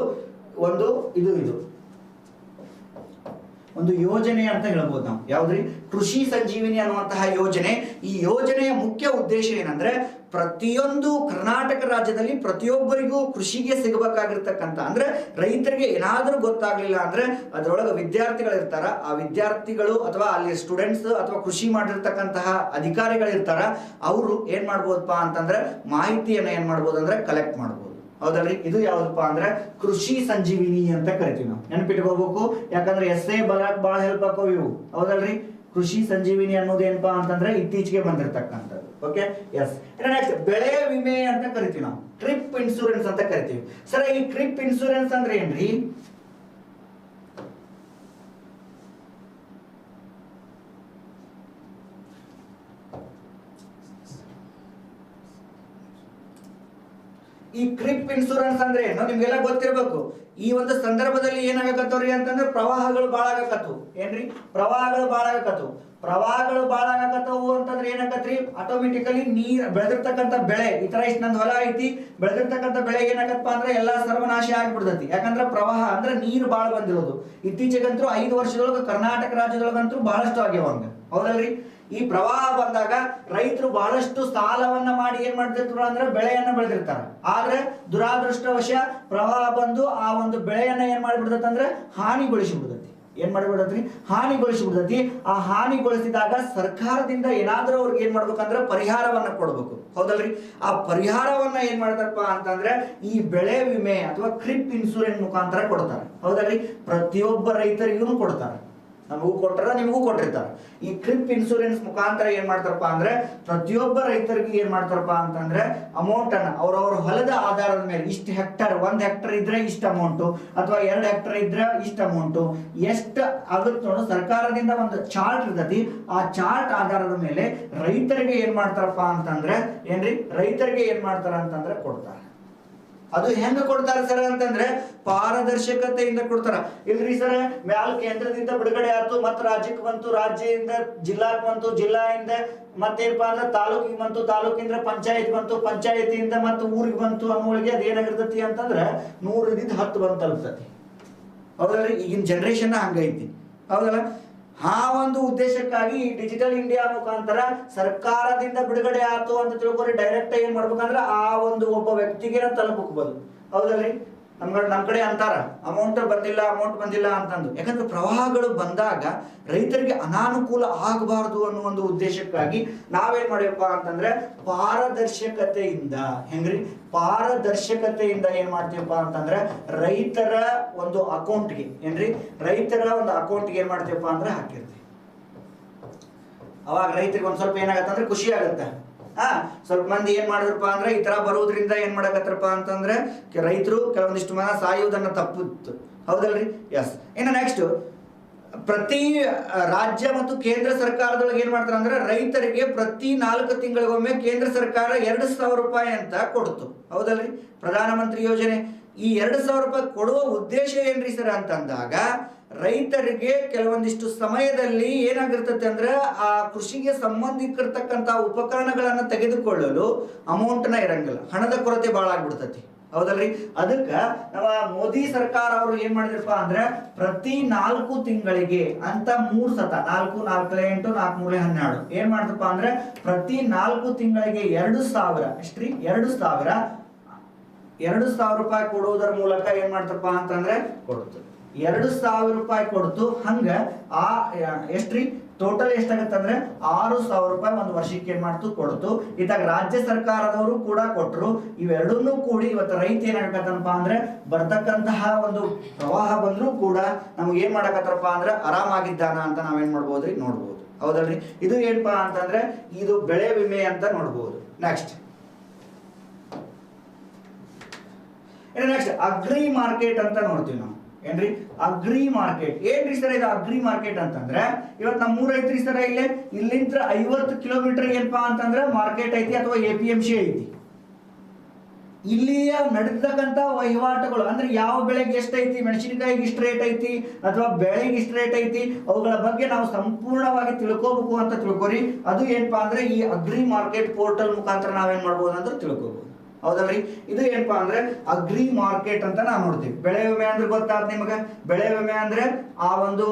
ಇದು ಒಂದು ಯೋಜನೆ ಅಂತ ಹೇಳ್ಬೋದು ನಾವು. ಯಾವ್ದ್ರಿ? ಕೃಷಿ ಸಂಜೀವಿನಿ ಅನ್ನುವಂತಹ ಯೋಜನೆ. ಈ ಯೋಜನೆಯ ಮುಖ್ಯ ಉದ್ದೇಶ ಏನಂದ್ರೆ ಪ್ರತಿಯೊಂದು ಕರ್ನಾಟಕ ರಾಜ್ಯದಲ್ಲಿ ಪ್ರತಿಯೊಬ್ಬರಿಗೂ ಕೃಷಿಗೆ ಸಿಗಬೇಕಾಗಿರ್ತಕ್ಕಂಥ, ಅಂದ್ರೆ ರೈತರಿಗೆ ಏನಾದ್ರೂ ಗೊತ್ತಾಗ್ಲಿಲ್ಲ ಅಂದ್ರೆ ಅದರೊಳಗೆ ವಿದ್ಯಾರ್ಥಿಗಳು ಇರ್ತಾರ, ಆ ವಿದ್ಯಾರ್ಥಿಗಳು ಅಥವಾ ಅಲ್ಲಿ ಸ್ಟೂಡೆಂಟ್ಸ್ ಅಥವಾ ಕೃಷಿ ಮಾಡಿರ್ತಕ್ಕಂತಹ ಅಧಿಕಾರಿಗಳಿರ್ತಾರ, ಅವರು ಏನ್ ಮಾಡ್ಬೋದಪ್ಪ ಅಂತಂದ್ರೆ ಮಾಹಿತಿಯನ್ನ ಏನ್ ಮಾಡ್ಬೋದು ಅಂದ್ರೆ ಕಲೆಕ್ಟ್ ಮಾಡ್ಬೋದು. ಹೌದಲ್ರಿ? ಇದು ಯಾವ್ದಪ್ಪ ಅಂದ್ರೆ ಕೃಷಿ ಸಂಜೀವಿನಿ ಅಂತ ಕರಿತೀವಿ ನಾವು. ನೆನಪಿಟ್ಕೋಬೇಕು, ಯಾಕಂದ್ರೆ ಎಸ್ಸೆ ಬರಕ್ ಬಹಳ ಹೆಲ್ಪ್ ಆಕವ್ ಇವು. ಹೌದಲ್ರಿ? ಕೃಷಿ ಸಂಜೀವಿನಿ ಅನ್ನೋದು ಏನಪ್ಪಾ ಅಂತಂದ್ರೆ ಇತ್ತೀಚೆಗೆ ಬಂದಿರತಕ್ಕಂಥದ್ದು. Okay, yes. ನೆಕ್ಸ್ಟ್ ಬೆಳೆ ವಿಮೆ ಅಂತ ಕರಿತೀವಿ ನಾವು, ಟ್ರಿಪ್ ಇನ್ಶೂರೆನ್ಸ್ ಅಂತ ಕರಿತೀವಿ. ಸರ್, ಈ ಟ್ರಿಪ್ ಇನ್ಶೂರೆನ್ಸ್ ಅಂದ್ರೆ ಏನ್ರಿ? ಈ ಟ್ರಿಪ್ ಇನ್ಶೂರೆನ್ಸ್ ಅಂದ್ರೆ ಏನು ನಿಮ್ಗೆಲ್ಲ ಗೊತ್ತಿರಬೇಕು. ಈ ಒಂದು ಸಂದರ್ಭದಲ್ಲಿ ಏನಾಗಕತ್ತವ್ರಿ ಅಂತಂದ್ರೆ ಪ್ರವಾಹಗಳು ಬಾಳ ಆಗಕತ್ತು. ಏನ್ರಿ? ಪ್ರವಾಹಗಳು ಬಾಳ ಆಗಕತ್ತವು ಅಂತಂದ್ರೆ ಏನಾಗತ್ರಿ? ಆಟೋಮೆಟಿಕಲಿ ನೀರ್ ಬೆಳೆದಿರ್ತಕ್ಕಂಥ ಬೆಳೆ ಈ ತರ ಇಷ್ಟ ನಂದು ಹೊಲ ಐತಿ, ಬೆಳೆದಿರ್ತಕ್ಕಂಥ ಬೆಳೆ ಏನಾಗತ್ತಪ್ಪ ಅಂದ್ರೆ ಎಲ್ಲಾ ಸರ್ವನಾಶ ಆಗ್ಬಿಡ್ತೈತಿ. ಯಾಕಂದ್ರೆ ಪ್ರವಾಹ ಅಂದ್ರೆ ನೀರು ಬಾಳ ಬಂದಿರೋದು. ಇತ್ತೀಚೆಗಂತೂ 5 ವರ್ಷದೊಳಗೆ ಕರ್ನಾಟಕ ರಾಜ್ಯದೊಳಗಂತೂ ಬಹಳಷ್ಟು ಆಗ್ಯಾವಂಗ. ಹೌದಲ್ರಿ? ಈ ಪ್ರವಾಹ ಬಂದಾಗ ರೈತರು ಬಹಳಷ್ಟು ಸಾಲವನ್ನ ಮಾಡಿ ಏನ್ ಮಾಡ್ತಿರ್ತಾರ ಅಂದ್ರೆ ಬೆಳೆಯನ್ನ ಬೆಳೆದಿರ್ತಾರ. ಆದ್ರೆ ದುರಾದೃಷ್ಟವಶ ಪ್ರವಾಹ ಬಂದು ಆ ಒಂದು ಬೆಳೆಯನ್ನ ಏನ್ ಮಾಡಿಬಿಡ್ತೈತಿ ಅಂದ್ರೆ ಹಾನಿಗೊಳಿಸಿಬಿಡ್ತೈತಿ. ಏನ್ ಮಾಡಿಬಿಡತ್ರಿ? ಹಾನಿಗೊಳಿಸಿಬಿಡ್ತೈತಿ. ಆ ಹಾನಿಗೊಳಿಸಿದಾಗ ಸರ್ಕಾರದಿಂದ ಏನಾದ್ರೂ ಅವ್ರಿಗೆ ಏನ್ ಮಾಡ್ಬೇಕಂದ್ರೆ ಪರಿಹಾರವನ್ನ ಕೊಡ್ಬೇಕು. ಹೌದಲ್ರಿ? ಆ ಪರಿಹಾರವನ್ನ ಏನ್ ಮಾಡ್ತಾರಪ್ಪ ಅಂತಂದ್ರೆ ಈ ಬೆಳೆ ವಿಮೆ ಅಥವಾ ಕ್ರಿಪ್ ಇನ್ಶೂರೆನ್ಸ್ ಮುಖಾಂತರ ಕೊಡ್ತಾರೆ. ಹೌದಲ್ರಿ? ಪ್ರತಿಯೊಬ್ಬ ರೈತರಿಗೂ ಕೊಡ್ತಾರೆ. ನಮಗೂ ಕೊಟ್ಟರ, ನಿಮಗೂ ಕೊಟ್ಟಿರ್ತಾರೆ. ಈ ಕ್ರಿಪ್ ಇನ್ಶೂರೆನ್ಸ್ ಮುಖಾಂತರ ಏನ್ ಮಾಡ್ತಾರಪ್ಪ ಅಂದ್ರೆ ಪ್ರತಿಯೊಬ್ಬ ರೈತರಿಗೆ ಏನ್ ಮಾಡ್ತಾರಪ್ಪ ಅಂತಂದ್ರೆ ಅಮೌಂಟ್ ಅನ್ನ ಅವ್ರವ್ರ ಹೊಲದ ಆಧಾರದ ಮೇಲೆ ಇಷ್ಟು ಹೆಕ್ಟರ್, 1 ಹೆಕ್ಟರ್ ಇದ್ರೆ ಇಷ್ಟ ಅಮೌಂಟ್, ಅಥವಾ 2 ಹೆಕ್ಟರ್ ಇದ್ರೆ ಇಷ್ಟ ಅಮೌಂಟ್, ಎಷ್ಟು ಆಗುತ್ತೆ ನೋಡು ಸರ್ಕಾರದಿಂದ ಒಂದು ಚಾರ್ಟ್ ಇರ್ತೈತಿ. ಆ ಚಾರ್ಟ್ ಆಧಾರದ ಮೇಲೆ ರೈತರಿಗೆ ಏನ್ ಮಾಡ್ತಾರಪ್ಪ ಅಂತಂದ್ರೆ ಏನ್ರಿ? ರೈತರಿಗೆ ಏನ್ ಮಾಡ್ತಾರ ಅಂತಂದ್ರೆ ಕೊಡ್ತಾರೆ. ಅದು ಹೆಂಗ ಕೊಡ್ತಾರೆ ಸರ್ ಅಂತಂದ್ರೆ ಪಾರದರ್ಶಕತೆಯಿಂದ ಕೊಡ್ತಾರ. ಇಲ್ರಿ ಸರ್, ಮ್ಯಾಲ್ ಕೇಂದ್ರದಿಂದ ಬಿಡುಗಡೆ ಆಯ್ತು, ಮತ್ತ ರಾಜ್ಯಕ್ಕೆ ಬಂತು, ರಾಜ್ಯದಿಂದ ಜಿಲ್ಲಾಕ್ ಬಂತು, ಜಿಲ್ಲಾಯಿಂದ ಮತ್ತೇನಪ್ಪಾ ಅಂದ್ರೆ ತಾಲೂಕಿಗೆ ಬಂತು, ತಾಲೂಕಿಂದ ಪಂಚಾಯತ್ ಬಂತು, ಪಂಚಾಯತಿಯಿಂದ ಮತ್ತೆ ಊರಿಗೆ ಬಂತು ಅನ್ನೋಳಿಗೆ ಅದೇನಾಗಿರ್ತತಿ ಅಂತಂದ್ರೆ 100 ಇದ್ದಿದ್ದು 10 ಬಂದು ತಲುಪ್ತತಿ. ಹೌದಲ್ರಿ? ಈಗಿನ ಜನರೇಷನ್ ಹಂಗೈತಿ. ಹೌದಲ್ಲ? ಆ ಒಂದು ಉದ್ದೇಶಕ್ಕಾಗಿ ಈ ಡಿಜಿಟಲ್ ಇಂಡಿಯಾ ಮುಖಾಂತರ ಸರ್ಕಾರದಿಂದ ಬಿಡುಗಡೆ ಆಯ್ತು ಅಂತ ತಿಳ್ಕೊರಿ, ಡೈರೆಕ್ಟ್ ಏನ್ ಮಾಡ್ಬೇಕಂದ್ರೆ ಆ ಒಂದು ಒಬ್ಬ ವ್ಯಕ್ತಿಗೆ ತಲುಪಬಹುದು. ಹೌದಲ್ರಿ? ನಮ್ ಕಡೆ ಅಂತಾರ ಅಮೌಂಟ್ ಬಂದಿಲ್ಲ ಅಂತಂದು. ಯಾಕಂದ್ರೆ ಪ್ರವಾಹಗಳು ಬಂದಾಗ ರೈತರಿಗೆ ಅನಾನುಕೂಲ ಆಗಬಾರ್ದು ಅನ್ನೋ ಒಂದು ಉದ್ದೇಶಕ್ಕಾಗಿ ನಾವೇನ್ ಮಾಡಿವಪ್ಪ ಅಂತಂದ್ರೆ ಪಾರದರ್ಶಕತೆಯಿಂದ, ಹೆಂಗ್ರಿ? ಪಾರದರ್ಶಕತೆಯಿಂದ ಏನ್ ಮಾಡ್ತೀವಪ್ಪ ಅಂತಂದ್ರೆ ರೈತರ ಒಂದು ಅಕೌಂಟ್ಗೆ ಏನ್ರಿ? ರೈತರ ಒಂದು ಅಕೌಂಟ್ಗೆ ಏನ್ ಮಾಡ್ತೀವಪ್ಪ ಅಂದ್ರೆ ಹಾಕಿರ್ತೀವಿ. ಅವಾಗ ರೈತರಿಗೆ ಒಂದ್ ಸ್ವಲ್ಪ ಏನಾಗತ್ತಂದ್ರೆ ಖುಷಿ ಆಗತ್ತೆ. ಸ್ವಲ್ಪ ಮಂದಿ ಏನ್ ಮಾಡಿದ್ರಪ್ಪ ಅಂದ್ರೆ ಈ ತರ ಬರೋದ್ರಿಂದ ಏನ್ ಮಾಡಕತ್ರಪ್ಪ ಅಂತಂದ್ರೆ ರೈತರು ಕೆಲವೊಂದಿಷ್ಟು ಮನ ಸಾಯುವುದನ್ನ ತಪ್ಪಿತ್ತು. ಹೌದಲ್ರಿ? ಎಸ್. ಇನ್ನು ನೆಕ್ಸ್ಟ್, ಪ್ರತಿ ರಾಜ್ಯ ಮತ್ತು ಕೇಂದ್ರ ಸರ್ಕಾರದೊಳಗೆ ಏನ್ ಮಾಡ್ತಾರೆ ಅಂದ್ರೆ ರೈತರಿಗೆ ಪ್ರತಿ 4 ತಿಂಗಳಿಗೊಮ್ಮೆ ಕೇಂದ್ರ ಸರ್ಕಾರ 2,000 ರೂಪಾಯಿ ಅಂತ ಕೊಡ್ತು. ಹೌದಲ್ರಿ? ಪ್ರಧಾನಮಂತ್ರಿ ಯೋಜನೆ. ಈ 2,000 ರೂಪಾಯಿ ಕೊಡುವ ಉದ್ದೇಶ ಏನ್ರಿ ಸರ್ ಅಂತಂದಾಗ ರೈತರಿಗೆ ಕೆಲವೊಂದಿಷ್ಟು ಸಮಯದಲ್ಲಿ ಏನಾಗಿರ್ತದೆ ಅಂದ್ರೆ ಆ ಕೃಷಿಗೆ ಸಂಬಂಧಿಸಿರ್ತಕ್ಕಂಥ ಉಪಕರಣಗಳನ್ನ ತೆಗೆದುಕೊಳ್ಳಲು ಅಮೌಂಟ್ನ ಇರಂಗಿಲ್ಲ, ಹಣದ ಕೊರತೆ ಬಹಳ ಆಗ್ಬಿಡ್ತತಿ. ಹೌದಲ್ರಿ? ಅದಕ್ಕ ನಮ್ಮ ಮೋದಿ ಸರ್ಕಾರ ಅವರು ಏನ್ ಮಾಡಿದ್ರಪ್ಪ ಅಂದ್ರೆ ಪ್ರತಿ 4 ತಿಂಗಳಿಗೆ ಅಂತ 3 ಸತ 4 4 8 4 3 12 ಏನ್ ಮಾಡಿದ್ರಪ್ಪ ಅಂದ್ರೆ ಪ್ರತಿ 4 ತಿಂಗಳಿಗೆ 2,000 ಎಷ್ಟ್ರಿ? 2,000 ರೂಪಾಯಿ ಕೊಡುವುದರ ಮೂಲಕ ಏನ್ ಮಾಡ್ತಪ್ಪ ಅಂತಂದ್ರೆ ಕೊಡುತ್ತೆ. 2,000 ರೂಪಾಯಿ ಕೊಡ್ತು. ಹಂಗ ಆ ಎಷ್ಟ್ರಿ? ಟೋಟಲ್ ಎಷ್ಟಾಗತ್ತಂದ್ರೆ 6,000 ರೂಪಾಯಿ ಒಂದು ವರ್ಷಕ್ಕೆ ಏನ್ ಮಾಡ್ತು ಕೊಡ್ತು. ಇದಾಗ ರಾಜ್ಯ ಸರ್ಕಾರದವರು ಕೂಡ ಕೊಟ್ರು. ಇವೆರಡನ್ನೂ ಕೂಡಿ ಇವತ್ತು ರೈತ ಏನಾಗತ್ತಪ್ಪ ಅಂದ್ರೆ ಬರ್ತಕ್ಕಂತಹ ಒಂದು ಪ್ರವಾಹ ಬಂದ್ರು ಕೂಡ ನಮ್ಗೆ ಏನ್ ಮಾಡಕತ್ತಾರಪ್ಪ ಅಂದ್ರೆ ಆರಾಮಾಗಿದ್ದಾನ ಅಂತ ನಾವೇನ್ ಮಾಡ್ಬೋದ್ರಿ? ನೋಡ್ಬೋದು. ಹೌದಲ್ರಿ? ಇದು ಏನಪ್ಪಾ ಅಂತಂದ್ರೆ ಇದು ಬೆಳೆ ವಿಮೆ ಅಂತ ನೋಡ್ಬೋದು. ನೆಕ್ಸ್ಟ್ ಅಗ್ರಿ ಮಾರ್ಕೆಟ್ ಅಂತ ನೋಡ್ತೀವಿ ನಾವು. ಏನ್ರಿ? ಅಗ್ರಿ ಮಾರ್ಕೆಟ್ ಏನ್ರಿ ಸರ್? ಇದು ಅಗ್ರಿ ಮಾರ್ಕೆಟ್ ಅಂತಂದ್ರೆ ಇವತ್ತು ನಮ್ಮೂರ ಐತ್ರಿ ಸರ್, ಇಲ್ಲಿಂದ 50 ಕಿಲೋಮೀಟರ್ ಏನಪ್ಪಾ ಅಂತಂದ್ರೆ ಮಾರ್ಕೆಟ್ ಐತಿ ಅಥವಾ APMC ಐತಿ. ಇಲ್ಲಿಯ ನಡೆದಕ್ಕಂಥ ವಹಿವಾಟುಗಳು ಅಂದ್ರೆ ಯಾವ ಬೆಳೆಗೆ ಎಷ್ಟೈತಿ, ಮೆಣಸಿನಕಾಯಿಗೆ ಇಷ್ಟು ರೇಟ್ ಐತಿ ಅಥವಾ ಬೆಳೆಗೆ ಇಷ್ಟು ರೇಟ್ ಐತಿ, ಅವುಗಳ ಬಗ್ಗೆ ನಾವು ಸಂಪೂರ್ಣವಾಗಿ ತಿಳ್ಕೋಬೇಕು ಅಂತ ತಿಳ್ಕೊರಿ. ಅದು ಏನಪ್ಪಾ ಅಂದ್ರೆ ಈ ಅಗ್ರಿ ಮಾರ್ಕೆಟ್ ಪೋರ್ಟಲ್ ಮುಖಾಂತರ ನಾವೇನ್ ಮಾಡ್ಬೋದು ಅಂದ್ರೆ ತಿಳ್ಕೋಬಹುದು. ಹೌದಲ್ರಿ? ಇದು ಏನಪ್ಪಾ ಅಂದ್ರೆ ಅಗ್ರಿ ಮಾರ್ಕೆಟ್ ಅಂತ ನಾವು ನೋಡ್ತೀವಿ. ಬೆಳೆ ವಿಮೆ ಅಂದ್ರೆ ಗೊತ್ತಾದ ನಿಮಗೆ. ಬೆಳೆ ವಿಮೆ ಅಂದ್ರೆ ಆ ಒಂದು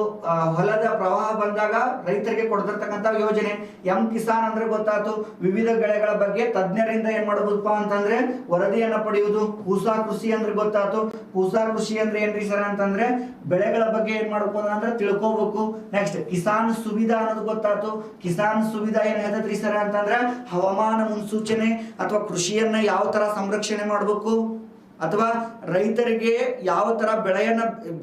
ಹೊಲದ ಪ್ರವಾಹ ಬಂದಾಗ ರೈತರಿಗೆ ಕೊಡ್ತಿರ್ತಕ್ಕಂಥ ಯೋಜನೆ. ಎಂ ಕಿಸಾನ್ ಅಂದ್ರೆ ಗೊತ್ತಾಯ್ತು, ವಿವಿಧ ಬೆಳೆಗಳ ಬಗ್ಗೆ ತಜ್ಞರಿಂದ ಏನ್ ಮಾಡಬಹುದಪ್ಪ ಅಂತಂದ್ರೆ ವರದಿಯನ್ನ ಪಡೆಯುವುದು. ಕೂಸಾ ಕೃಷಿ ಅಂದ್ರೆ ಗೊತ್ತಾಯ್ತು. ಕೂಸಾ ಕೃಷಿ ಅಂದ್ರೆ ಏನ್ರಿ ಸರ್ ಅಂತಂದ್ರೆ ಬೆಳೆಗಳ ಬಗ್ಗೆ ಏನ್ ಮಾಡ್ಬೋದು ಅಂದ್ರೆ ತಿಳ್ಕೋಬೇಕು. ನೆಕ್ಸ್ಟ್ ಕಿಸಾನ್ ಸುವಿಧಾ ಅನ್ನೋದು ಗೊತ್ತಾಯ್ತು. ಕಿಸಾನ್ ಸುವಿಧಾ ಏನ್ ಹೇಳ್ತೈತ್ರಿ ಸರ್ ಅಂತಂದ್ರೆ ಹವಾಮಾನ ಮುನ್ಸೂಚನೆ ಅಥವಾ ಕೃಷಿಯನ್ನ ಯಾವ ತರ ಸಂರಕ್ಷಣೆ ಮಾಡಬೇಕು ಅಥವಾ ರೈತರಿಗೆ ಯಾವ ತರ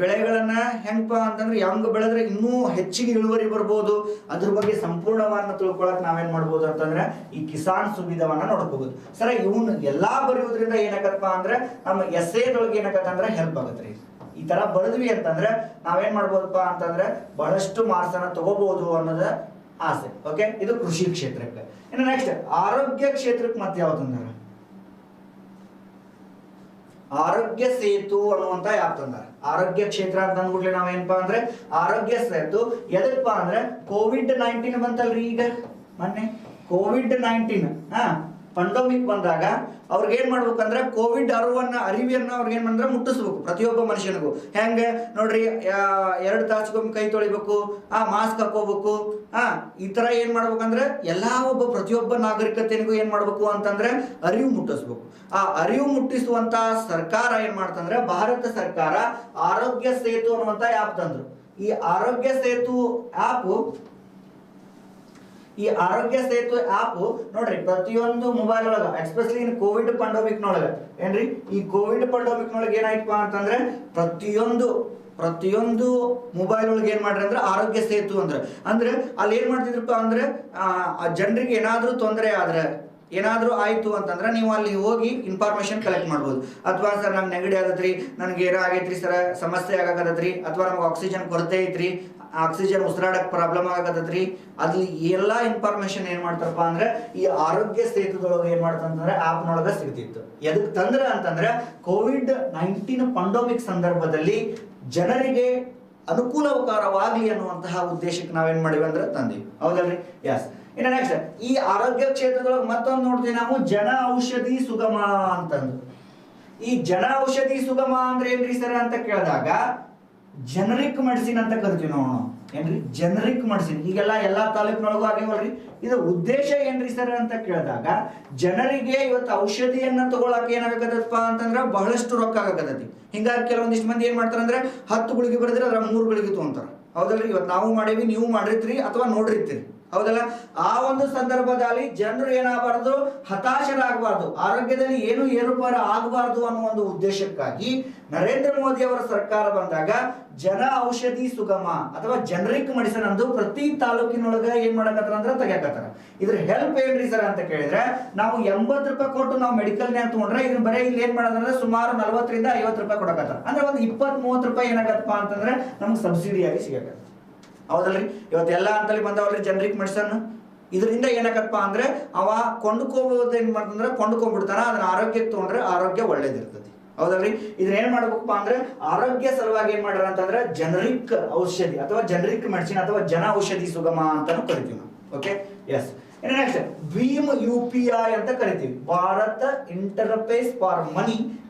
ಬೆಳೆಗಳನ್ನ ಹೆಂಗಪ್ಪ ಅಂತಂದ್ರೆ ಹೆಂಗ್ ಬೆಳೆದ್ರೆ ಇನ್ನೂ ಹೆಚ್ಚಿಗೆ ಇಳುವರಿ ಬರ್ಬೋದು, ಅದ್ರ ಬಗ್ಗೆ ಸಂಪೂರ್ಣವನ್ನ ತಿಳ್ಕೊಳಕ್ ನಾವೇನ್ ಮಾಡ್ಬೋದು ಅಂತಂದ್ರೆ ಈ ಕಿಸಾನ್ ಸುವಿಧಾವನ್ನ ನೋಡ್ಕೋಬಹುದು. ಸರ್ ಇವನ್ ಎಲ್ಲಾ ಬರೆಯೋದ್ರಿಂದ ಏನಾಗತ್ತಪ್ಪ ಅಂದ್ರೆ ನಮ್ಮ ಎಸ್ಸೇದೊಳಗೆ ಏನಾಗತ್ತ ಅಂದ್ರೆ ಹೆಲ್ಪ್ ಆಗತ್ರಿ. ಈ ತರ ಬರೆದ್ವಿ ಅಂತಂದ್ರೆ ನಾವೇನ್ ಮಾಡ್ಬೋದಪ್ಪ ಅಂತಂದ್ರೆ ಬಹಳಷ್ಟು ಮಾರ್ಕ್ಸ್ ಅನ್ನ ತಗೋಬಹುದು ಅನ್ನೋದ ಆಸೆ. ಓಕೆ, ಇದು ಕೃಷಿ ಕ್ಷೇತ್ರಕ್ಕೆ. ಇನ್ನು ನೆಕ್ಸ್ಟ್ ಆರೋಗ್ಯ ಕ್ಷೇತ್ರಕ್ಕೆ ಮತ್ತೆ ಯಾವ್ದಂದ್ರೆ ಆರೋಗ್ಯ ಸೇತು ಅನ್ನುವಂತ ಆ್ಯಪ್ ತಂದಾರ. ಆರೋಗ್ಯ ಕ್ಷೇತ್ರ ಅಂತ ಅಂದ್ಬಿಟ್ಲೆ ನಾವೇನಪ್ಪಾ ಅಂದ್ರೆ ಆರೋಗ್ಯ ಸೇತು ಎದಕ್ಕಪ್ಪ ಅಂದ್ರೆ ಕೋವಿಡ್-19 ಬಂತಲ್ರಿ. ಈಗ ಮೊನ್ನೆ ಕೋವಿಡ್-19 ಪಂಡಮಿಕ್ ಬಂದಾಗ ಅವ್ರಿಗೆ ಏನ್ ಮಾಡ್ಬೇಕಂದ್ರೆ ಕೋವಿಡ್ ಅರಿವಿಯನ್ನ ಅವ್ರಿಗೆ ಏನ್ ಮಾಡಿದ್ರೆ ಮುಟ್ಟಿಸ್ಬೇಕು ಪ್ರತಿಯೊಬ್ಬ ಮನುಷ್ಯನಿಗೂ. ಹೆಂಗೆ ನೋಡ್ರಿ, 2 ತಾಸಿಗೊಮ್ಮೆ ಕೈ ತೊಳಿಬೇಕು, ಮಾಸ್ಕ್ ಹಾಕೋಬೇಕು, ಈ ತರ ಏನ್ ಮಾಡ್ಬೇಕಂದ್ರೆ ಪ್ರತಿಯೊಬ್ಬ ನಾಗರಿಕತೆನಿಗೂ ಏನ್ ಮಾಡ್ಬೇಕು ಅಂತಂದ್ರೆ ಅರಿವು ಮುಟ್ಟಿಸ್ಬೇಕು. ಆ ಅರಿವು ಮುಟ್ಟಿಸುವಂತ ಸರ್ಕಾರ ಏನ್ ಮಾಡ್ತಂದ್ರೆ ಭಾರತ ಸರ್ಕಾರ ಆರೋಗ್ಯ ಸೇತು ಅನ್ನುವಂತ ಆ್ಯಪ್ ತಂದ್ರು. ಈ ಆರೋಗ್ಯ ಸೇತು ಆ್ಯಪ್ ನೋಡ್ರಿ ಪ್ರತಿಯೊಂದು ಮೊಬೈಲ್ ಒಳಗ ಎಸ್ಪೆಷಲಿ ಇನ್ ಕೋವಿಡ್ ಪಂಡಮಿಕ್ ನೊಳಗ ಏನ್ರಿ ಈ ಕೋವಿಡ್ ಪಂಡಮಿಕ್ ನೊಳಗ ಏನಾಯ್ತಪ್ಪ ಅಂತಂದ್ರೆ ಪ್ರತಿಯೊಂದು ಮೊಬೈಲ್ ಒಳಗೆ ಏನ್ ಮಾಡ್ರಿ ಅಂದ್ರೆ ಆರೋಗ್ಯ ಸೇತು ಅಂದ್ರೆ ಅಲ್ಲಿ ಏನ್ ಮಾಡ್ತಿದ್ರಪ್ಪ ಅಂದ್ರೆ ಜನರಿಗೆ ಏನಾದ್ರೂ ತೊಂದರೆ ಆದ್ರೆ ಏನಾದ್ರೂ ಆಯ್ತು ಅಂತಂದ್ರೆ ನೀವು ಅಲ್ಲಿ ಹೋಗಿ ಇನ್ಫಾರ್ಮೇಶನ್ ಕಲೆಕ್ಟ್ ಮಾಡ್ಬೋದು. ಅಥವಾ ಸರ್ ನಂಗೆ ನೆಗಡಿ ಆಗತ್ರಿ, ನನ್ಗೆ ಏನೋ ಆಗೈತ್ರಿ ಸರ್, ಸಮಸ್ಯೆ ಆಗಕತ್ತೈತ್ರಿ, ಅಥವಾ ನಮ್ಗೆ ಆಕ್ಸಿಜನ್ ಕೊರತೆ ಐತ್ರಿ, ಆಕ್ಸಿಜನ್ ಉಸಿರಾಡಕ್ ಪ್ರಾಬ್ಲಮ್ ಆಗತ್ತೈತ್ರಿ, ಅಲ್ಲಿ ಎಲ್ಲಾ ಇನ್ಫಾರ್ಮೇಶನ್ ಏನ್ ಮಾಡ್ತಾರಪ್ಪ ಅಂದ್ರೆ ಈ ಆರೋಗ್ಯ ಸೇತುದೊಳಗೆ ಏನ್ ಮಾಡ್ತಂದ್ರೆ ಆಪ್ ನೊಳಗ ಸಿಗ್ತಿತ್ತು. ಎದಕ್ ತಂದ್ರೆ ಅಂತಂದ್ರೆ ಕೋವಿಡ್-19 ಪಂಡಮಿಕ್ ಸಂದರ್ಭದಲ್ಲಿ ಜನರಿಗೆ ಅನುಕೂಲಕರವಾಗಲಿ ಅನ್ನುವಂತಹ ಉದ್ದೇಶಕ್ಕೆ ನಾವೇನ್ ಮಾಡಿವಿ ಅಂದ್ರೆ ತಂದಿವಿ. ಹೌದಲ್ರಿ? ಎಸ್. ಇನ್ನು ನೆಕ್ಸ್ಟ್ ಈ ಆರೋಗ್ಯ ಕ್ಷೇತ್ರದೊಳಗೆ ಮತ್ತೊಂದು ನೋಡ್ತೀವಿ ನಾವು ಜನ ಔಷಧಿ ಸುಗಮ ಅಂತಂದು. ಈ ಜನ ಔಷಧಿ ಸುಗಮ ಅಂದ್ರೆ ಏನ್ರಿ ಸರ್ ಅಂತ ಕೇಳಿದಾಗ ಜನರಿಕ್ ಮೆಡಿಸಿನ್ ಅಂತ ಕರಿತೀವಿ ನಾವು. ಏನ್ರಿ ಜನರಿಕ್ ಮೆಡಿಸಿನ್ ಎಲ್ಲಾ ತಾಲೂಕಿನೊಳಗೂ ಆಗಿವಲ್ರಿ. ಇದು ಉದ್ದೇಶ ಏನ್ರಿ ಸರ್ ಅಂತ ಕೇಳಿದಾಗ ಜನರಿಗೆ ಇವತ್ತು ಔಷಧಿಯನ್ನ ತಗೊಳಕ್ ಏನಾಗತ್ತಪ್ಪ ಅಂತಂದ್ರೆ ಬಹಳಷ್ಟು ರೊಕ್ಕ ಆಗಕತ್ತೈತಿ. ಹಿಂಗಾಗಿ ಕೆಲವೊಂದಿಷ್ಟು ಮಂದಿ ಏನ್ ಮಾಡ್ತಾರ ಅಂದ್ರೆ 10 ಗುಳಿಗೆ ಬರೆದ್ರೆ ಅದ್ರ 3 ಗುಳಿಗೆ ತಗೊಂತಾರ. ಹೌದಲ್ರಿ? ಇವತ್ತು ನಾವು ಮಾಡೀವಿ, ನೀವು ಮಾಡಿರ್ತೀರಿ ಅಥವಾ ನೋಡಿರ್ತೀರಿ. ಹೌದಲ್ಲ? ಆ ಒಂದು ಸಂದರ್ಭದಲ್ಲಿ ಜನರು ಏನಾಗಬಾರ್ದು, ಹತಾಶರಾಗಬಾರ್ದು, ಆರೋಗ್ಯದಲ್ಲಿ ಏನು ಏರುಪಾರು ಆಗಬಾರ್ದು ಅನ್ನೋ ಒಂದು ಉದ್ದೇಶಕ್ಕಾಗಿ ನರೇಂದ್ರ ಮೋದಿ ಅವರ ಸರ್ಕಾರ ಬಂದಾಗ ಜನ ಔಷಧಿ ಸುಗಮ ಅಥವಾ ಜನರಿಕ್ ಮೆಡಿಸಿನ್ ಅಂದು ಪ್ರತಿ ತಾಲೂಕಿನೊಳಗ ಏನ್ ಮಾಡಕತ್ತಾರ ಅಂದ್ರೆ ತೆಗಿಯಕತ್ತಾರ. ಇದ್ರ ಹೆಲ್ಪ್ ಏನ್ರಿ ಸರ್ ಅಂತ ಕೇಳಿದ್ರೆ ನಾವು 80 ರೂಪಾಯಿ ಕೊಟ್ಟು ನಾವು ಮೆಡಿಕಲ್ ನ್ಯಾಗ ತಗೊಂಡ್ರೆ ಇದನ್ನ ಬರೀ ಇಲ್ಲಿ ಏನ್ ಮಾಡೋದಂದ್ರೆ ಸುಮಾರು 40 ರಿಂದ 50 ರೂಪಾಯಿ ಕೊಡಕತ್ತಾರ. ಅಂದ್ರೆ ಒಂದು 20-30 ರೂಪಾಯಿ ಏನಾಗತ್ತಪ್ಪ ಅಂತಂದ್ರೆ ನಮ್ಗೆ ಸಬ್ಸಿಡಿಯಾಗಿ ಸಿಗಕತ್ತ. ಹೌದಲ್ರಿ? ಇವತ್ತೆಲ್ಲ ಅಂತಲ್ಲಿ ಬಂದವಲ್ರಿ ಜನರಿಕ್ ಮೆಡಿಸನ್. ಇದರಿಂದ ಏನಾಗತ್ತಪ್ಪ ಅಂದ್ರೆ ಅವ ಕೊಂಡ್ಕೋಬಹುದು, ಏನ್ ಮಾಡ್ತಂದ್ರೆ ಕೊಂಡ್ಕೊಂಡ್ಬಿಡ್ತಾನ. ಅದನ್ನ ಆರೋಗ್ಯಕ್ಕೆ ತಗೊಂಡ್ರೆ ಆರೋಗ್ಯ ಒಳ್ಳೇದಿರ್ತದೆ. ಹೌದಲ್ರಿ? ಇದನ್ನ ಏನ್ ಮಾಡ್ಬೇಕಪ್ಪ ಅಂದ್ರೆ ಆರೋಗ್ಯ ಸಲುವಾಗಿ ಏನ್ ಮಾಡ್ಯಾರ ಅಂತಂದ್ರೆ ಜನರಿಕ್ ಔಷಧಿ ಅಥವಾ ಜನರಿಕ್ ಮೆಡಿಸಿನ್ ಅಥವಾ ಜನ ಔಷಧಿ ಸುಗಮ ಅಂತಾನು ಕರಿತೀವಿ ನಾವು. Okay, yes. ಇನ್ನು ನೆಕ್ಸ್ಟ್ ಭೀಮ್ UPI ಅಂತ ಕರಿತೀವಿ. Bharat interface for money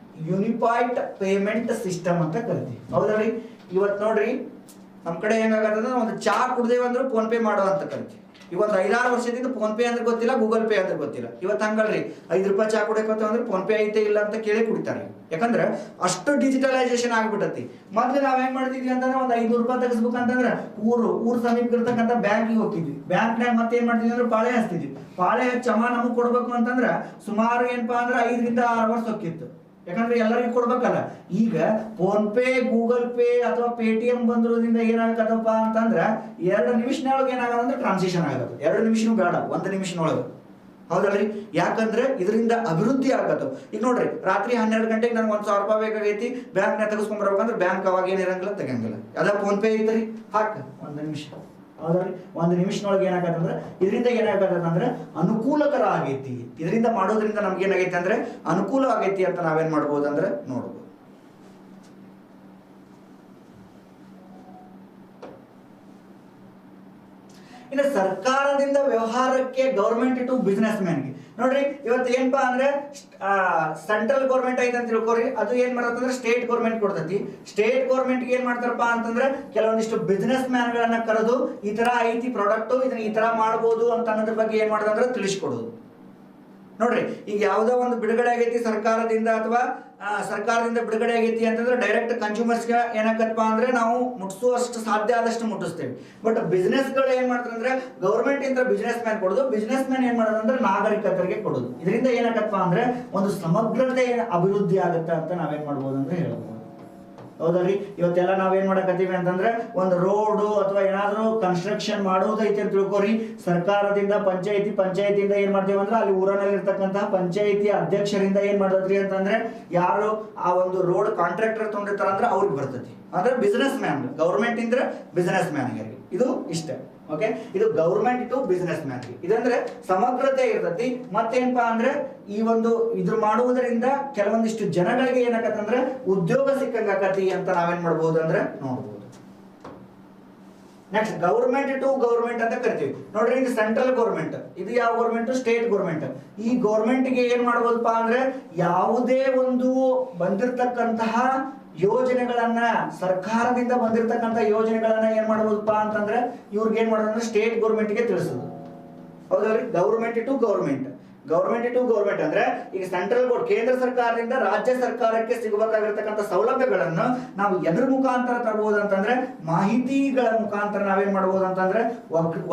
unified payment system ಅಂತ ಕರಿತೀವಿ. ಹೌದಲ್ರಿ? ಇವತ್ತು ನೋಡ್ರಿ ನಮ್ ಕಡೆ ಹೆಂಗಾಗತ್ತಂದ್ರೆ ಒಂದು ಚಾ ಕುಡ್ದೇವ ಅಂದ್ರೆ ಫೋನ್ ಪೇ ಮಾಡೋ ಅಂತ ಕರಿತೀವಿ. ಇವತ್ತು 5-6 ವರ್ಷದಿಂದ ಫೋನ್ ಪೇ ಅಂದ್ರೆ ಗೊತ್ತಿಲ್ಲ, ಗೂಗಲ್ ಪೇ ಅಂದ್ರೆ ಗೊತ್ತಿಲ್ಲ. ಇವತ್ತು ಹಂಗಲ್ರಿ, 5 ರೂಪಾಯಿ ಚಾ ಕುಡಿಯಕತ್ತ ಅಂದ್ರೆ ಫೋನ್ ಪೇ ಐತೆ ಇಲ್ಲ ಅಂತ ಕೇಳಿ ಕುಡಿತಾರೆ. ಯಾಕಂದ್ರೆ ಅಷ್ಟು ಡಿಜಿಟಲೈಸೇಷನ್ ಆಗ್ಬಿಟ್ಟತಿ. ಮೊದ್ಲು ನಾವ್ ಹೆಂಗ್ ಮಾಡ್ತಿದ್ವಿ ಅಂತಂದ್ರೆ ಒಂದು 500 ರೂಪಾಯಿ ತೆಗಿಸ್ಬೇಕಂತಂದ್ರೆ ಊರ್ ಸಮೀಪ ಇರ್ತಕ್ಕಂಥ ಬ್ಯಾಂಕಿಗೆ ಹೋಗ್ತಿದ್ವಿ. ಬ್ಯಾಂಕ್ನಾಗ ಮತ್ತೆ ಏನ್ ಮಾಡ್ತಿದ್ವಿ ಅಂದ್ರೆ ಪಾಳೆ ಹಚ್ತಿದ್ವಿ. ಪಾಳೆ ಹಚ್ಚಿ ನಮಗ್ ಕೊಡ್ಬೇಕು ಅಂತಂದ್ರೆ ಸುಮಾರು ಏನಪ್ಪಾ ಅಂದ್ರೆ 5 ರಿಂದ 6 ವರ್ಷ ಹೋಗಿತ್ತು. ಯಾಕಂದ್ರೆ ಎಲ್ಲರಿಗೂ ಕೊಡ್ಬೇಕಲ್ಲ. ಈಗ ಫೋನ್ ಪೇ, ಗೂಗಲ್ ಪೇ ಅಥವಾ ಪೇಟಿಎಂ ಬಂದಿರೋದ್ರಿಂದ ಏನಾಗತ್ತಪ್ಪ ಅಂತಂದ್ರೆ 2 ನಿಮಿಷನೊಳಗೆ ಏನಾಗದಂದ್ರೆ ಟ್ರಾನ್ಸಾಕ್ಷನ್ ಆಗತ್ತೆ. 2 ನಿಮಿಷನೂ ಬೇಡ, 1 ನಿಮಿಷನೊಳಗೆ. ಹೌದಲ್ರಿ? ಯಾಕಂದ್ರೆ ಇದರಿಂದ ಅಭಿವೃದ್ಧಿ ಆಗತ್ತ. ಈಗ ನೋಡ್ರಿ, ರಾತ್ರಿ 12 ಗಂಟೆಗೆ ನನ್ಗೆ 1,000 ರೂಪಾಯಿ ಬೇಕಾಗೈತಿ, ಬ್ಯಾಂಕ್ನಾಗ ತೆಗೆಸ್ಕೊಂಡ್ಬರ್ಬೇಕಂದ್ರೆ ಬ್ಯಾಂಕ್ ಅವಾಗ ಏನಿರಂಗಿಲ್ಲ, ತೆಗಂಗಿಲ್ಲ. ಅದ ಫೋನ್ ಪೇ ಐತ್ರಿ, ಹಾಕ 1 ನಿಮಿಷ ಹೌದ್ರಿ? ಒಂದು ನಿಮಿಷದೊಳಗೆ ಏನಾಗತ್ತಂದ್ರೆ ಇದರಿಂದ ಏನಾಗತ್ತಂದ್ರೆ ಅನುಕೂಲಕರ ಆಗೈತಿ, ಇದರಿಂದ ಮಾಡೋದ್ರಿಂದ ನಮ್ಗೆ ಏನಾಗೈತಿ ಅಂದ್ರೆ ಅನುಕೂಲ ಆಗೈತಿ ಅಂತ ನಾವೇನ್ ಮಾಡ್ಬೋದು ಅಂದ್ರೆ ನೋಡ್ಬೋದು. ಇನ್ನು ಸರ್ಕಾರದಿಂದ ವ್ಯವಹಾರಕ್ಕೆ ಗೌರ್ಮೆಂಟ್ ಟು ಬಿಸ್ನೆಸ್ ಮ್ಯಾನ್ಗೆ ನೋಡ್ರಿ, ಇವತ್ತು ಏನಪ್ಪಾ ಅಂದ್ರೆ ಸೆಂಟ್ರಲ್ ಗೌರ್ಮೆಂಟ್ ಐತೆ ಅಂತ ತಿಳ್ಕೊರಿ, ಅದು ಏನ್ ಮಾಡತ್ತಂದ್ರೆ ಸ್ಟೇಟ್ ಗೌರ್ಮೆಂಟ್ ಕೊಡ್ತೈತಿ. ಸ್ಟೇಟ್ ಗೌರ್ಮೆಂಟ್ ಏನ್ ಮಾಡ್ತಾರಪ್ಪ ಅಂತಂದ್ರೆ ಕೆಲವೊಂದಿಷ್ಟು ಬಿಸ್ನೆಸ್ ಮ್ಯಾನ್ ಗಳನ್ನ ಕರೆದು ಈ ತರ ಐತಿ ಪ್ರಾಡಕ್ಟ್, ಇದನ್ನ ಈ ತರ ಮಾಡ್ಬೋದು ಅಂತ ಅನ್ನೋದ್ರ ಬಗ್ಗೆ ಏನ್ ಮಾಡೋದಂದ್ರೆ ತಿಳಿಸ್ಕೊಡೋದು. ನೋಡ್ರಿ, ಈಗ ಯಾವುದೋ ಒಂದು ಬಿಡುಗಡೆ ಆಗೈತಿ ಸರ್ಕಾರದಿಂದ ಅಥವಾ ಸರ್ಕಾರದಿಂದ ಬಿಡುಗಡೆ ಆಗೈತಿ ಅಂತಂದ್ರೆ ಡೈರೆಕ್ಟ್ ಕನ್ಸ್ಯೂಮರ್ಸ್ಗೆ ಏನಾಗತ್ತಪ್ಪ ಅಂದ್ರೆ ನಾವು ಮುಟ್ಟಿಸುವಷ್ಟು ಸಾಧ್ಯ ಆದಷ್ಟು ಮುಟ್ಟಿಸ್ತೇವೆ. ಬಟ್ ಬಿಸ್ನೆಸ್ಗಳು ಏನ್ ಮಾಡ್ತಾರೆ ಅಂದ್ರೆ ಗೌರ್ಮೆಂಟ್ ಇಂದ ಬಿಸ್ನೆಸ್ ಮ್ಯಾನ್ ಕೊಡೋದು, ಬಿಸ್ನೆಸ್ ಮ್ಯಾನ್ ಏನ್ ಮಾಡೋದಂದ್ರೆ ನಾಗರಿಕರಿಗೆ ಕೊಡೋದು. ಇದರಿಂದ ಏನಾಗತ್ತಪ್ಪ ಅಂದ್ರೆ ಒಂದು ಸಮಗ್ರತೆ ಅಭಿವೃದ್ಧಿ ಆಗುತ್ತೆ ಅಂತ ನಾವೇನ್ ಮಾಡ್ಬೋದು ಅಂದ್ರೆ ಹೇಳ್ಬೋದು. ಹೌದಲ್ರಿ? ಇವತ್ತೆಲ್ಲ ನಾವೇನ್ ಮಾಡಕತ್ತೀವಿ ಅಂತಂದ್ರೆ ಒಂದು ರೋಡು ಅಥವಾ ಏನಾದ್ರೂ ಕನ್ಸ್ಟ್ರಕ್ಷನ್ ಮಾಡೋದೈತಿ ಅಂತ ತಿಳ್ಕೊರಿ, ಸರ್ಕಾರದಿಂದ ಪಂಚಾಯತಿಯಿಂದ ಏನ್ ಮಾಡ್ತೇವೆ ಅಂದ್ರೆ ಅಲ್ಲಿ ಊರಿನಲ್ಲಿ ಇರ್ತಕ್ಕಂತಹ ಪಂಚಾಯತಿ ಅಧ್ಯಕ್ಷರಿಂದ ಏನ್ ಮಾಡತ್ರಿ ಅಂತಂದ್ರೆ ಯಾರು ಆ ಒಂದು ರೋಡ್ ಕಾಂಟ್ರಾಕ್ಟರ್ ತಗೊಂಡಿರ್ತಾರ ಅಂದ್ರೆ ಅವ್ರಿಗೆ ಬರ್ತೈತಿ. ಅಂದ್ರೆ ಬಿಸ್ನೆಸ್ ಮ್ಯಾನ್, ಗೌರ್ಮೆಂಟ್ ಇಂದ್ರೆ ಬಿಸ್ನೆಸ್ ಮ್ಯಾನ್ಗೆ ಇದು ಇಷ್ಟ. ಓಕೆ, ಇದು ಗೌರ್ಮೆಂಟ್ ಟು ಬಿಸ್ನೆಸ್ ಮ್ಯಾನ್. ಇದಂದ್ರೆ ಸಮಗ್ರತೆ ಇರ್ತೈತಿ. ಮತ್ತೇನಪ್ಪಾ ಅಂದ್ರೆ ಈ ಒಂದು ಇದ್ರ ಮಾಡುವುದರಿಂದ ಕೆಲವೊಂದಿಷ್ಟು ಜನಗಳಿಗೆ ಏನಾಗತ್ತಂದ್ರೆ ಉದ್ಯೋಗ ಸಿಕ್ಕಂಗಾಕತಿ ಅಂತ ನಾವೇನ್ ಮಾಡ್ಬೋದು ಅಂದ್ರೆ ನೋಡ್ಬೋದು. ನೆಕ್ಸ್ಟ್ ಗೌರ್ಮೆಂಟ್ ಟು ಗೌರ್ಮೆಂಟ್ ಅಂತ ಕರಿತೀವಿ. ನೋಡ್ರಿ, ಇದು ಸೆಂಟ್ರಲ್ ಗೌರ್ಮೆಂಟ್, ಇದು ಯಾವ ಗೌರ್ಮೆಂಟ್? State government. ಈ ಗೌರ್ಮೆಂಟ್ ಗೆ ಏನ್ ಮಾಡ್ಬೋದಪ್ಪ ಅಂದ್ರೆ ಯಾವುದೇ ಒಂದು ಬಂದಿರತಕ್ಕಂತಹ ಯೋಜನೆಗಳನ್ನ, ಸರ್ಕಾರದಿಂದ ಬಂದಿರತಕ್ಕಂಥ ಯೋಜನೆಗಳನ್ನ ಏನ್ ಮಾಡಬಹುದಪ್ಪ ಅಂತಂದ್ರೆ ಇವ್ರಿಗೆ ಏನ್ ಮಾಡೋದಂದ್ರೆ ಸ್ಟೇಟ್ ಗೌರ್ಮೆಂಟ್ಗೆ ತಿಳಿಸೋದು. ಹೌದಲ್ರಿ? ಗೌರ್ಮೆಂಟ್ ಟು ಗೌರ್ಮೆಂಟ್ ಅಂದ್ರೆ ಈಗ ಸೆಂಟ್ರಲ್ ಬೋರ್ಡ್ ಕೇಂದ್ರ ಸರ್ಕಾರದಿಂದ ರಾಜ್ಯ ಸರ್ಕಾರಕ್ಕೆ ಸಿಗಬೇಕಾಗಿರ್ತಕ್ಕಂಥ ಸೌಲಭ್ಯಗಳನ್ನು ನಾವು ಎದ್ರ ಮುಖಾಂತರ ತರಬಹುದು ಅಂತಂದ್ರೆ ಮಾಹಿತಿಗಳ ಮುಖಾಂತರ ನಾವೇನ್ ಮಾಡಬಹುದು ಅಂತಂದ್ರೆ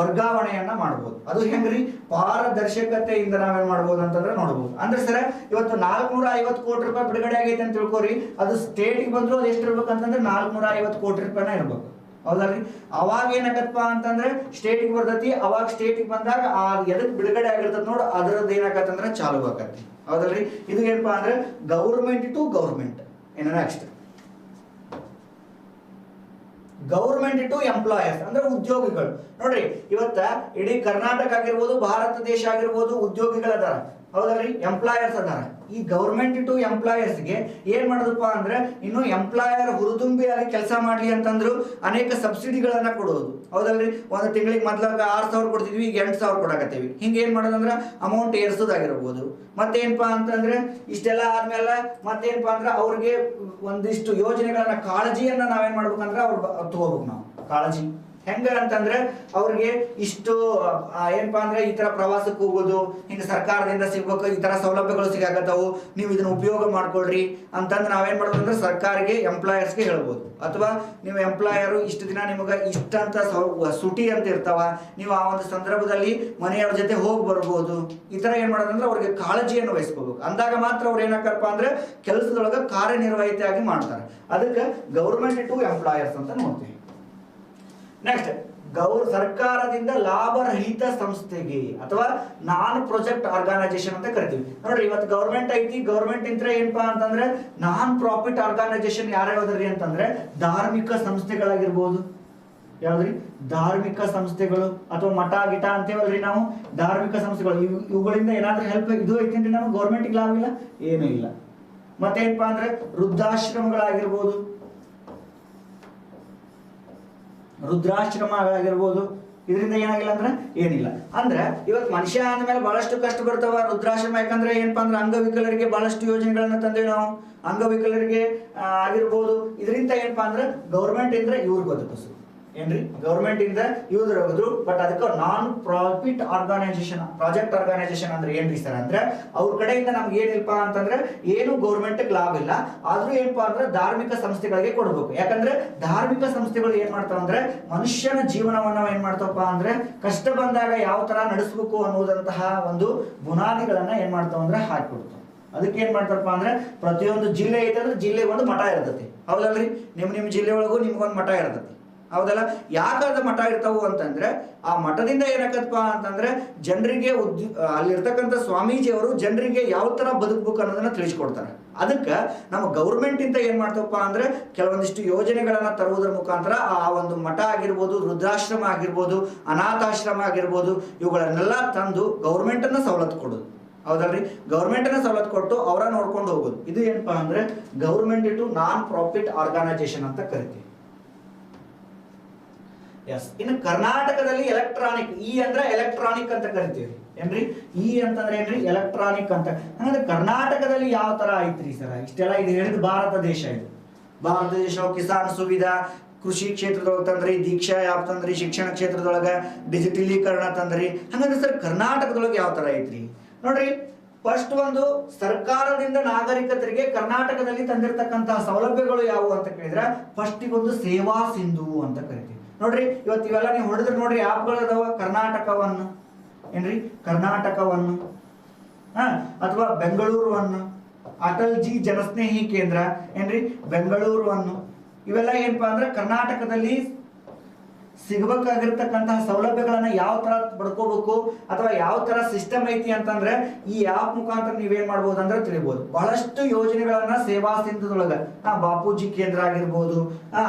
ವರ್ಗಾವಣೆಯನ್ನ ಮಾಡಬಹುದು. ಅದು ಹೆಂಗ್ರಿ? ಪಾರದರ್ಶಕತೆಯಿಂದ ನಾವೇನ್ ಮಾಡಬಹುದು ಅಂತಂದ್ರೆ ನೋಡಬಹುದು. ಅಂದ್ರೆ ಸರ್ ಇವತ್ತು 450 ಕೋಟಿ ರೂಪಾಯಿ ಬಿಡುಗಡೆ ಆಗೈತೆ ಅಂತ ತಿಳ್ಕೊರಿ, ಅದು ಸ್ಟೇಟ್ಗೆ ಬಂದ್ರು ಅದು ಎಷ್ಟು ಇರ್ಬೇಕಂತಂದ್ರೆ 450 ಕೋಟಿ ರೂಪಾಯಿನ ಇರ್ಬೇಕು. ಹೌದಲ್ರಿ? ಅವಾಗ ಏನಾಗತ್ತಪ್ಪ ಅಂತಂದ್ರೆ ಸ್ಟೇಟ್ಗೆ ಬರ್ತೈತಿ. ಅವಾಗ ಸ್ಟೇಟ್ಗೆ ಬಂದಾಗ ಆ ಎದಕ್ ಬಿಡುಗಡೆ ಆಗಿರ್ತದ ನೋಡು ಅದರದ್ದು ಏನಾಗತ್ತಂದ್ರೆ ಚಾಲು ಆಗತ್ತಿ. ಹೌದಲ್ರಿ? ಇದು ಏನಪ್ಪಾ ಅಂದ್ರೆ government to government. Next government to employers ಅಂದ್ರೆ ಉದ್ಯೋಗಿಗಳು. ನೋಡ್ರಿ, ಇವತ್ತ ಇಡೀ ಕರ್ನಾಟಕ ಆಗಿರ್ಬೋದು, ಭಾರತ ದೇಶ ಆಗಿರ್ಬೋದು ಉದ್ಯೋಗಿಗಳದಾರ. ಹೌದಲ್ರಿ? ಎಂಪ್ಲಾಯರ್ಸ್ ಅದಾರ. ಈ ಗೌರ್ಮೆಂಟ್ ಟು ಎಂಪ್ಲಾಯರ್ಸ್ಗೆ ಏನ್ ಮಾಡೋದಪ್ಪ ಅಂದ್ರೆ ಇನ್ನು ಎಂಪ್ಲಾಯರ್ ಹುರಿದುಂಬಿ ಆಗಿ ಕೆಲಸ ಮಾಡ್ಲಿ ಅಂತಂದ್ರು ಅನೇಕ ಸಬ್ಸಿಡಿಗಳನ್ನ ಕೊಡೋದು. ಹೌದಲ್ರಿ? ಒಂದು ತಿಂಗಳಿಗೆ ಮೊದ್ಲಾಗ 6,000 ಕೊಡ್ತಿದ್ವಿ, ಈಗ 8,000 ಕೊಡಕತ್ತೇವಿ. ಹಿಂಗೆ ಏನ್ ಮಾಡೋದಂದ್ರೆ ಅಮೌಂಟ್ ಏರ್ಸೋದಾಗಿರ್ಬೋದು. ಮತ್ತೇನಪ್ಪಾ ಅಂತಂದ್ರೆ ಇಷ್ಟೆಲ್ಲ ಆದ್ಮೇಲೆ ಮತ್ತೇನಪ್ಪಾ ಅಂದ್ರೆ ಅವ್ರಿಗೆ ಒಂದಿಷ್ಟು ಯೋಜನೆಗಳನ್ನ ಕಾಳಜಿಯನ್ನ ನಾವೇನ್ ಮಾಡ್ಬೇಕಂದ್ರೆ ಅವ್ರು ತಗೋಬೇಕು. ನಾವು ಕಾಳಜಿ ಹೆಂಗ ಅಂತಂದ್ರೆ ಅವ್ರಿಗೆ ಇಷ್ಟು ಏನಪ್ಪಾ ಅಂದ್ರೆ ಈ ತರ ಪ್ರವಾಸಕ್ಕೆ ಹೋಗೋದು, ಹಿಂಗ ಸರ್ಕಾರದಿಂದ ಸಿಗ್ಬೇಕು, ಈ ತರ ಸೌಲಭ್ಯಗಳು ಸಿಗಾಕತ್ತಾವು, ನೀವು ಇದನ್ನ ಉಪಯೋಗ ಮಾಡ್ಕೊಳ್ರಿ ಅಂತಂದ್ರೆ ನಾವೇನ್ ಮಾಡೋದು ಅಂದ್ರೆ ಸರ್ಕಾರಿಗೆ ಎಂಪ್ಲಾಯರ್ಸ್ಗೆ ಹೇಳ್ಬೋದು. ಅಥವಾ ನೀವು ಎಂಪ್ಲಾಯರು ಇಷ್ಟು ದಿನ ನಿಮಗೆ ಇಷ್ಟಂತ ಸುಟಿ ಅಂತ ಇರ್ತಾವ, ನೀವು ಆ ಒಂದು ಸಂದರ್ಭದಲ್ಲಿ ಮನೆಯವ್ರ ಜೊತೆ ಹೋಗಿ ಬರ್ಬೋದು. ಈ ತರ ಏನ್ ಮಾಡೋದಂದ್ರೆ ಅವ್ರಿಗೆ ಕಾಳಜಿಯನ್ನು ವಹಿಸ್ಕೋಬೇಕು. ಅಂದಾಗ ಮಾತ್ರ ಅವ್ರು ಏನಾಕಪ್ಪ ಅಂದ್ರೆ ಕೆಲಸದೊಳಗೆ ಕಾರ್ಯನಿರ್ವಹಿತೆಯಾಗಿ ಮಾಡ್ತಾರೆ. ಅದಕ್ಕೆ ಗೌರ್ಮೆಂಟ್ ಟು ಎಂಪ್ಲಾಯರ್ಸ್ ಅಂತ ನೋಡ್ತೀವಿ. ನೆಕ್ಸ್ಟ್ ಸರ್ಕಾರದಿಂದ ಲಾಭರಹಿತ ಸಂಸ್ಥೆಗೆ ಅಥವಾ ನಾನ್ ಪ್ರಾಜೆಕ್ಟ್ ಆರ್ಗನೈಸೇಷನ್ ಅಂತ ಕರಿತೀವಿ. ನೋಡ್ರಿ, ಇವತ್ತು ಗೌರ್ಮೆಂಟ್ ಐತಿ, ಗೌರ್ಮೆಂಟ್ ಇಂತ್ರ ಏನಪ್ಪಾ ಅಂತಂದ್ರೆ ನಾನ್ ಪ್ರಾಫಿಟ್ ಆರ್ಗನೈಸೇಷನ್ ಯಾರ್ಯಾವ್ದ್ರಿ ಅಂತಂದ್ರೆ ಧಾರ್ಮಿಕ ಸಂಸ್ಥೆಗಳಾಗಿರ್ಬೋದು. ಯಾವ್ದ್ರಿ? ಧಾರ್ಮಿಕ ಸಂಸ್ಥೆಗಳು ಅಥವಾ ಮಠ ಗಿಟ ಅಂತೇವಲ್ರಿ ನಾವು, ಧಾರ್ಮಿಕ ಸಂಸ್ಥೆಗಳು. ಇವುಗಳಿಂದ ಏನಾದ್ರೂ ಹೆಲ್ಪ್ ಇದು ಐತೇನ್ರಿ ನಮ್ಗೆ? ಗೌರ್ಮೆಂಟ್ಗೆ ಲಾಭ ಇಲ್ಲ, ಏನೂ ಇಲ್ಲ. ಮತ್ತೇನಪ್ಪಾ ಅಂದ್ರೆ ವೃದ್ಧಾಶ್ರಮಗಳಾಗಿರ್ಬೋದು, ವೃದ್ಧಾಶ್ರಮಗಳಾಗಿರ್ಬೋದು. ಇದರಿಂದ ಏನಾಗಿಲ್ಲ ಅಂದ್ರೆ ಏನಿಲ್ಲ. ಅಂದ್ರೆ ಇವತ್ತು ಮನುಷ್ಯ ಅಂದ್ಮೇಲೆ ಬಹಳಷ್ಟು ಕಷ್ಟ ಬರ್ತಾವ. ವೃದ್ಧಾಶ್ರಮ ಯಾಕಂದ್ರೆ ಏನಪ್ಪಾ ಅಂದ್ರೆ ಅಂಗವಿಕಲರಿಗೆ ಬಹಳಷ್ಟು ಯೋಜನೆಗಳನ್ನ ತಂದೇವಿ ನಾವು. ಅಂಗವಿಕಲರಿಗೆ ಆಗಿರ್ಬೋದು. ಇದರಿಂದ ಏನಪ್ಪಾ ಅಂದ್ರೆ ಗೌರ್ಮೆಂಟ್ ಇಂದ ಇವ್ರಿಗೆ ಬದುಕಿಸು ಏನ್ರಿ? ಗೌರ್ಮೆಂಟ್ ಇಂದ ಇವ್ರು ಹೋದ್ರು. ಬಟ್ ಅದಕ್ಕೆ non profit organisation, project organisation ಅಂದ್ರೆ ಏನ್ರಿ ಸರ್ ಅಂದ್ರೆ ಅವ್ರ ಕಡೆಯಿಂದ ನಮ್ಗೆ ಏನಿಲ್ಲಪ್ಪ ಅಂತಂದ್ರೆ ಏನು ಗೌರ್ಮೆಂಟ್ ಲಾಭ ಇಲ್ಲ, ಆದ್ರೂ ಏನಪ್ಪಾ ಅಂದ್ರೆ ಧಾರ್ಮಿಕ ಸಂಸ್ಥೆಗಳಿಗೆ ಕೊಡ್ಬೇಕು. ಯಾಕಂದ್ರೆ ಧಾರ್ಮಿಕ ಸಂಸ್ಥೆಗಳು ಏನ್ ಮಾಡ್ತಾವ ಅಂದ್ರೆ ಮನುಷ್ಯನ ಜೀವನವನ್ನ ಏನ್ ಮಾಡ್ತಾವಪ್ಪ ಅಂದ್ರೆ ಕಷ್ಟ ಬಂದಾಗ ಯಾವ ತರ ನಡೆಸಬೇಕು ಅನ್ನೋದಂತಹ ಒಂದು ಬುನಾದಿಗಳನ್ನ ಏನ್ ಮಾಡ್ತಾವ ಅಂದ್ರೆ ಹಾಕಿಕೊಡ್ತಾವ. ಅದಕ್ಕೆ ಏನ್ ಮಾಡ್ತಾರಪ್ಪ ಅಂದ್ರೆ ಪ್ರತಿಯೊಂದು ಜಿಲ್ಲೆ ಐತೆ ಅಂದ್ರೆ ಜಿಲ್ಲೆಗೆ ಒಂದು ಮಠ ಇರ್ತೈತಿ. ಹೌದಲ್ರಿ? ನಿಮ್ ಜಿಲ್ಲೆ ಒಳಗೂ ನಿಮ್ಗೊಂದು ಮಠ ಇರ್ತೈತಿ. ಹೌದಲ್ಲ? ಯಾಕಾದ ಮಠ ಇರ್ತಾವು ಅಂತಂದ್ರೆ ಆ ಮಠದಿಂದ ಏನಾಗತ್ತಪ್ಪ ಅಂತಂದ್ರೆ ಜನರಿಗೆ ಅಲ್ಲಿರ್ತಕ್ಕಂಥ ಸ್ವಾಮೀಜಿಯವರು ಜನರಿಗೆ ಯಾವ ತರ ಬದುಕಬೇಕು ಅನ್ನೋದನ್ನ ತಿಳಿಸ್ಕೊಡ್ತಾರೆ. ಅದಕ್ಕೆ ನಮ್ಮ ಗೌರ್ಮೆಂಟ್ ಇಂದ ಏನ್ ಮಾಡ್ತಪ್ಪ ಅಂದ್ರೆ ಕೆಲವೊಂದಿಷ್ಟು ಯೋಜನೆಗಳನ್ನ ತರುವುದರ ಮುಖಾಂತರ ಆ ಒಂದು ಮಠ ಆಗಿರ್ಬೋದು, ವೃದ್ಧಾಶ್ರಮ ಆಗಿರ್ಬೋದು, ಅನಾಥಾಶ್ರಮ ಆಗಿರ್ಬೋದು, ಇವುಗಳನ್ನೆಲ್ಲ ತಂದು ಗೌರ್ಮೆಂಟ್ ಅನ್ನ ಸವಲತ್ತು ಕೊಡೋದು. ಹೌದಲ್ರಿ? ಗೌರ್ಮೆಂಟ್ ಅನ್ನ ಸವಲತ್ತು ಕೊಟ್ಟು ಅವರ ನೋಡ್ಕೊಂಡು ಹೋಗೋದು. ಇದು ಏನಪ್ಪಾ ಅಂದ್ರೆ government to non profit organisation ಅಂತ ಕರಿತೀವಿ. ಎಸ್. ಇನ್ನು ಕರ್ನಾಟಕದಲ್ಲಿ ಎಲೆಕ್ಟ್ರಾನಿಕ್, ಇ ಅಂದ್ರೆ ಎಲೆಕ್ಟ್ರಾನಿಕ್ ಅಂತ ಕರಿತೀವಿ. ಏನ್ರಿ ಇ ಅಂತಂದ್ರೆ ಏನ್ರಿ ಎಲೆಕ್ಟ್ರಾನಿಕ್ ಅಂತ. ಹಂಗಂದ್ರೆ ಕರ್ನಾಟಕದಲ್ಲಿ ಯಾವ ತರ ಐತ್ರಿ ಸರ್? ಇಷ್ಟೆಲ್ಲ ಇದು ಹೇಳಿದ ಭಾರತ ದೇಶ, ಇದು ಭಾರತ ದೇಶ. ಕಿಸಾನ್ ಸುವಿಧಾ ಕೃಷಿ ಕ್ಷೇತ್ರದೊಳಗೆ ತಂದ್ರಿ, ದೀಕ್ಷಾ ಆ್ಯಪ್ ತಂದ್ರಿ, ಶಿಕ್ಷಣ ಕ್ಷೇತ್ರದೊಳಗೆ ಡಿಜಿಟಲೀಕರಣ ತಂದ್ರಿ. ಹಂಗಂದ್ರೆ ಸರ್ ಕರ್ನಾಟಕದೊಳಗೆ ಯಾವ ತರ ಐತ್ರಿ ನೋಡ್ರಿ. ಫಸ್ಟ್ ಒಂದು ಸರ್ಕಾರದಿಂದ ನಾಗರಿಕರಿಗೆ ಕರ್ನಾಟಕದಲ್ಲಿ ತಂದಿರತಕ್ಕಂತಹ ಸೌಲಭ್ಯಗಳು ಯಾವುವು ಅಂತ ಕೇಳಿದ್ರೆ ಫಸ್ಟ್ ಒಂದು ಸೇವಾ ಸಿಂಧು ಅಂತ ಕರಿತೀವಿ. ನೋಡ್ರಿ ಇವತ್ತು ಇವೆಲ್ಲ ನೀವು ಹೊಡೆದ್ರೆ ನೋಡ್ರಿ ಆ್ಯಪ್ಗಳು ಅದಾವ. ಕರ್ನಾಟಕವನ್ನು ಏನ್ರಿ, ಕರ್ನಾಟಕವನ್ನು ಅಥವಾ ಬೆಂಗಳೂರುವನ್ನು, ಅಟಲ್ ಜಿ ಜನಸ್ನೇಹಿ ಕೇಂದ್ರ ಏನ್ರಿ, ಬೆಂಗಳೂರುವನ್ನು. ಇವೆಲ್ಲ ಏನಪ್ಪಾ ಅಂದ್ರೆ ಕರ್ನಾಟಕದಲ್ಲಿ ಸಿಗಬೇಕಾಗಿರ್ತಕ್ಕಂತಹ ಸೌಲಭ್ಯಗಳನ್ನ ಯಾವ ತರ ಪಡ್ಕೋಬೇಕು ಅಥವಾ ಯಾವ ತರ ಸಿಸ್ಟಮ್ ಐತಿ ಅಂತಂದ್ರೆ ಈ ಆ್ಯಪ್ ಮುಖಾಂತರ ನೀವೇನ್ ಮಾಡ್ಬೋದು ಅಂದ್ರೆ ತಿಳಿಬಹುದು. ಬಹಳಷ್ಟು ಯೋಜನೆಗಳನ್ನ ಸೇವಾ ಸಿಂಧುದೊಳಗ ಬಾಪೂಜಿ ಕೇಂದ್ರ ಆಗಿರ್ಬೋದು,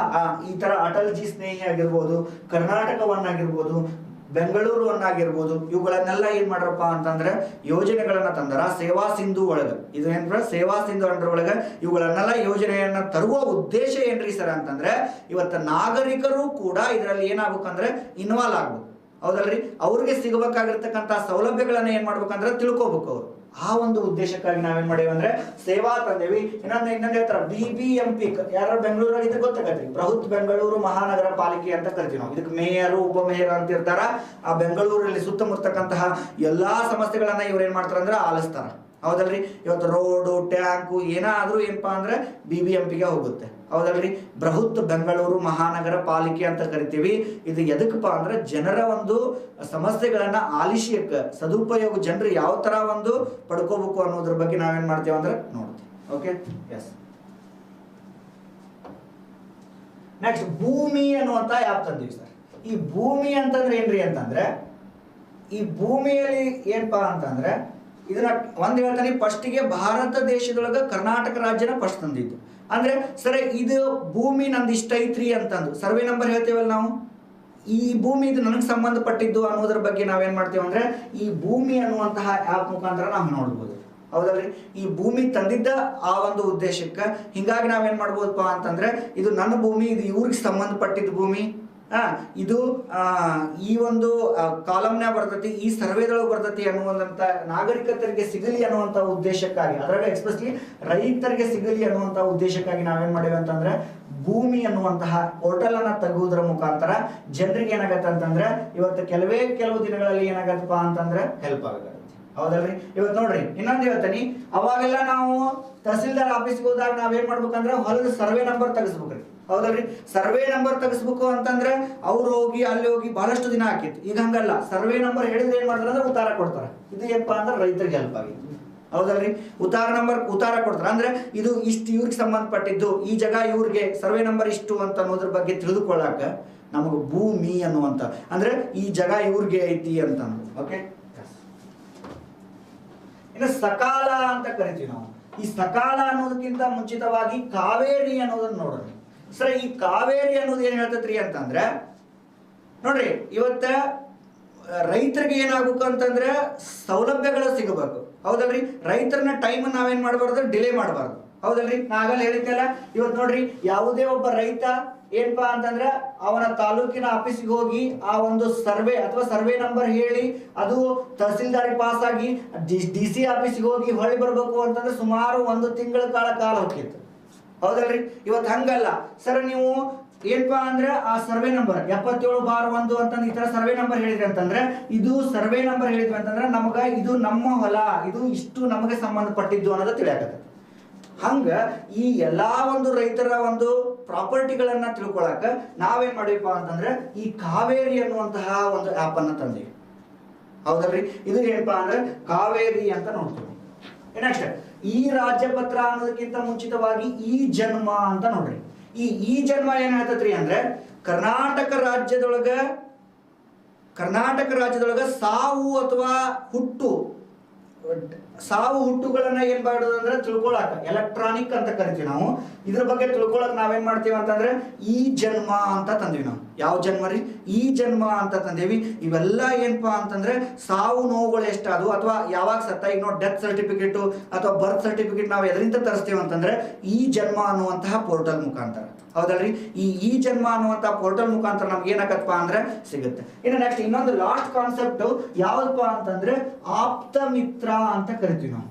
ಈ ತರ ಅಟಲ್ ಜಿ ಸ್ನೇಹಿ ಆಗಿರ್ಬೋದು, ಕರ್ನಾಟಕವನ್ನಾಗಿರ್ಬೋದು, ಬೆಂಗಳೂರುವನ್ನಾಗಿರ್ಬೋದು, ಇವುಗಳನ್ನೆಲ್ಲ ಏನ್ ಮಾಡ್ರಪ್ಪ ಅಂತಂದ್ರೆ ಯೋಜನೆಗಳನ್ನ ತಂದರ ಸೇವಾ ಸಿಂಧು ಒಳಗ. ಇದು ಏನ್ರ ಸೇವಾ ಸಿಂಧು ಅಂದ್ರ ಒಳಗ ಇವುಗಳನ್ನೆಲ್ಲ ಯೋಜನೆಯನ್ನ ತರುವ ಉದ್ದೇಶ ಏನ್ರಿ ಸರ್ ಅಂತಂದ್ರೆ ಇವತ್ತ ನಾಗರಿಕರು ಕೂಡ ಇದರಲ್ಲಿ ಏನಾಗ್ಬೇಕಂದ್ರೆ ಇನ್ವಾಲ್ವ್ ಆಗ್ಬೇಕು. ಹೌದಲ್ರಿ? ಅವ್ರಿಗೆ ಸಿಗಬೇಕಾಗಿರ್ತಕ್ಕಂಥ ಸೌಲಭ್ಯಗಳನ್ನ ಏನ್ ಮಾಡ್ಬೇಕಂದ್ರೆ ತಿಳ್ಕೊಬೇಕು ಅವರು. ಆ ಒಂದು ಉದ್ದೇಶಕ್ಕಾಗಿ ನಾವೇನ್ ಮಾಡೇವಿ ಅಂದ್ರೆ ಸೇವಾ ತಂದೇವಿ. ಇನ್ನೊಂದು ಹೇಳ್ತಾರ BBMP, ಯಾರು ಬೆಂಗಳೂರಾಗ ಇದ್ರೆ ಗೊತ್ತಾಗತ್ರಿ, ಬೃಹತ್ ಬೆಂಗಳೂರು ಮಹಾನಗರ ಪಾಲಿಕೆ ಅಂತ ಕರಿತೀವಿ ನಾವು. ಇದಕ್ಕೆ ಮೇಯರು, ಉಪಮೇಯರ್ ಅಂತ ಇರ್ತಾರ. ಆ ಬೆಂಗಳೂರಲ್ಲಿ ಸುತ್ತಮುತ್ತಕ್ಕಂತಹ ಎಲ್ಲಾ ಸಮಸ್ಯೆಗಳನ್ನ ಇವ್ರು ಏನ್ ಮಾಡ್ತಾರ ಅಂದ್ರೆ ಆಲಿಸ್ತಾರ. ಹೌದಲ್ರಿ? ಇವತ್ತು ರೋಡು, ಟ್ಯಾಂಕು ಏನಾದ್ರೂ ಏನಪ್ಪಾ ಅಂದ್ರೆ BBMPಗೆ ಹೋಗುತ್ತೆ. ಹೌದಲ್ರಿ? ಬೃಹತ್ ಬೆಂಗಳೂರು ಮಹಾನಗರ ಪಾಲಿಕೆ ಅಂತ ಕರಿತೀವಿ. ಇದು ಎದಕ್ಕಪ್ಪ ಅಂದ್ರೆ ಜನರ ಒಂದು ಸಮಸ್ಯೆಗಳನ್ನ ಆಲಿಸಿಯಕ್ಕ ಸದುಪಯೋಗ ಜನರು ಯಾವ ತರ ಒಂದು ಪಡ್ಕೋಬೇಕು ಅನ್ನೋದ್ರ ಬಗ್ಗೆ ನಾವೇನ್ ಮಾಡ್ತೇವೆ ಅಂದ್ರೆ ನೋಡ್ತೀವಿ. Okay, yes. ನೆಕ್ಸ್ಟ್ ಭೂಮಿ ಅನ್ನುವಂತ ಆ್ಯಪ್ ತಂದೀವಿ ಸರ್. ಈ ಭೂಮಿ ಅಂತಂದ್ರೆ ಏನ್ರಿ ಅಂತಂದ್ರೆ ಈ ಭೂಮಿಯಲ್ಲಿ ಏನಪ್ಪಾ ಅಂತಂದ್ರೆ ಇದನ್ನ ಒಂದ್ ಹೇಳ್ತಾನೆ, ಫಸ್ಟಿಗೆ ಭಾರತ ದೇಶದೊಳಗ ಕರ್ನಾಟಕ ರಾಜ್ಯನ ಫಸ್ಟ್ ತಂದಿದ್ದು. ಅಂದ್ರೆ ಸರ್ ಇದು ಭೂಮಿ ನಂದು ಇಷ್ಟ ಐತ್ರಿ ಅಂತಂದು ಸರ್ವೆ ನಂಬರ್ ಹೇಳ್ತೇವಲ್ಲ ನಾವು, ಈ ಭೂಮಿ ಇದು ನನಗೆ ಸಂಬಂಧಪಟ್ಟಿದ್ದು ಅನ್ನೋದ್ರ ಬಗ್ಗೆ ನಾವೇನ್ ಮಾಡ್ತೇವೆ ಅಂದ್ರೆ ಈ ಭೂಮಿ ಅನ್ನುವಂತಹ ಆ್ಯಪ್ ಮುಖಾಂತರ ನಾವು ನೋಡ್ಬೋದು. ಹೌದಲ್ರಿ? ಈ ಭೂಮಿ ತಂದಿದ್ದ ಆ ಒಂದು ಉದ್ದೇಶಕ್ಕೆ. ಹಿಂಗಾಗಿ ನಾವೇನ್ ಮಾಡ್ಬೋದಪ್ಪ ಅಂತಂದ್ರೆ ಇದು ನನ್ನ ಭೂಮಿ, ಇದು ಇವ್ರಿಗೆ ಸಂಬಂಧಪಟ್ಟಿದ್ದ ಭೂಮಿ, ಇದು ಈ ಒಂದು ಕಾಲಮ್ನ ಬರ್ತತಿ, ಈ ಸರ್ವೆದೊಳಗೆ ಬರ್ತತಿ ಅನ್ನುವಂತ ನಾಗರಿಕರಿಗೆ ಸಿಗಲಿ ಅನ್ನುವಂತ ಉದ್ದೇಶಕ್ಕಾಗಿ, ಅದರಾಗ ಎಕ್ಸ್ಪ್ರೆಸ್ಲಿ ರೈತರಿಗೆ ಸಿಗಲಿ ಅನ್ನುವಂತ ಉದ್ದೇಶಕ್ಕಾಗಿ ನಾವೇನ್ ಮಾಡೇವಿ ಅಂತಂದ್ರೆ ಭೂಮಿ ಅನ್ನುವಂತಹ ಪೋರ್ಟಲ್ ಅನ್ನ ತೆಗುವುದರ ಮುಖಾಂತರ ಜನರಿಗೆ ಏನಾಗತ್ತೆ ಅಂತಂದ್ರೆ ಇವತ್ತು ಕೆಲವು ದಿನಗಳಲ್ಲಿ ಏನಾಗತ್ತಪ್ಪ ಅಂತಂದ್ರೆ ಹೆಲ್ಪ್ ಆಗತ್ತೆ. ಹೌದಲ್ರಿ? ಇವತ್ತು ನೋಡ್ರಿ ಇನ್ನೊಂದು ಹೇಳ್ತೀನಿ, ಅವಾಗೆಲ್ಲ ನಾವು ತಹಸೀಲ್ದಾರ್ ಆಫೀಸ್ಗೆ ಹೋದಾಗ ನಾವೇನ್ ಮಾಡ್ಬೇಕಂದ್ರೆ ಹೊಲದ ಸರ್ವೆ ನಂಬರ್ ತೆಗಿಸ್ಬೇಕ್ರಿ. ಹೌದಲ್ರಿ? ಸರ್ವೆ ನಂಬರ್ ತೆಗಿಸ್ಬೇಕು ಅಂತಂದ್ರೆ ಅವ್ರು ಹೋಗಿ ಅಲ್ಲಿ ಹೋಗಿ ಬಹಳಷ್ಟು ದಿನ ಹಾಕಿತ್ತು. ಈಗ ಹಂಗಲ್ಲ, ಸರ್ವೆ ನಂಬರ್ ಹೇಳಿದ್ರೆ ಏನ್ ಮಾಡ್ತಾರೆ ಅಂದ್ರೆ ಉತ್ತಾರ ಕೊಡ್ತಾರೆ. ಇದು ಏನಪ್ಪಾ ಅಂದ್ರೆ ರೈತರಿಗೆ ಹೆಲ್ಪ್ ಆಗಿತ್ತು. ಹೌದಲ್ರಿ? ಉತ್ತಾರ ಕೊಡ್ತಾರೆ. ಅಂದ್ರೆ ಇದು ಇಷ್ಟು ಇವ್ರಿಗೆ ಸಂಬಂಧಪಟ್ಟಿದ್ದು, ಈ ಜಾಗ ಇವ್ರಿಗೆ, ಸರ್ವೆ ನಂಬರ್ ಇಷ್ಟು ಅಂತ ಅನ್ನೋದ್ರ ಬಗ್ಗೆ ತಿಳಿದುಕೊಳ್ಳಾಕ ನಮಗೆ ಭೂಮಿ ಅನ್ನುವಂತ ಅಂದ್ರೆ ಈ ಜಾಗ ಇವ್ರಿಗೆ ಐತಿ ಅಂತ. ಓಕೆ, ಇನ್ನು ಸಕಾಲ ಅಂತ ಕರಿತೀವಿ ನಾವು. ಈ ಸಕಾಲ ಅನ್ನೋದಕ್ಕಿಂತ ಮುಂಚಿತವಾಗಿ ಕಾವೇರಿ ಅನ್ನೋದನ್ನ ನೋಡೋಣ ಸರ್. ಈ ಕಾವೇರಿ ಅನ್ನೋದು ಏನ್ ಹೇಳ್ತೈತ್ರಿ ಅಂತಂದ್ರೆ ನೋಡ್ರಿ, ಇವತ್ತ ರೈತರಿಗೆ ಏನಾಗಬೇಕು ಅಂತಂದ್ರೆ ಸೌಲಭ್ಯಗಳು ಸಿಗಬೇಕು. ಹೌದಲ್ರಿ? ರೈತರನ್ನ ಟೈಮ್ ನಾವೇನ್ ಮಾಡಬಾರ್ದು, ಡಿಲೇ ಮಾಡಬಾರ್ದು. ಹೌದಲ್ರಿ? ನಾಗಲ್ಲಿ ಹೇಳಿದ್ದೆಲ್ಲ. ಇವತ್ತು ನೋಡ್ರಿ, ಯಾವುದೇ ಒಬ್ಬ ರೈತ ಏನಪ್ಪಾ ಅಂತಂದ್ರೆ ಅವನ ತಾಲೂಕಿನ ಆಫೀಸ್ಗೆ ಹೋಗಿ ಆ ಒಂದು ಸರ್ವೆ ಅಥವಾ ಸರ್ವೆ ನಂಬರ್ ಹೇಳಿ ಅದು ತಹಸೀಲ್ದಾರಿ ಪಾಸ್ ಆಗಿ DC ಆಫೀಸ್ಗೆ ಹೋಗಿ ಹೊಳಿ ಬರ್ಬೇಕು ಅಂತಂದ್ರೆ ಸುಮಾರು 1 ತಿಂಗಳ ಕಾಲ ಹೋಗಿತ್ತು. ಹೌದಲ್ರಿ? ಇವತ್ತು ಹಂಗಲ್ಲ ಸರ್. ನೀವು ಏನಪ್ಪಾ ಅಂದ್ರೆ ಆ ಸರ್ವೆ ನಂಬರ್ 77/1 ಅಂತಂದ್ರೆ ಈ ತರ ಸರ್ವೆ ನಂಬರ್ ಹೇಳಿದ್ರಿ ಅಂತಂದ್ರೆ ಇದು ಸರ್ವೆ ನಂಬರ್ ಹೇಳಿದ್ವಿ ಅಂತಂದ್ರೆ ನಮಗ ಇದು ನಮ್ಮ ಹೊಲ, ಇದು ಇಷ್ಟು ನಮಗೆ ಸಂಬಂಧಪಟ್ಟಿದ್ದು ಅನ್ನೋದು ತಿಳಿಯಾಕತ್ತೆ. ಹಂಗ ಈ ಎಲ್ಲಾ ಒಂದು ರೈತರ ಒಂದು ಪ್ರಾಪರ್ಟಿಗಳನ್ನ ತಿಳ್ಕೊಳಕ ನಾವೇನ್ ಮಾಡಿವಪ್ಪ ಅಂತಂದ್ರೆ ಈ ಕಾವೇರಿ ಅನ್ನುವಂತಹ ಒಂದು ಆ್ಯಪ್ ಅನ್ನ ತಂದೀವಿ. ಹೌದಲ್ರಿ? ಇದು ಏನಪ್ಪಾ ಅಂದ್ರೆ ಕಾವೇರಿ ಅಂತ ನೋಡ್ತೀವಿ. ನೆಕ್ಸ್ಟ್ ಈ ರಾಜ್ಯಪತ್ರ ಅನ್ನೋದಕ್ಕಿಂತ ಮುಂಚಿತವಾಗಿ ಈ ಜನ್ಮ ಅಂತ ನೋಡ್ರಿ. ಈ ಜನ್ಮ ಏನ್ ಹೇಳ್ತತ್ರಿ ಅಂದ್ರೆ ಕರ್ನಾಟಕ ರಾಜ್ಯದೊಳಗ ಸಾವು ಅಥವಾ ಹುಟ್ಟು ಸಾವು ಹುಟ್ಟುಗಳನ್ನ ಏನ್ ಮಾಡೋದು ಅಂದ್ರೆ ತಿಳ್ಕೊಳಕ ಎಲೆಕ್ಟ್ರಾನಿಕ್ ಅಂತ ಕರಿತೀವಿ ನಾವು. ಇದ್ರ ಬಗ್ಗೆ ತಿಳ್ಕೊಳಕ್ ನಾವೇನ್ ಮಾಡ್ತೀವಿ ಅಂತಂದ್ರೆ ಈ ಜನ್ಮ ಅಂತ ತಂದಿವಿ ನಾವು. ಯಾವ ಜನ್ಮ ರೀ? ಈ ಜನ್ಮ ಅಂತ ತಂದೇವಿ. ಇವೆಲ್ಲ ಏನಪ್ಪಾ ಅಂತಂದ್ರೆ ಸಾವು ನೋವುಗಳು ಎಷ್ಟಾದವು ಅಥವಾ ಯಾವಾಗ ಸತ್ತ, ಈಗ ನೋಡಿ ಡೆತ್ ಸರ್ಟಿಫಿಕೇಟ್ ಅಥವಾ ಬರ್ತ್ ಸರ್ಟಿಫಿಕೇಟ್ ನಾವು ಎದರಿಂದ ತರಿಸ್ತೀವಿ ಅಂತಂದ್ರೆ ಈ ಜನ್ಮ ಅನ್ನುವಂತಹ ಪೋರ್ಟಲ್ ಮುಖಾಂತರ. ಹೌದಲ್ರಿ? ಈ ಜನ್ಮ ಅನ್ನುವಂತಹ ಪೋರ್ಟಲ್ ಮುಖಾಂತರ ನಮ್ಗೆ ಏನಾಗತ್ತಪ್ಪ ಅಂದ್ರೆ ಸಿಗುತ್ತೆ. ಇನ್ನು ನೆಕ್ಸ್ಟ್ ಇನ್ನೊಂದು ಲಾಸ್ಟ್ ಕಾನ್ಸೆಪ್ಟ್ ಯಾವ್ದಪ್ಪ ಅಂತಂದ್ರೆ ಆಪ್ತ ಮಿತ್ರ ಅಂತ ಕರಿತೀವಿ ನಾವು.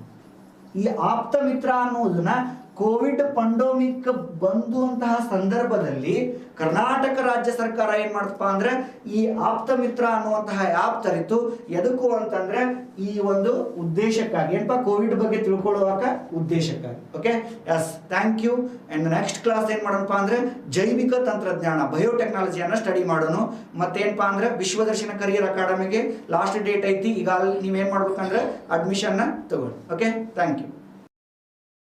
ಈ ಆಪ್ತ ಮಿತ್ರ ಅನ್ನೋದನ್ನ ಕೋವಿಡ್ ಪಂಡೋಮಿಕ್ ಬಂದುವಂತಹ ಸಂದರ್ಭದಲ್ಲಿ ಕರ್ನಾಟಕ ರಾಜ್ಯ ಸರ್ಕಾರ ಏನ್ ಮಾಡ್ತಪ್ಪ ಅಂದ್ರೆ ಈ ಆಪ್ತ ಮಿತ್ರ ಅನ್ನುವಂತಹ ಆ್ಯಪ್ ತರಿತು. ಎದಕ್ಕೂ ಅಂತಂದ್ರೆ ಈ ಒಂದು ಉದ್ದೇಶಕ್ಕಾಗಿ, ಏನಪ್ಪಾ ಕೋವಿಡ್ ಬಗ್ಗೆ ತಿಳ್ಕೊಳ್ಳುವಾಗ ಉದ್ದೇಶಕ್ಕಾಗಿ. Okay, yes, thank you. And next class ಏನ್ ಮಾಡೋಣಪ್ಪ ಅಂದ್ರೆ ಜೈವಿಕ ತಂತ್ರಜ್ಞಾನ, ಬಯೋಟೆಕ್ನಾಲಜಿಯನ್ನ ಸ್ಟಡಿ ಮಾಡೋಣ. ಮತ್ತೇನಪ್ಪಾ ಅಂದ್ರೆ ವಿಶ್ವದರ್ಶನ ಕರಿಯರ್ ಅಕಾಡೆಮಿಗೆ ಲಾಸ್ಟ್ ಡೇಟ್ ಐತಿ. ಈಗ ಅಲ್ಲಿ ನೀವೇನ್ ಮಾಡ್ಬೇಕಂದ್ರೆ ಅಡ್ಮಿಷನ್ ತಗೊಳ್ಳಿ. Okay, thank you.